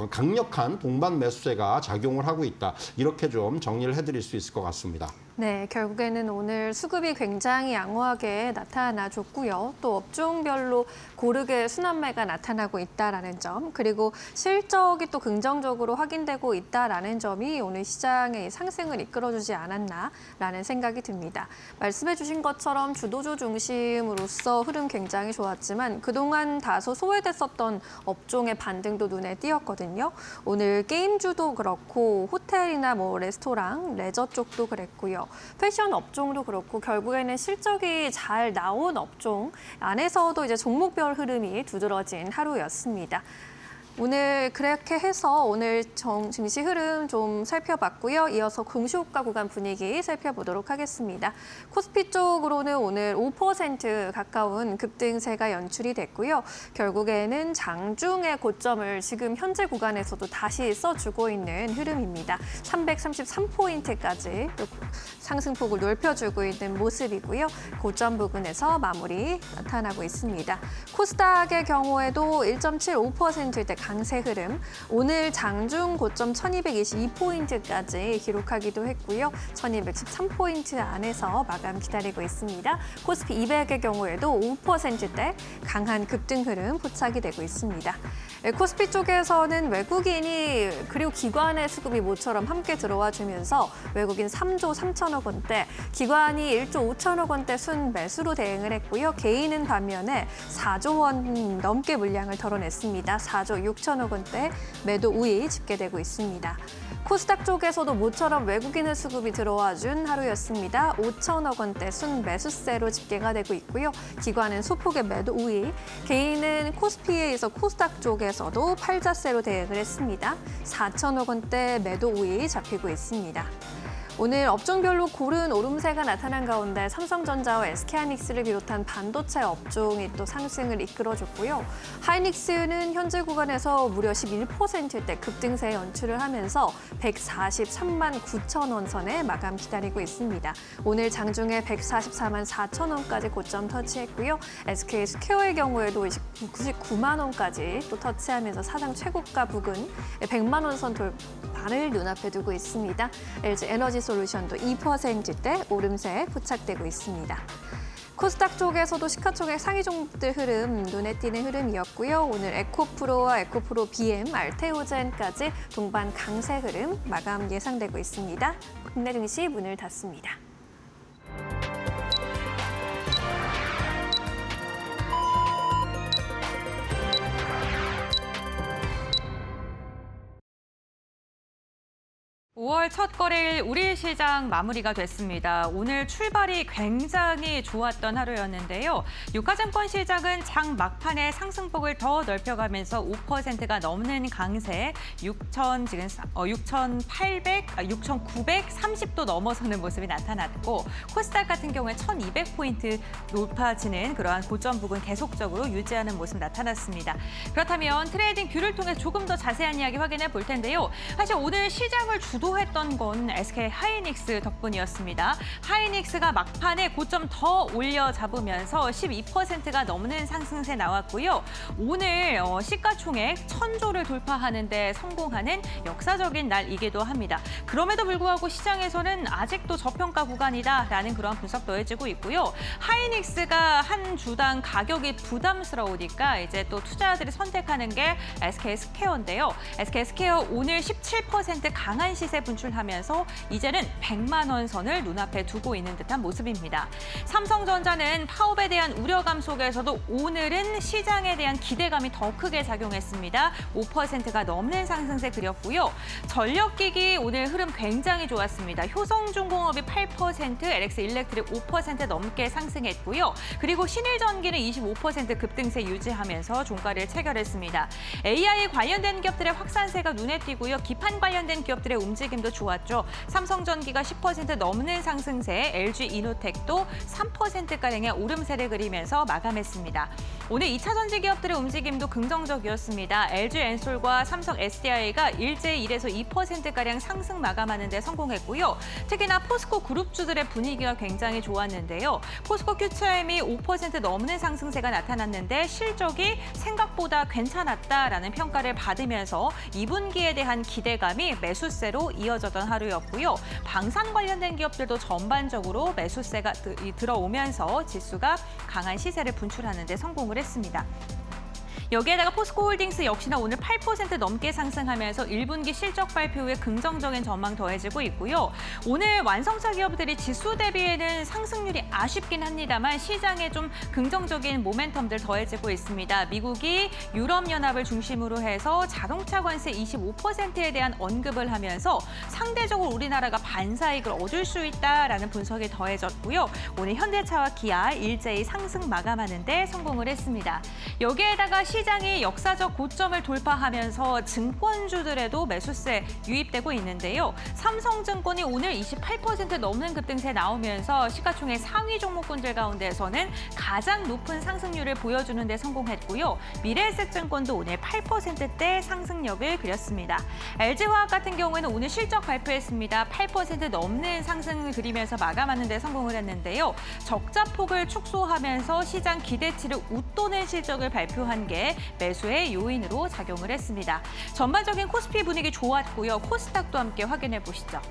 강력한 동반 매수세가 작용을 하고 있다, 이렇게 좀 정리를 해드릴 수 있을 것 같습니다. 네, 결국에는 오늘 수급이 굉장히 양호하게 나타나줬고요. 또 업종별로 고르게 순환매가 나타나고 있다라는 점, 그리고 실적이 또 긍정적으로 확인되고 있다라는 점이 오늘 시장의 상승을 이끌어주지 않았나라는 생각이 듭니다. 말씀해 주신 것처럼 주도주 중심으로서 흐름 굉장히 좋았지만 그동안 다소 소외됐었던 업종의 반등도 눈에 띄었거든요. 오늘 게임주도 그렇고 호텔이나 뭐 레스토랑, 레저 쪽도 그랬고요. 패션 업종도 그렇고 결국에는 실적이 잘 나온 업종 안에서도 이제 종목별 흐름이 두드러진 하루였습니다. 오늘 그렇게 해서 오늘 증시 흐름 좀 살펴봤고요. 이어서 공시효과 구간 분위기 살펴보도록 하겠습니다. 코스피 쪽으로는 오늘 5% 가까운 급등세가 연출이 됐고요. 결국에는 장중의 고점을 지금 현재 구간에서도 다시 써주고 있는 흐름입니다. 333포인트까지 상승폭을 넓혀주고 있는 모습이고요. 고점 부근에서 마무리 나타나고 있습니다. 코스닥의 경우에도 1.75%대 강세 흐름, 오늘 장중 고점 1222포인트까지 기록하기도 했고요. 1213포인트 안에서 마감 기다리고 있습니다. 코스피 200의 경우에도 5%대 강한 급등 흐름 포착이 되고 있습니다. 코스피 쪽에서는 외국인이 그리고 기관의 수급이 모처럼 함께 들어와 주면서 외국인 3조 3천억 원대, 기관이 1조 5천억 원대 순 매수로 대응을 했고요. 개인은 반면에 4조 원 넘게 물량을 덜어냈습니다. 4조 6천억 원대 매도 우위 집계되고 있습니다. 코스닥 쪽에서도 모처럼 외국인의 수급이 들어와 준 하루였습니다. 5천억 원대 순 매수세로 집계가 되고 있고요. 기관은 소폭의 매도 우위, 개인은 코스피에 의해서 코스닥 쪽에서도 팔자세로 대응을 했습니다. 4천억 원대 매도 우위 잡히고 있습니다. 오늘 업종별로 고른 오름세가 나타난 가운데 삼성전자와 SK하이닉스를 비롯한 반도체 업종이 또 상승을 이끌어줬고요. 하이닉스는 현재 구간에서 무려 11%대 급등세 연출을 하면서 143만 9천 원 선에 마감 기다리고 있습니다. 오늘 장중에 144만 4천 원까지 고점 터치했고요. SK스퀘어의 경우에도 99만 원까지 또 터치하면서 사상 최고가 부근 100만 원 선 돌파를 눈앞에 두고 있습니다. LG 에너지 솔루션도 2%대 오름세 포착되고 있습니다. 코스닥 쪽에서도 시가총액 상위 종목들 흐름 눈에 띄는 흐름이었고요. 오늘 에코프로와 에코프로 BM, 알테오젠까지 동반 강세 흐름 마감 예상되고 있습니다. 국내 증시 문을 닫습니다. (5월) 첫 거래일 우리 시장 마무리가 됐습니다. 오늘 출발이 굉장히 좋았던 하루였는데요. 유가증권 시장은 장 막판에 상승폭을 더 넓혀가면서 5%가 넘는 강세, 6,930도 넘어서는 모습이 나타났고, 코스닥 같은 경우에 1,200포인트 높아지는 그러한 고점 부근 계속적으로 유지하는 모습 나타났습니다. 그렇다면 트레이딩 뷰를 통해 조금 더 자세한 이야기 확인해 볼 텐데요. 사실 오늘 시장을 주도했던 건 SK하이닉스 덕분이었습니다. 하이닉스가 막판에 고점 더 올려 잡으면서 12%가 넘는 상승세 나왔고요. 오늘 시가총액 1,000조를 돌파하는 데 성공하는 역사적인 날이기도 합니다. 그럼에도 불구하고 시장에서는 아직도 저평가 구간이다라는 그런 분석 더해지고 있고요. 하이닉스가 한 주당 가격이 부담스러우니까 이제 또 투자자들이 선택하는 게 SK스퀘어인데요. SK스퀘어 오늘 17% 강한 시세 분출하면서 이제는 100만 원 선을 눈앞에 두고 있는 듯한 모습입니다. 삼성전자는 파업에 대한 우려감 속에서도 오늘은 시장에 대한 기대감이 더 크게 작용했습니다. 5%가 넘는 상승세 그렸고요. 전력기기 오늘 흐름 굉장히 좋았습니다. 효성중공업이 8%, LX일렉트릭 5% 넘게 상승했고요. 그리고 신일전기는 25% 급등세 유지하면서 종가를 체결했습니다. AI 관련된 기업들의 확산세가 눈에 띄고요. 기판 관련된 기업들의 움직임도 좋았죠. 삼성전기가 10% 넘는 상승세, LG이노텍도 3%가량의 오름세를 그리면서 마감했습니다. 오늘 2차 전지 기업들의 움직임도 긍정적이었습니다. LG엔솔과 삼성 SDI가 일제히 1에서 2%가량 상승 마감하는 데 성공했고요. 특히나 포스코 그룹주들의 분위기가 굉장히 좋았는데요. 포스코 QCM이 5% 넘는 상승세가 나타났는데 실적이 생각보다 괜찮았다라는 평가를 받으면서 2분기에 대한 기대감이 매수세로 이어졌던 하루였고요. 방산 관련된 기업들도 전반적으로 매수세가 들어오면서 지수가 강한 시세를 분출하는 데 성공을 했습니다. 여기에다가 포스코홀딩스 역시나 오늘 8% 넘게 상승하면서 1분기 실적 발표 후에 긍정적인 전망 더해지고 있고요. 오늘 완성차 기업들이 지수 대비에는 상승률이 아쉽긴 합니다만 시장에 좀 긍정적인 모멘텀들 더해지고 있습니다. 미국이 유럽연합을 중심으로 해서 자동차 관세 25%에 대한 언급을 하면서 상대적으로 우리나라가 반사이익을 얻을 수 있다라는 분석이 더해졌고요. 오늘 현대차와 기아 일제히 상승 마감하는 데 성공을 했습니다. 여기에다가 시장이 역사적 고점을 돌파하면서 증권주들에도 매수세 유입되고 있는데요. 삼성증권이 오늘 28% 넘는 급등세 나오면서 시가총액 상위 종목군들 가운데서는 가장 높은 상승률을 보여주는 데 성공했고요. 미래에셋증권도 오늘 8%대 상승력을 그렸습니다. LG화학 같은 경우에는 오늘 실적 발표했습니다. 8% 넘는 상승을 그리면서 마감하는 데 성공을 했는데요. 적자폭을 축소하면서 시장 기대치를 웃도는 실적을 발표한 게 매수의 요인으로 작용을 했습니다. 전반적인 코스피 분위기 좋았고요. 코스닥도 함께 확인해 보시죠.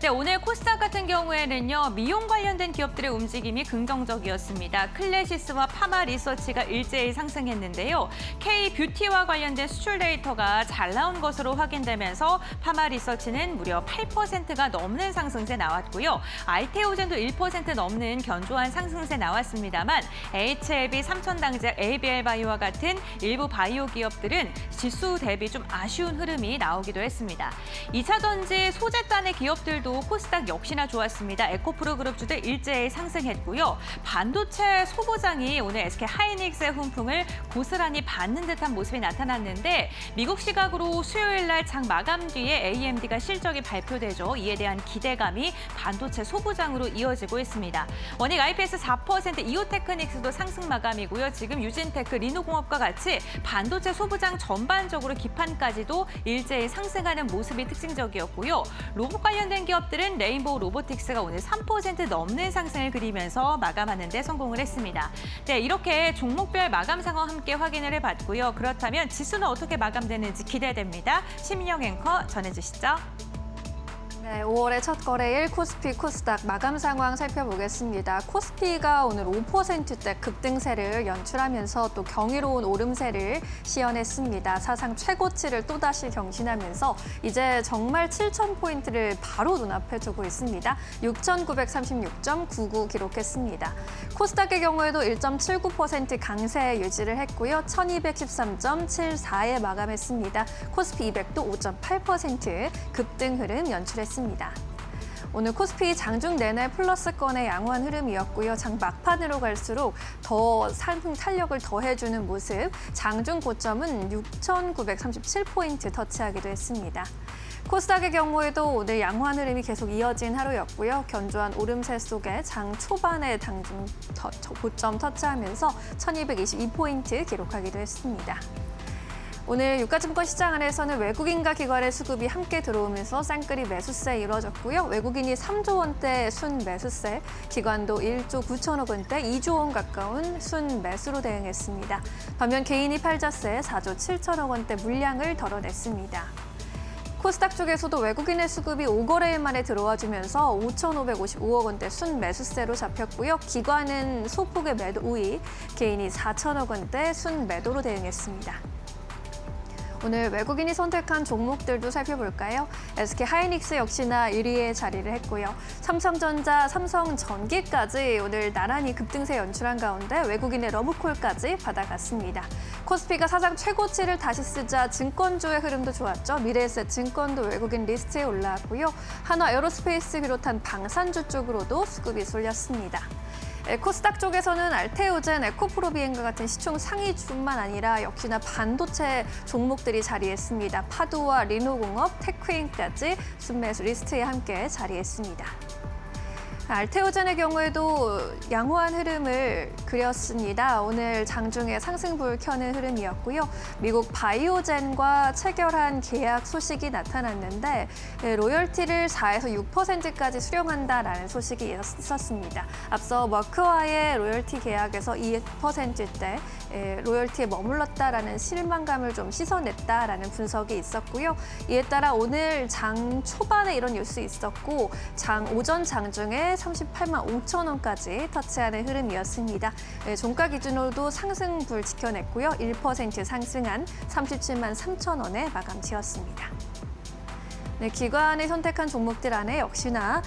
네, 오늘 코스닥 같은 경우에는요, 미용 관련된 기업들의 움직임이 긍정적이었습니다. 클래시스와 파마 리서치가 일제히 상승했는데요. K뷰티와 관련된 수출 데이터가 잘 나온 것으로 확인되면서 파마 리서치는 무려 8%가 넘는 상승세 나왔고요. 알테오젠도 1% 넘는 견조한 상승세 나왔습니다만 HLB, 삼천당제, ABL바이오와 같은 일부 바이오 기업들은 지수 대비 좀 아쉬운 흐름이 나오기도 했습니다. 2차 전지 소재단의 기업들도 코스닥 역시나 좋았습니다. 에코프로그룹주들 일제히 상승했고요. 반도체 소부장이 오늘 SK 하이닉스의 훈풍을 고스란히 받는 듯한 모습이 나타났는데 미국 시각으로 수요일 날 장 마감 뒤에 AMD가 실적이 발표되죠. 이에 대한 기대감이 반도체 소부장으로 이어지고 있습니다. 원익 IPS 4%, 이오테크닉스도 상승 마감이고요. 지금 유진테크, 리노공업과 같이 반도체 소부장 전반적으로 기판까지도 일제히 상승하는 모습이 특징적이었고요. 로봇 관련된 기업들은 레인보우 로보틱스가 오늘 3% 넘는 상승을 그리면서 마감하는 데 성공을 했습니다. 네, 이렇게 종목별 마감 상황 함께 확인을 해봤고요. 그렇다면 지수는 어떻게 마감되는지 기대됩니다. 심인영 앵커 전해주시죠. 네, 5월의 첫 거래일 코스피, 코스닥 마감 상황 살펴보겠습니다. 코스피가 오늘 5%대 급등세를 연출하면서 또 경이로운 오름세를 시현했습니다. 사상 최고치를 또다시 경신하면서 이제 정말 7,000포인트를 바로 눈앞에 두고 있습니다. 6,936.99 기록했습니다. 코스닥의 경우에도 1.79% 강세 유지를 했고요. 1,213.74에 마감했습니다. 코스피 200도 5.8% 급등 흐름 연출했습니다. 오늘 코스피 장중 내내 플러스권의 양호한 흐름이었고요. 장 막판으로 갈수록 더 상승 탄력을 더해주는 모습. 장중 고점은 6,937포인트 터치하기도 했습니다. 코스닥의 경우에도 오늘 양호한 흐름이 계속 이어진 하루였고요. 견조한 오름세 속에 장 초반에 장중 고점 터치하면서 1,222포인트 기록하기도 했습니다. 오늘 유가증권 시장 안에서는 외국인과 기관의 수급이 함께 들어오면서 쌍끌이 매수세 이루어졌고요. 외국인이 3조 원대 순 매수세, 기관도 1조 9천억 원대 2조 원 가까운 순 매수로 대응했습니다. 반면 개인이 팔자세 4조 7천억 원대 물량을 덜어냈습니다. 코스닥 쪽에서도 외국인의 수급이 5거래일 만에 들어와주면서 5,555억 원대 순 매수세로 잡혔고요. 기관은 소폭의 매도 우위, 개인이 4천억 원대 순 매도로 대응했습니다. 오늘 외국인이 선택한 종목들도 살펴볼까요? SK 하이닉스 역시나 1위에 자리를 했고요. 삼성전자, 삼성전기까지 오늘 나란히 급등세 연출한 가운데 외국인의 러브콜까지 받아갔습니다. 코스피가 사상 최고치를 다시 쓰자 증권주의 흐름도 좋았죠. 미래에셋 증권도 외국인 리스트에 올라왔고요. 한화 에어로스페이스 비롯한 방산주 쪽으로도 수급이 쏠렸습니다. 코스닥 쪽에서는 알테오젠, 에코프로비엔과 같은 시총 상위주만 아니라 역시나 반도체 종목들이 자리했습니다. 파도와 리노공업, 테크인까지 순매수 리스트에 함께 자리했습니다. 알테오젠의 경우에도 양호한 흐름을 그렸습니다. 오늘 장중에 상승불 켜는 흐름이었고요. 미국 바이오젠과 체결한 계약 소식이 나타났는데 로열티를 4에서 6%까지 수령한다라는 소식이 있었습니다. 앞서 머크와의 로열티 계약에서 2%대 로열티에 머물렀다라는 실망감을 좀 씻어냈다라는 분석이 있었고요. 이에 따라 오늘 장 초반에 이런 뉴스 있었고 장 오전 장중에 38만 5천 원까지 터치하는 흐름이었습니다. 종가 기준으로도 상승불 지켜냈고요. 1% 상승한 37만 3천 원에 마감 지었습니다. 네, 기관이 선택한 종목들 안에 역시나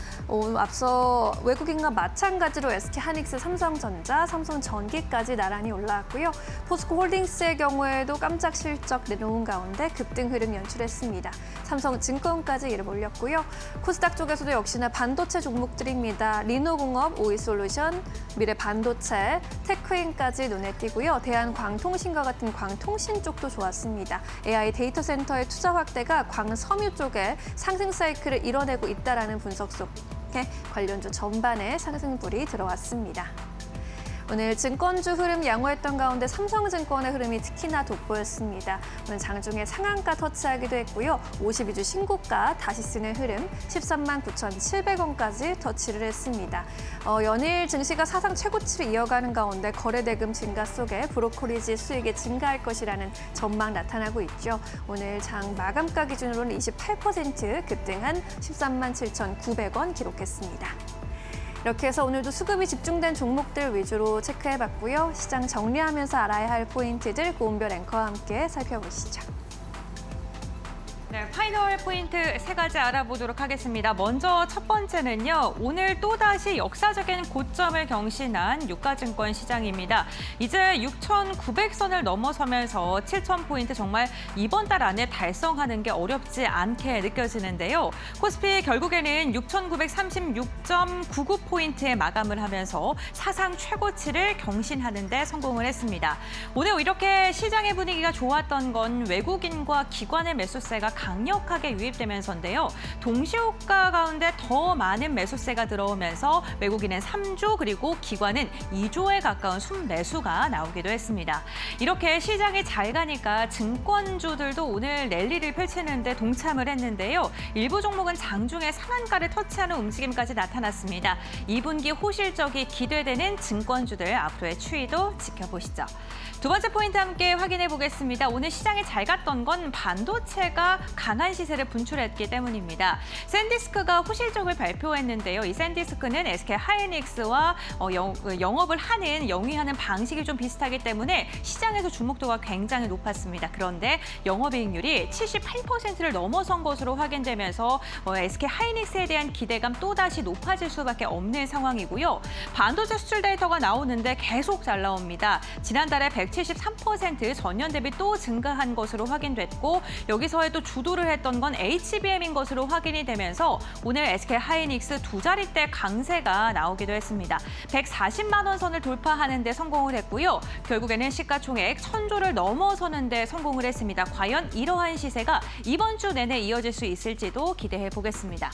앞서 외국인과 마찬가지로 SK하이닉스, 삼성전자, 삼성전기까지 나란히 올라왔고요. 포스코홀딩스의 경우에도 깜짝 실적 내놓은 가운데 급등 흐름 연출했습니다. 삼성증권까지 이를 올렸고요. 코스닥 쪽에서도 역시나 반도체 종목들입니다. 리노공업, 오이솔루션, 미래반도체, 테크인까지 눈에 띄고요. 대한광통신과 같은 광통신 쪽도 좋았습니다. AI 데이터 센터의 투자 확대가 광섬유 쪽에 상승 사이클을 이뤄내고 있다라는 분석 속에 관련주 전반에 상승불이 들어왔습니다. 오늘 증권주 흐름 양호했던 가운데 삼성증권의 흐름이 특히나 돋보였습니다. 오늘 장중에 상한가 터치하기도 했고요. 52주 신고가 다시 쓰는 흐름 13만 9,700원까지 터치를 했습니다. 연일 증시가 사상 최고치를 이어가는 가운데 거래대금 증가 속에 브로커리지 수익이 증가할 것이라는 전망 나타나고 있죠. 오늘 장 마감가 기준으로는 28% 급등한 13만 7,900원 기록했습니다. 이렇게 해서 오늘도 수급이 집중된 종목들 위주로 체크해봤고요. 시장 정리하면서 알아야 할 포인트들 고은별 앵커와 함께 살펴보시죠. 네, 파이널 포인트 3가지 알아보도록 하겠습니다. 먼저 첫 번째는요. 오늘 또다시 역사적인 고점을 경신한 유가증권 시장입니다. 이제 6,900선을 넘어서면서 7,000포인트 정말 이번 달 안에 달성하는 게 어렵지 않게 느껴지는데요. 코스피 결국에는 6,936.99포인트에 마감을 하면서 사상 최고치를 경신하는 데 성공을 했습니다. 오늘 이렇게 시장의 분위기가 좋았던 건 외국인과 기관의 매수세가 강력하게 유입되면서인데요. 동시효과 가운데 더 많은 매수세가 들어오면서 외국인은 3조 그리고 기관은 2조에 가까운 순매수가 나오기도 했습니다. 이렇게 시장이 잘 가니까 증권주들도 오늘 랠리를 펼치는 데 동참을 했는데요. 일부 종목은 장중에 상한가를 터치하는 움직임까지 나타났습니다. 2분기 호실적이 기대되는 증권주들 앞으로의 추이도 지켜보시죠. 두 번째 포인트 함께 확인해 보겠습니다. 오늘 시장이 잘 갔던 건 반도체가 강한 시세를 분출했기 때문입니다. 샌디스크가 호실적을 발표했는데요. 이 샌디스크는 SK하이닉스와 영업을 하는, 영위하는 방식이 좀 비슷하기 때문에 시장에서 주목도가 굉장히 높았습니다. 그런데 영업이익률이 78%를 넘어선 것으로 확인되면서 SK하이닉스에 대한 기대감 또다시 높아질 수밖에 없는 상황이고요. 반도체 수출 데이터가 나오는데 계속 잘 나옵니다. 지난달에 173% 전년 대비 또 증가한 것으로 확인됐고 여기서의 또 주도를 했던 건 HBM인 것으로 확인이 되면서 오늘 SK하이닉스 두 자릿대 강세가 나오기도 했습니다. 140만 원 선을 돌파하는 데 성공을 했고요. 결국에는 시가총액 1,000조를 넘어서는 데 성공을 했습니다. 과연 이러한 시세가 이번 주 내내 이어질 수 있을지도 기대해 보겠습니다.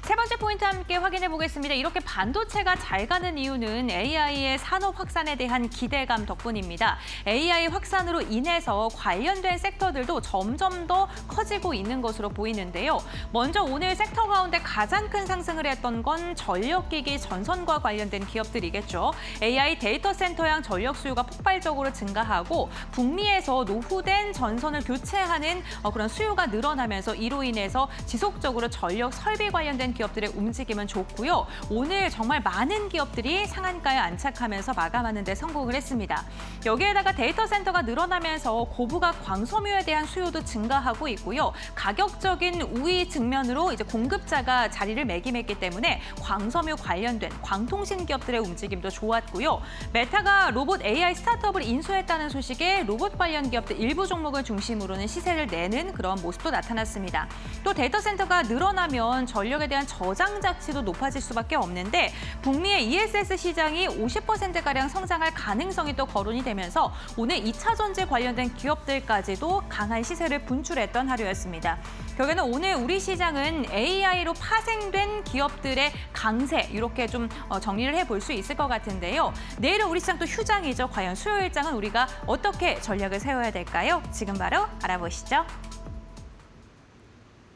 세 번째 포인트 함께 확인해 보겠습니다. 이렇게 반도체가 잘 가는 이유는 AI의 산업 확산에 대한 기대감 덕분입니다. AI 확산으로 인해서 관련된 섹터들도 점점 더 커지고 있는 것으로 보이는데요. 먼저 오늘 섹터 가운데 가장 큰 상승을 했던 건 전력기기 전선과 관련된 기업들이겠죠. AI 데이터 센터형 전력 수요가 폭발적으로 증가하고 북미에서 노후된 전선을 교체하는 그런 수요가 늘어나면서 이로 인해서 지속적으로 전력 설비 관련된 기업들의 움직임은 좋고요. 오늘 정말 많은 기업들이 상한가에 안착하면서 마감하는 데 성공을 했습니다. 여기에다가 데이터 센터가 늘어나면서 고부가 광섬유에 대한 수요도 증가하고 있고요. 가격적인 우위 측면으로 이제 공급자가 자리를 매김했기 때문에 광섬유 관련된 광통신 기업들의 움직임도 좋았고요. 메타가 로봇 AI 스타트업을 인수했다는 소식에 로봇 관련 기업들 일부 종목을 중심으로는 시세를 내는 그런 모습도 나타났습니다. 또 데이터 센터가 늘어나면 전력에 대한 저장 자치도 높아질 수밖에 없는데 북미의 ESS 시장이 50%가량 성장할 가능성이 또 거론이 되면서 오늘 2차 전지 관련된 기업들까지도 강한 시세를 분출했던 하루였습니다. 결국에는 오늘 우리 시장은 AI로 파생된 기업들의 강세 이렇게 좀 정리를 해볼 수 있을 것 같은데요. 내일은 우리 시장 또 휴장이죠. 과연 수요일 장은 우리가 어떻게 전략을 세워야 될까요? 지금 바로 알아보시죠.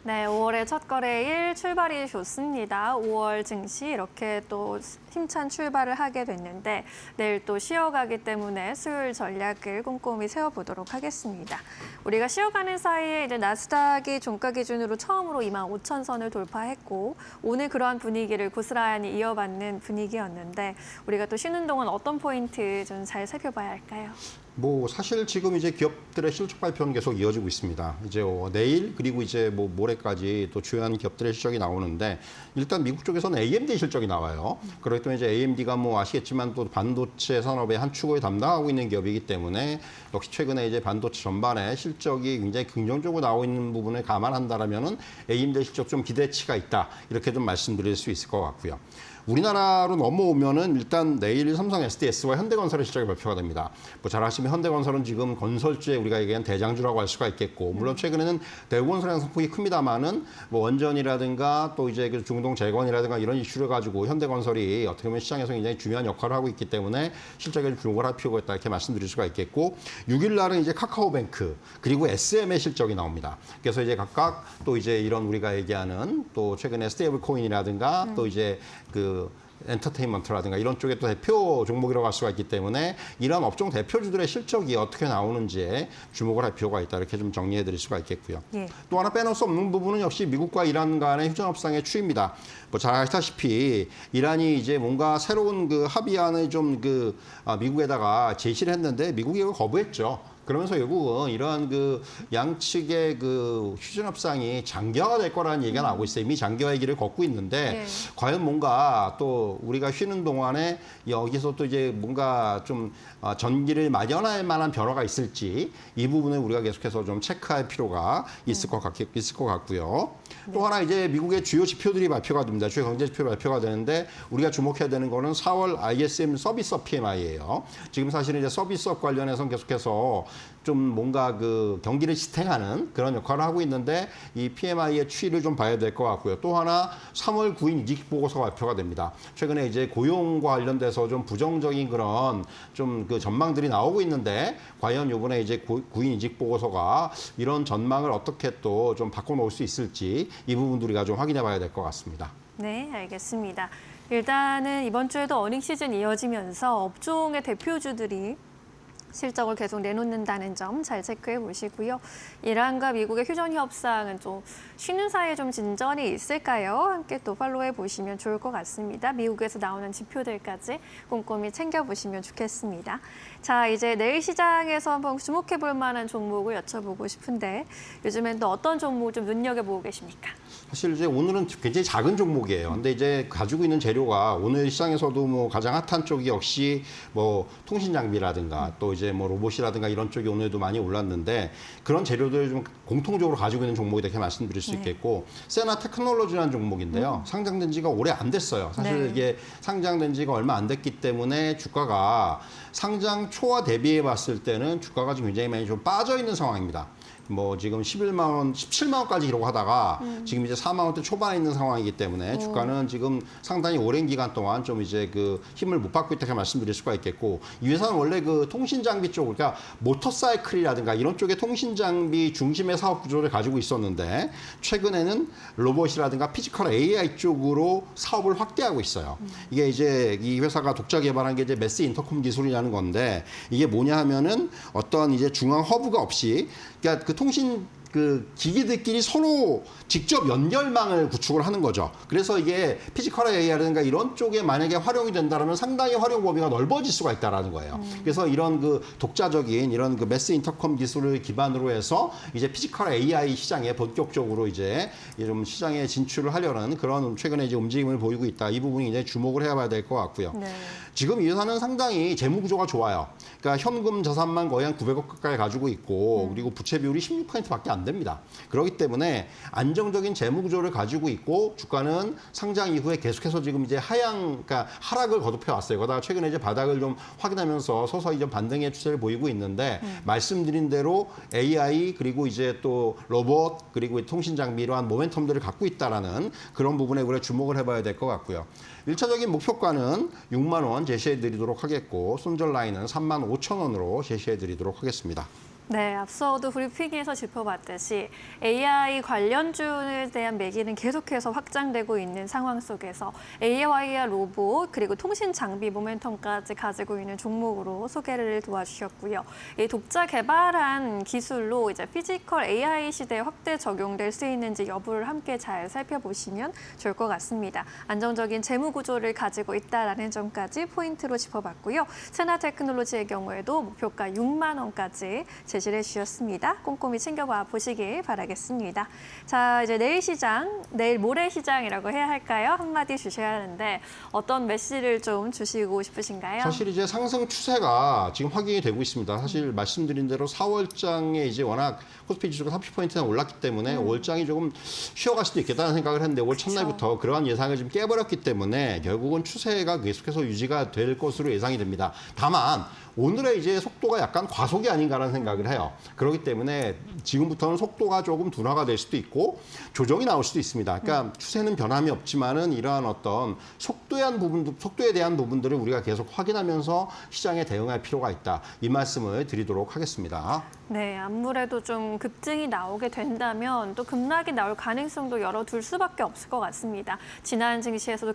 네, 5월의 첫 거래일 출발이 좋습니다. 5월 증시 이렇게 또 힘찬 출발을 하게 됐는데 내일 또 쉬어가기 때문에 수요일 전략을 꼼꼼히 세워보도록 하겠습니다. 우리가 쉬어가는 사이에 이제 나스닥이 종가 기준으로 처음으로 25,000선을 돌파했고 오늘 그러한 분위기를 고스란히 이어받는 분위기였는데 우리가 또 쉬는 동안 어떤 포인트 좀 잘 살펴봐야 할까요? 뭐 사실 지금 이제 기업들의 실적 발표는 계속 이어지고 있습니다. 이제 내일 그리고 이제 뭐 모레까지 또 주요한 기업들의 실적이 나오는데 일단 미국 쪽에서는 AMD 실적이 나와요. 그렇기 때문에 이제 AMD가 뭐 아시겠지만 또 반도체 산업의 한 축을 담당하고 있는 기업이기 때문에 역시 최근에 이제 반도체 전반의 실적이 굉장히 긍정적으로 나오고 있는 부분을 감안한다라면은 AMD 실적 좀 기대치가 있다 이렇게 좀 말씀드릴 수 있을 것 같고요. 우리나라로 넘어오면은 일단 내일 삼성 SDS와 현대건설의 실적이 발표가 됩니다. 뭐 잘 아시면 현대건설은 지금 건설주의 우리가 얘기한 대장주라고 할 수가 있겠고, 물론 최근에는 대우건설의 상폭이 큽니다만은 뭐 원전이라든가 또 이제 그 중동 재건이라든가 이런 이슈를 가지고 현대건설이 어떻게 보면 시장에서 굉장히 중요한 역할을 하고 있기 때문에 실적에 주목을 할 필요가 있다 이렇게 말씀드릴 수가 있겠고, 6일 날은 이제 카카오뱅크 그리고 SM의 실적이 나옵니다. 그래서 이제 각각 또 이제 이런 우리가 얘기하는 또 최근에 스테이블 코인이라든가 또 이제 그 엔터테인먼트라든가 이런 쪽에 또 대표 종목이라고 할 수가 있기 때문에 이런 업종 대표주들의 실적이 어떻게 나오는지에 주목을 할 필요가 있다 이렇게 좀 정리해 드릴 수가 있겠고요. 예. 또 하나 빼놓을 수 없는 부분은 역시 미국과 이란 간의 휴전협상의 추이입니다. 뭐 잘 아시다시피 이란이 이제 뭔가 새로운 그 합의안을 좀 미국에다가 제시를 했는데 미국이 이걸 거부했죠. 그러면서 결국은 이러한 그 양측의 그 휴전협상이 장기화가 될 거라는 얘기가 나오고 있어요. 이미 장기화의 길을 걷고 있는데 네. 과연 뭔가 또 우리가 쉬는 동안에 여기서 또 이제 뭔가 좀 전기를 마련할 만한 변화가 있을지 이 부분을 우리가 계속해서 좀 체크할 필요가 있을 것 같고요. 또 하나 이제 미국의 주요 지표들이 발표가 됩니다. 주요 경제 지표 발표가 되는데 우리가 주목해야 되는 거는 4월 ISM 서비스업 PMI예요. 지금 사실은 이제 서비스업 관련해서는 계속해서 좀 뭔가 그 경기를 지탱하는 그런 역할을 하고 있는데 이 PMI의 추이를 좀 봐야 될 것 같고요. 또 하나 3월 9일 이직 보고서가 발표가 됩니다. 최근에 이제 고용과 관련돼서 좀 부정적인 그런 좀 그 전망들이 나오고 있는데 과연 이번에 이제 9인 이직 보고서가 이런 전망을 어떻게 또 좀 바꿔놓을 수 있을지 이 부분도 우리가 좀 확인해 봐야 될 것 같습니다. 네, 알겠습니다. 일단은 이번 주에도 어닝 시즌 이어지면서 업종의 대표주들이 실적을 계속 내놓는다는 점 잘 체크해 보시고요. 이란과 미국의 휴전 협상은 좀 쉬는 사이에 좀 진전이 있을까요? 함께 또 팔로우해 보시면 좋을 것 같습니다. 미국에서 나오는 지표들까지 꼼꼼히 챙겨보시면 좋겠습니다. 자, 이제 내일 시장에서 한번 주목해 볼 만한 종목을 여쭤보고 싶은데 요즘엔 또 어떤 종목 좀 눈여겨보고 계십니까? 사실 이제 오늘은 굉장히 작은 종목이에요. 근데 이제 가지고 있는 재료가 오늘 시장에서도 뭐 가장 핫한 쪽이 역시 뭐 통신 장비라든가 또 이제 뭐 로봇이라든가 이런 쪽이 오늘도 많이 올랐는데 그런 재료들을 좀 공통적으로 가지고 있는 종목이다 이렇게 말씀드릴 수 있겠고, 세나 테크놀로지라는 종목인데요. 상장된 지가 오래 안 됐어요. 사실 이게 상장된 지가 얼마 안 됐기 때문에 주가가 상장 초와 대비해 봤을 때는 주가가 좀 굉장히 많이 좀 빠져 있는 상황입니다. 뭐 지금 11만 원, 17만 원까지 기록 하다가 지금 이제 4만 원대 초반에 있는 상황이기 때문에 주가는 지금 상당히 오랜 기간 동안 좀 이제 그 힘을 못 받고 있다고 말씀드릴 수가 있겠고, 이 회사는 원래 그 통신 장비 쪽, 그러니까 모터사이클이라든가 이런 쪽의 통신 장비 중심의 사업 구조를 가지고 있었는데 최근에는 로봇이라든가 피지컬 AI 쪽으로 사업을 확대하고 있어요. 이게 이제 이 회사가 독자 개발한 게 이제 매스 인터컴 기술이라는 건데 이게 뭐냐 하면은 어떤 이제 중앙 허브가 없이 그러니까 그 통신 그 기기들끼리 서로 직접 연결망을 구축을 하는 거죠. 그래서 이게 피지컬 AI라든가 이런 쪽에 만약에 활용이 된다면 상당히 활용 범위가 넓어질 수가 있다라는 거예요. 그래서 이런 그 독자적인 이런 그 매스 인터컴 기술을 기반으로 해서 이제 피지컬 AI 시장에 본격적으로 이제 좀 시장에 진출을 하려는 그런 최근에 이제 움직임을 보이고 있다. 이 부분이 이제 주목을 해봐야 될 것 같고요. 네. 지금 이 회사는 상당히 재무 구조가 좋아요. 그러니까 현금 자산만 거의 한 900억 가까이 가지고 있고 그리고 부채 비율이 16%밖에 안 됩니다. 그렇기 때문에 안정적인 재무 구조를 가지고 있고 주가는 상장 이후에 계속해서 지금 이제 그러니까 하락을 거듭해 왔어요. 그러다가 최근에 이제 바닥을 좀 확인하면서 서서히 좀 반등의 추세를 보이고 있는데 말씀드린 대로 AI 그리고 이제 또 로봇 그리고 통신 장비 이러한 모멘텀들을 갖고 있다라는 그런 부분에 우리가 주목을 해봐야 될 것 같고요. 1차적인 목표가는 6만 원 제시해 드리도록 하겠고 손절 라인은 3만 5천 원으로 제시해 드리도록 하겠습니다. 네, 앞서도 브리핑에서 짚어봤듯이 AI 관련주에 대한 매기는 계속해서 확장되고 있는 상황 속에서 AI와 로봇 그리고 통신 장비 모멘텀까지 가지고 있는 종목으로 소개를 도와주셨고요. 이 독자 개발한 기술로 이제 피지컬 AI 시대에 확대 적용될 수 있는지 여부를 함께 잘 살펴보시면 좋을 것 같습니다. 안정적인 재무 구조를 가지고 있다라는 점까지 포인트로 짚어봤고요. 세나테크놀로지의 경우에도 목표가 6만 원까지 제시를 해주셨습니다. 꼼꼼히 챙겨봐 보시길 바라겠습니다. 자, 이제 내일 모레 시장이라고 해야 할까요? 한마디 주셔야 하는데 어떤 메시지를 좀 주시고 싶으신가요? 사실 이제 상승 추세가 지금 확인이 되고 있습니다. 사실 말씀드린 대로 4월장에 이제 워낙 코스피 지수가 30포인트나 올랐기 때문에 5월장이 조금 쉬어갈 수도 있겠다는 생각을 했는데 5월 첫날부터 그러한 예상을 좀 깨버렸기 때문에 결국은 추세가 계속해서 유지가 될 것으로 예상이 됩니다. 다만 오늘의 이제 속도가 약간 과속이 아닌가라는 생각을 해요. 그렇기 때문에 지금부터는 속도가 조금 둔화가 될 수도 있고 조정이 나올 수도 있습니다. 그러니까 추세는 변함이 없지만은 이러한 어떤 속도에 대한 부분들을 우리가 계속 확인하면서 시장에 대응할 필요가 있다. 이 말씀을 드리도록 하겠습니다. 네, 아무래도 좀 급증이 나오게 된다면 또 급락이 나올 가능성도 열어둘 수밖에 없을 것 같습니다. 지난 증시에서도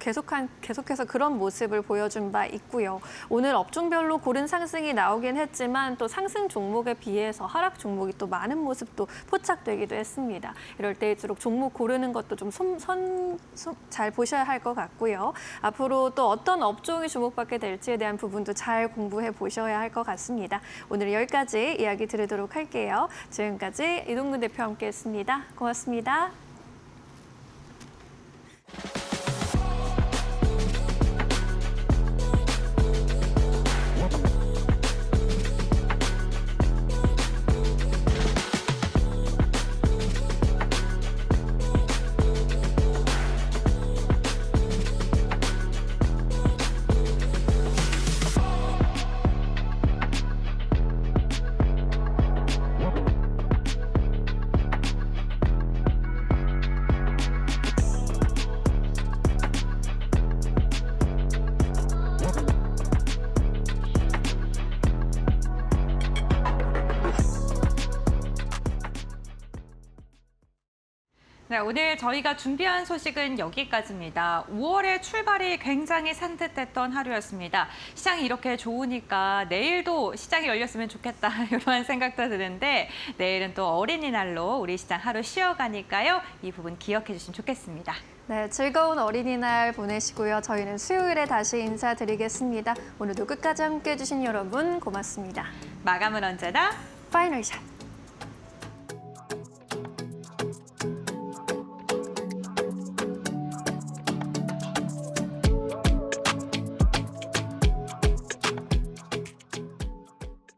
계속해서 그런 모습을 보여준 바 있고요. 오늘 업종별로 고른 상승이 나오긴 했지만 또 상승 종목에 비해서 하락 종목이 또 많은 모습도 포착되기도 했습니다. 이럴 때일수록 종목 고르는 것도 좀 잘 보셔야 할 것 같고요. 앞으로 또 어떤 업종이 주목받게 될지에 대한 부분도 잘 공부해 보셔야 할 것 같습니다. 오늘 여기까지 이야기 드리도록 할게요. 지금까지 이동근 대표와 함께했습니다. 고맙습니다. 네, 오늘 저희가 준비한 소식은 여기까지입니다. 5월의 출발이 굉장히 산뜻했던 하루였습니다. 시장이 이렇게 좋으니까 내일도 시장이 열렸으면 좋겠다 이런 생각도 드는데 내일은 또 어린이날로 우리 시장 하루 쉬어가니까요. 이 부분 기억해 주시면 좋겠습니다. 네, 즐거운 어린이날 보내시고요. 저희는 수요일에 다시 인사드리겠습니다. 오늘도 끝까지 함께해 주신 여러분 고맙습니다. 마감은 언제나 파이널 샷.